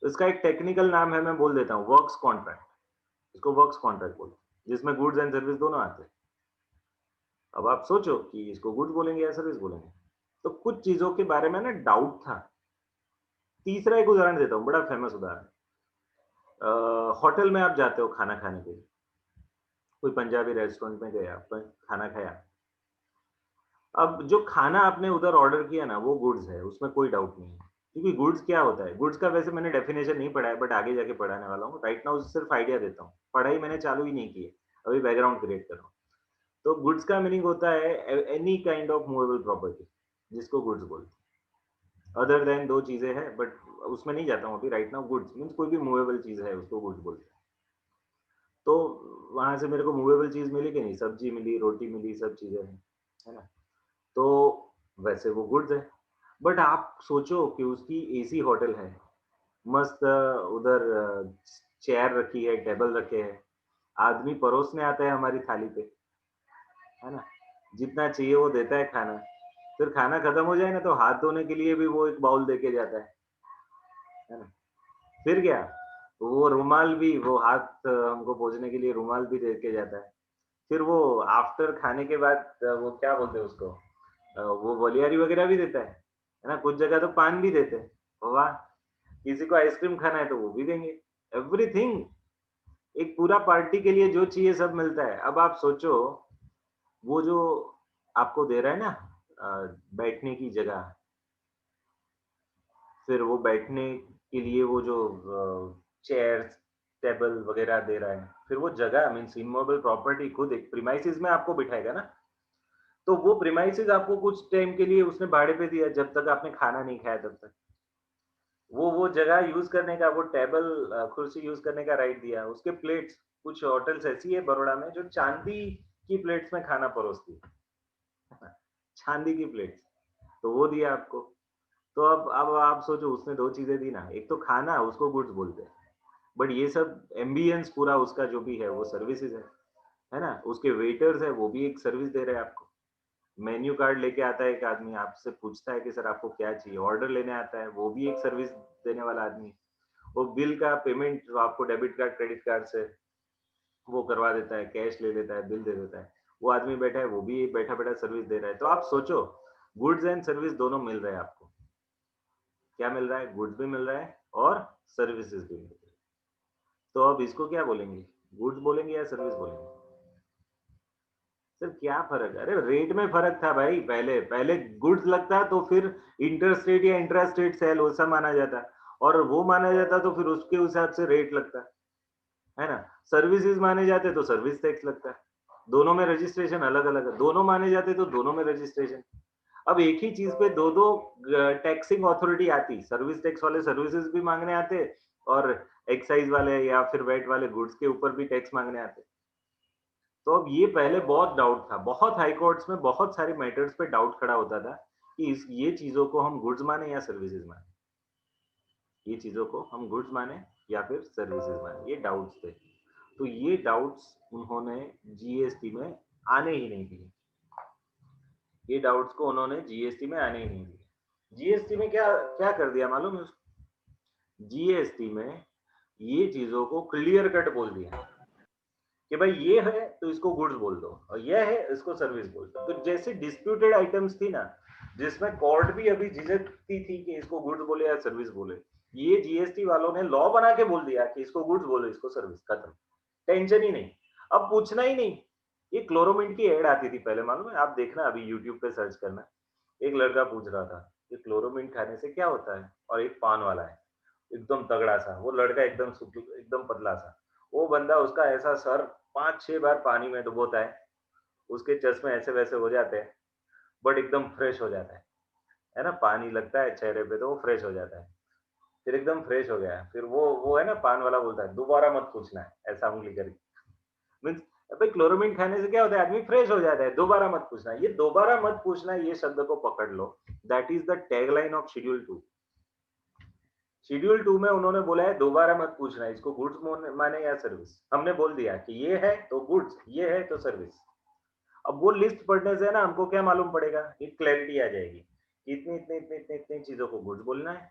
इसका एक टेक्निकल नाम है, मैं बोल देता हूँ, वर्क्स कॉन्ट्रैक्ट। इसको वर्क्स कॉन्ट्रैक्ट बोलते हैं, जिसमें गुड्स एंड सर्विस दोनों आते हैं। अब आप सोचो कि इसको गुड्स बोलेंगे या सर्विस बोलेंगे। तो कुछ चीजों के बारे में ना डाउट था। तीसरा एक उदाहरण देता हूँ, बड़ा फेमस उदाहरण। होटल में आप जाते हो खाना खाने के लिए, कोई पंजाबी रेस्टोरेंट में गए, आप खाना खाया। अब जो खाना आपने उधर ऑर्डर किया ना वो गुड्स है, उसमें कोई डाउट नहीं है। क्योंकि गुड्स क्या होता है, गुड्स का वैसे मैंने डेफिनेशन नहीं पढ़ा है, बट आगे जाके पढ़ाने वाला हूँ। राइट नाउ सिर्फ आइडिया देता हूँ, पढ़ाई मैंने चालू ही नहीं की है, अभी बैकग्राउंड क्रिएट कर रहा हूँ। तो गुड्स का मीनिंग होता है any kind of movable property, जिसको गुड्स बोलते हैं। अदर देन दो चीजें हैं, बट उसमें नहीं जाता हूँ अभी। राइट नाउ गुड्स मीन्स कोई भी मूवेबल चीज है उसको गुड्स बोलते हैं। तो वहां से मेरे को मूवेबल चीज मिली कि नहीं, सब्जी मिली, रोटी मिली, सब चीजें हैं, है ना। तो वैसे वो गुड्स है। बट आप सोचो कि उसकी एसी होटल है, मस्त उधर चेयर रखी है, टेबल रखे हैं, आदमी परोसने आता है हमारी थाली पे, है ना? जितना चाहिए वो देता है खाना। फिर खाना खत्म हो जाए ना तो हाथ धोने के लिए भी वो एक बाउल देके जाता है ना? फिर क्या? वो रुमाल भी, वो हाथ हमको पोंछने के लिए रुमाल भी देके जाता है। फिर वो आफ्टर खाने के बाद वो क्या बोलते हैं उसको, वो वलियारी वगैरह भी देता है ना? कुछ जगह तो पान भी देते हैं। वाह! किसी को आइसक्रीम खाना है तो वो भी देंगे। एवरीथिंग, एक पूरा पार्टी के लिए जो चाहिए सब मिलता है। अब आप सोचो, वो जो आपको दे रहा है ना बैठने की जगह, फिर वो बैठने के लिए वो जो चेयर्स, टेबल वगैरह दे रहा है, फिर वो जगह मीन्स इमूवेबल प्रॉपर्टी खुद एक प्रीमाइसेस में आपको बिठाएगा ना, तो वो प्रीमाइसेस आपको कुछ टाइम के लिए उसने भाड़े पे दिया जब तक आपने खाना नहीं खाया तब तक। वो जगह यूज़ करने का, वो टेबल कुर्सी यूज़ करने का राइट दिया। उसके प्लेट्स, कुछ होटल्स ऐसी है बड़ौदा में जो चांदी की प्लेट्स में खाना परोसती है। चांदी की प्लेट्स, तो वो दिया आपको। तो अब आप सोचो, उसने 2 चीज़ें दी ना, एक तो खाना, उसको गुड्स बोलते हैं। बट ये सब एम्बियंस पूरा उसका जो भी है वो सर्विसेज़ है ना? उसके वेटर्स है, वो भी एक सर्विस दे रहे हैं आपको। मेन्यू कार्ड लेके आता है एक आदमी, आपसे पूछता है कि सर आपको क्या चाहिए? ऑर्डर लेने आता है, वो भी एक सर्विस देने वाला आदमी। वो बिल का पेमेंट जो आपको डेबिट कार्ड, क्रेडिट कार्ड से वो करवा देता है, कैश ले लेता है, बिल दे देता है। वो आदमी बैठा है, वो भी बैठा-बैठा सर्विस दे रहा है। तो आप सोचो, गुड्स एंड सर्विस दोनों मिल रहे हैं आपको। क्या मिल रहा है? गुड्स भी मिल रहा है और सर्विसेज़ भी मिल रही है। तो अब इसको क्या बोलेंगे? गुड्स बोलेंगे या सर्विस बोलेंगे? सर क्या फ़र्क है? अरे रेट में फ़र्क था भाई पहले। पहले गुड्स लगता तो फिर इंटर स्टेट या इंट्रा स्टेट सेल वैसा माना जाता, और वो माना जाता तो फिर उसके हिसाब से रेट लगता, है ना? सर्विसेज़ माने जाते तो सर्विस टैक्स लगता है। दोनों में रजिस्ट्रेशन अलग-अलग है। दोनों माने जाते तो दोनों में रजिस्ट्रेशन। अब एक ही चीज़ पे 2-2 टैक्सिंग अथॉरिटी आती। सर्विस टैक्स वाले सर्विसेज़ भी माँगने आते और एक्साइज़ वाले या फिर वैट वाले गुड्स के ऊपर भी टैक्स माँगने आते। तो अब ये पहले बहुत डाउट था। बहुत हाई कोर्ट्स में बहुत सारे मैटर्स पे डाउट खड़ा होता था कि इस ये चीज़ों को हम गुड्स माने या सर्विसेज़ माने। ये चीज़ों को हम गुड्स माने या फिर सर्विसेज़ माने। ये डाउट्स थे। तो ये डाउट्स उन्होंने जीएसटी में आने ही नहीं दिए। ये डाउट्स को उन्होंने जीएसटी में आने ही नहीं दिए। जीएसटी में क्या क्या कर दिया मालूम है? जीएसटी में ये चीज़ों को क्लियर कट बोल दिया कि भाई ये है तो इसको गुड्स बोल दो और ये है इसको सर्विस बोल दो। तो जैसे डिस्प्यूटेड आइटम्स थी ना, जिसमें कोर्ट भी अभी झिझकती थी कि इसको गुड्स बोले या सर्विस बोले, ये जीएसटी वालों ने लॉ बना के बोल दिया कि इसको गुड्स बोलो, इसको सर्विस, खत्म। टेंशन ही नहीं, अब पूछना ही नहीं। ये क्लोरोमिंट की एड आती थी पहले, मालूम है? आप देखना, अभी यूट्यूब पे सर्च करना। एक लड़का पूछ रहा था कि क्लोरोमिंट खाने से क्या होता है, और एक पान वाला है एकदम तगड़ा सा, वो लड़का एकदम पतला सा, वो बंदा, उसका ऐसा सर 5-6 बार पानी में डुबोता है, उसके चश्मे ऐसे वैसे हो जाते हैं, बट एकदम फ्रेश हो जाता है ना? पानी लगता है चेहरे पे तो वो फ्रेश हो जाता है। फिर एकदम फ्रेश हो गया, फिर वो है ना, पान वाला बोलता है दोबारा मत पूछना है, ऐसा उंगली करके। मीन्स भाई क्लोरोमिन खाने से क्या होता है, आदमी फ्रेश हो जाता है, दोबारा मत पूछना। ये दोबारा मत पूछना, ये शब्द को पकड़ लो। That is the tagline of schedule 2। Schedule 2 में उन्होंने बोला है दोबारा मत पूछना, इसको गुड्स माने या सर्विस। हमने बोल दिया कि ये है तो गुड्स, ये है तो सर्विस। अब वो लिस्ट पढ़ने से ना हमको क्या मालूम पड़ेगा, एक क्लैरिटी आ जाएगी कि इतनी इतनी इतनी इतनी इतनी चीजों को गुड्स बोलना है,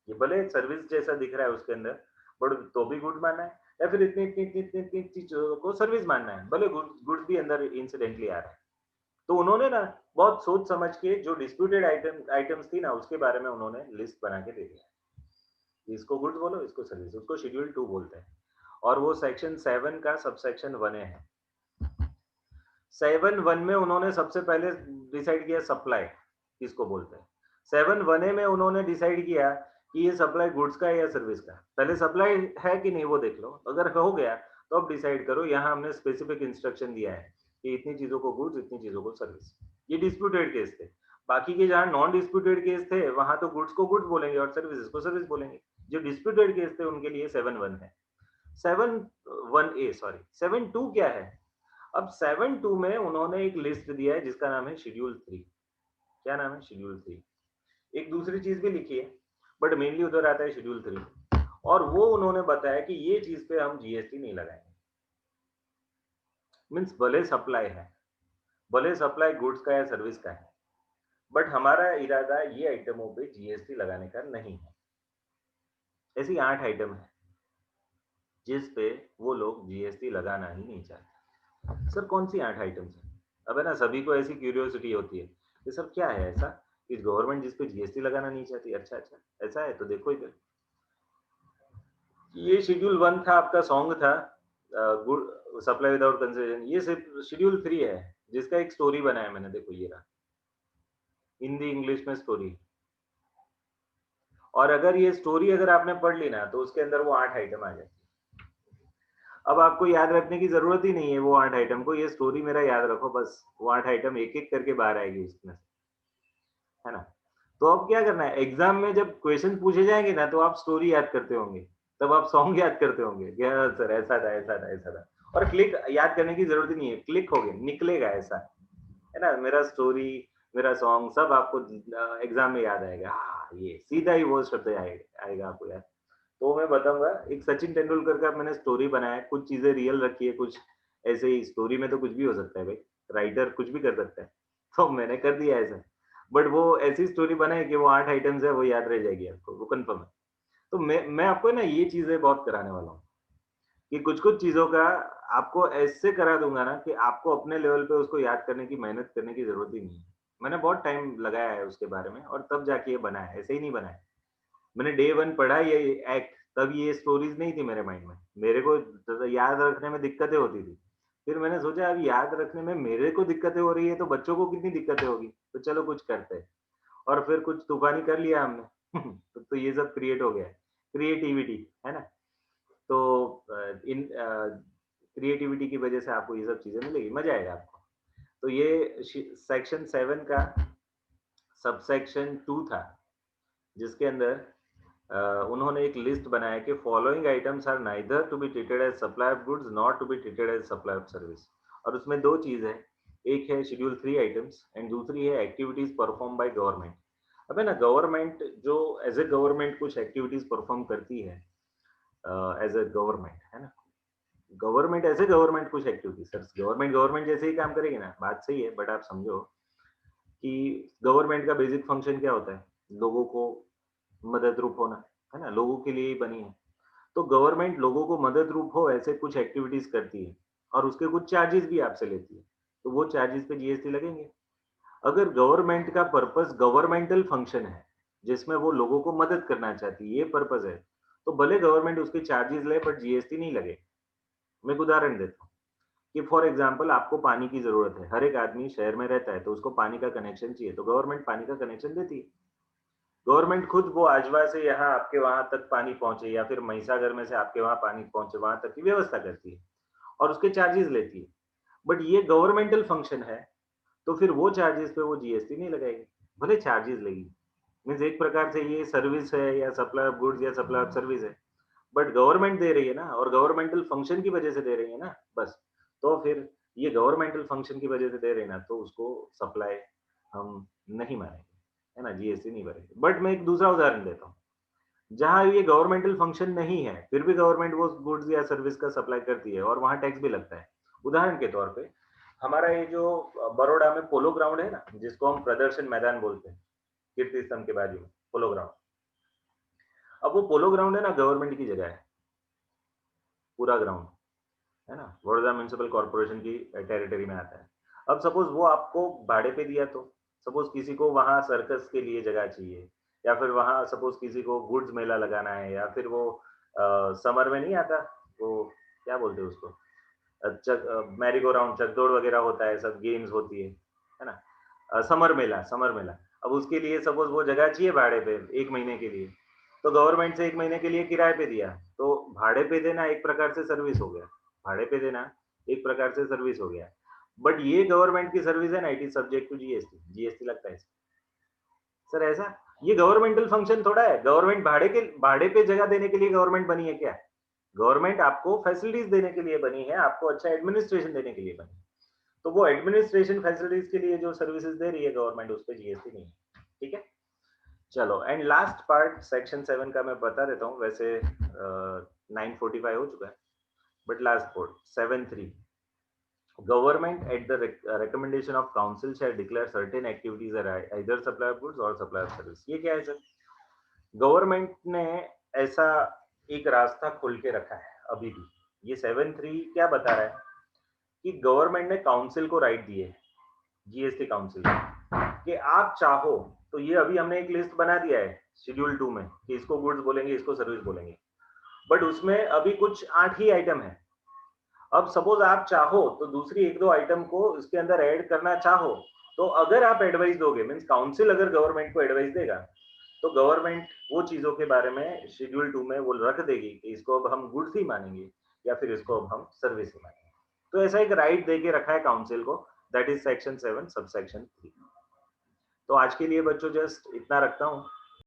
ये भले सर्विस जैसा दिख रहा है उसके अंदर, बट तो भी गुड मानना है, या फिर इतनी इतनी इतनी इतनी इतनी चीजों को सर्विस मानना है, भले गुड्स भी अंदर इंसिडेंटली आ रहा है। तो उन्होंने ना बहुत सोच समझ के जो डिस्प्यूटेड आइटम्स थी ना, उसके बारे में उन्होंने लिस्ट बना के दे दिया, इसको गुड्स बोलो, इसको सर्विस, उसको शेड्यूल 2 बोलते हैं। और वो सेक्शन 7 का सबसेक्शन 1 है। 7(1) में उन्होंने सबसे पहले डिसाइड किया सप्लाई किसको बोलते हैं। 7(1) में उन्होंने डिसाइड किया कि ये सप्लाई गुड्स का है या सर्विस का। पहले सप्लाई है कि नहीं वो देख लो, अगर हो गया तो अब डिसाइड करो। यहाँ हमने स्पेसिफिक इंस्ट्रक्शन दिया है कि इतनी चीजों को गुड्स, इतनी चीजों को सर्विस। ये डिस्प्यूटेड केस थे। बाकी के जहाँ नॉन डिस्प्यूटेड केस थे वहां तो गुड्स को गुड्स बोलेंगे और सर्विसेज को सर्विस बोलेंगे। जो डिस्प्यूटेड केस थे उनके लिए 7(1) है। 7(1)(a) सॉरी, 7(2) क्या है? अब 7(2) में उन्होंने एक लिस्ट दिया है जिसका नाम है शेड्यूल 3। क्या नाम है? शेड्यूल 3। एक दूसरी चीज भी लिखी है, बट मेनली उधर आता है शेड्यूल 3। और वो उन्होंने बताया कि ये चीज पे हम जीएसटी नहीं लगाएंगे। मीन्स भले सप्लाई है, भले सप्लाई गुड्स का या सर्विस का है, बट हमारा इरादा ये आइटमों पे जीएसटी लगाने का नहीं है। ऐसी 8 आइटम है जिस पे वो लोग जीएसटी लगाना ही नहीं चाहते। सर कौन सी 8 आइटम्स है? अब है ना सभी को ऐसी क्यूरियोसिटी होती है कि सर क्या है ऐसा कि गवर्नमेंट जिस पे जीएसटी लगाना नहीं चाहती? अच्छा अच्छा, ऐसा है तो देखो इधर। ये शेड्यूल 1 था, आपका सॉन्ग था गुड सप्लाई विदाउट कंसिडरेशन। ये सिर्फ शेड्यूल 3 है जिसका एक स्टोरी बनाया मैंने, देखो ये रहा, हिंदी इंग्लिश में स्टोरी। और अगर ये स्टोरी अगर आपने पढ़ ली ना तो उसके अंदर वो 8 आइटम आ जाती है। अब आपको याद रखने की जरूरत ही नहीं है वो 8 आइटम को, ये स्टोरी मेरा याद रखो बस, वो 8 आइटम एक एक करके बाहर आएगी उसमें, है ना? तो अब क्या करना है, एग्जाम में जब क्वेश्चन पूछे जाएंगे ना तो आप स्टोरी याद करते होंगे, तब आप सॉन्ग याद करते होंगे कि हाँ सर ऐसा था ऐसा था ऐसा था। और क्लिक याद करने की जरूरत ही नहीं है, क्लिक हो गया निकलेगा ऐसा, है ना? मेरा स्टोरी, मेरा सॉन्ग सब आपको एग्जाम में याद आएगा। हाँ ये सीधा ही वो शब्द आएगा आपको याद। तो मैं बताऊंगा, एक सचिन तेंदुलकर का मैंने स्टोरी बनाया है, कुछ चीजें रियल रखी है, कुछ ऐसे ही। स्टोरी में तो कुछ भी हो सकता है भाई, राइटर कुछ भी कर सकता है, तो मैंने कर दिया ऐसा। बट वो ऐसी स्टोरी बनाई कि वो 8 आइटम्स है, वो याद रह जाएगी आपको, वो कंफर्म है। तो मैं आपको ना ये चीजें बहुत कराने वाला हूँ कि कुछ-कुछ चीज़ों का आपको ऐसे करा दूँगा ना कि आपको अपने लेवल पे उसको याद करने की, मेहनत करने की ज़रूरत ही नहीं है। मैंने बहुत टाइम लगाया है उसके बारे में और तब जाके ये बना है, ऐसे ही नहीं बना है। मैंने डे 1 पढ़ा ये एक्ट, तब ये स्टोरीज़ नहीं थी मेरे माइंड में। मेरे को याद रखने में दिक्कतें होती थी। फिर मैंने सोचा अब याद रखने में मेरे को दिक्कतें हो रही है, तो बच्चों को कितनी दिक्कतें होगी, तो चलो कुछ करते हैं। और फिर कुछ तूफ़ानी कर लिया हमने। तो ये सब क्रिएट हो गया है। क्रिएटिविटी, है ना? तो इन क्रिएटिविटी की वजह से आपको ये सब चीज़ें मिलेगी, मज़ा आएगा आपको। तो ये सेक्शन 7 का सबसेक्शन 2 था, जिसके अंदर उन्होंने एक लिस्ट बनाया कि following items are neither to be treated as supply of goods not to be treated as supply of service. और उसमें दो चीज़ है, एक है शेड्यूल 3 आइटम्स एंड दूसरी है एक्टिविटीज परफॉर्म बाय गवर्नमेंट। अब है ना, गवर्नमेंट जो एज ए गवर्नमेंट कुछ एक्टिविटीज परफॉर्म करती है एज ए गवर्नमेंट, है ना? गवर्नमेंट ऐसे गवर्नमेंट कुछ एक्टिविटी, सर गवर्नमेंट गवर्नमेंट जैसे ही काम करेगी ना, बात सही है, बट आप समझो कि गवर्नमेंट का बेसिक फंक्शन क्या होता है? लोगों को मदद रूप होना, है ना? लोगों के लिए ही बनी है। तो गवर्नमेंट लोगों को मदद रूप हो ऐसे कुछ एक्टिविटीज करती है और उसके कुछ चार्जेस भी आपसे लेती है, तो वो चार्जेस पे जीएसटी लगेंगे। अगर गवर्नमेंट का पर्पस गवर्नमेंटल फंक्शन है जिसमें वो लोगों को मदद करना चाहती है, ये पर्पस है, तो भले गवर्नमेंट उसके चार्जेस ले बट जीएसटी नहीं लगे। मैं एक उदाहरण देता हूँ कि फॉर एग्जांपल आपको पानी की जरूरत है, हर एक आदमी शहर में रहता है तो उसको पानी का कनेक्शन चाहिए, तो गवर्नमेंट पानी का कनेक्शन देती है। गवर्नमेंट खुद वो आजवा से यहाँ आपके वहां तक पानी पहुंचे या फिर महिसागर में से आपके वहां पानी पहुंचे, वहां तक की व्यवस्था करती है और उसके चार्जेस लेती है। बट ये गवर्नमेंटल फंक्शन है, तो फिर वो चार्जेस पे वो जीएसटी नहीं लगाएगी, भले चार्जेस लेगी। मीन्स एक प्रकार से ये सर्विस है या सप्लाई ऑफ गुड्स या सप्लाई ऑफ सर्विस है, बट गवर्नमेंट दे रही है ना, और गवर्नमेंटल फंक्शन की वजह से दे रही है ना, बस। तो फिर ये गवर्नमेंटल फंक्शन की वजह से दे रहे हैं ना, तो उसको सप्लाई हम नहीं मानेंगे, है ना? जीएसटी नहीं भरेंगे। बट मैं एक दूसरा उदाहरण देता हूँ, जहाँ ये गवर्नमेंटल फंक्शन नहीं है, फिर भी गवर्नमेंट वो गुड्स या सर्विस का सप्लाई करती है और वहाँ टैक्स भी लगता है। उदाहरण के तौर पे हमारा ये जो बड़ौदा में पोलो ग्राउंड है ना, जिसको हम प्रदर्शन मैदान बोलते हैं, कीर्ति स्तंभ के बाजू में पोलो ग्राउंड। अब वो पोलो ग्राउंड है ना, गवर्नमेंट की जगह है, पूरा ग्राउंड, है ना? बड़ौदा म्युनिसिपल कॉर्पोरेशन की टेरिटरी में आता है। अब सपोज वो आपको भाड़े पे दिया, तो सपोज किसी को वहां सर्कस के लिए जगह चाहिए, या फिर वहां सपोज किसी को गुड्स मेला लगाना है, या फिर वो समर में नहीं आता, वो क्या बोलते हैं उसको, मैरी गो राउंड, चकदौड़ वगैरह होता है, सब गेम्स होती है ना? समर मेला, समर मेला। अब उसके लिए सपोज वो जगह चाहिए भाड़े पे 1 महीने के लिए, तो गवर्नमेंट से 1 महीने के लिए किराए पे दिया, तो भाड़े पे देना एक प्रकार से सर्विस हो गया। भाड़े पे देना एक प्रकार से सर्विस हो गया। बट ये गवर्नमेंट की सर्विस है ना, it is subject to GST, GST लगता है इसमें। सर ऐसा, ये गवर्नमेंटल फंक्शन थोड़ा है, गवर्नमेंट भाड़े पे जगह देने के लिए गवर्नमेंट बनी है क्या? गवर्नमेंट आपको फैसिलिटीज देने के लिए बनी है, आपको अच्छा एडमिनिस्ट्रेशन देने के लिए बनी है। तो वो एडमिनिस्ट्रेशन फैसिलिटीज के लिए जो सर्विसेज दे रही है गवर्नमेंट, उस पे जीएसटी नहीं है। ठीक है, चलो। एंड लास्ट पार्ट सेक्शन 7 का मैं बता देता हूँ, वैसे 9:45 हो चुका है, but last part 7.3, Government at the recommendation of council shall declare certain activities are either supply of goods or supply of service. ये क्या है सर? गवर्नमेंट ने ऐसा एक रास्ता खोल के रखा है अभी भी। ये 7.3 क्या बता रहा है कि गवर्नमेंट ने काउंसिल को राइट दी है, जीएसटी काउंसिल कि आप चाहो तो ये अभी हमने एक लिस्ट बना दिया है शेड्यूल 2 में कि इसको गुड्स बोलेंगे, इसको सर्विस बोलेंगे, बट उसमें अभी कुछ 8 ही आइटम है। अब सपोज आप चाहो तो दूसरी 1-2 आइटम को इसके अंदर ऐड करना चाहो, तो अगर आप एडवाइस दोगे, मीन्स काउंसिल अगर गवर्नमेंट को एडवाइस देगा, तो गवर्नमेंट वो चीजों के बारे में शेड्यूल 2 में वो रख देगी कि इसको अब हम गुड्स ही मानेंगे या फिर इसको अब हम सर्विस ही मानेंगे। तो ऐसा एक राइट दे के रखा है काउंसिल को, दैट इज सेक्शन 7 सबसेक्शन 3। तो आज के लिए बच्चों जस्ट इतना रखता हूँ।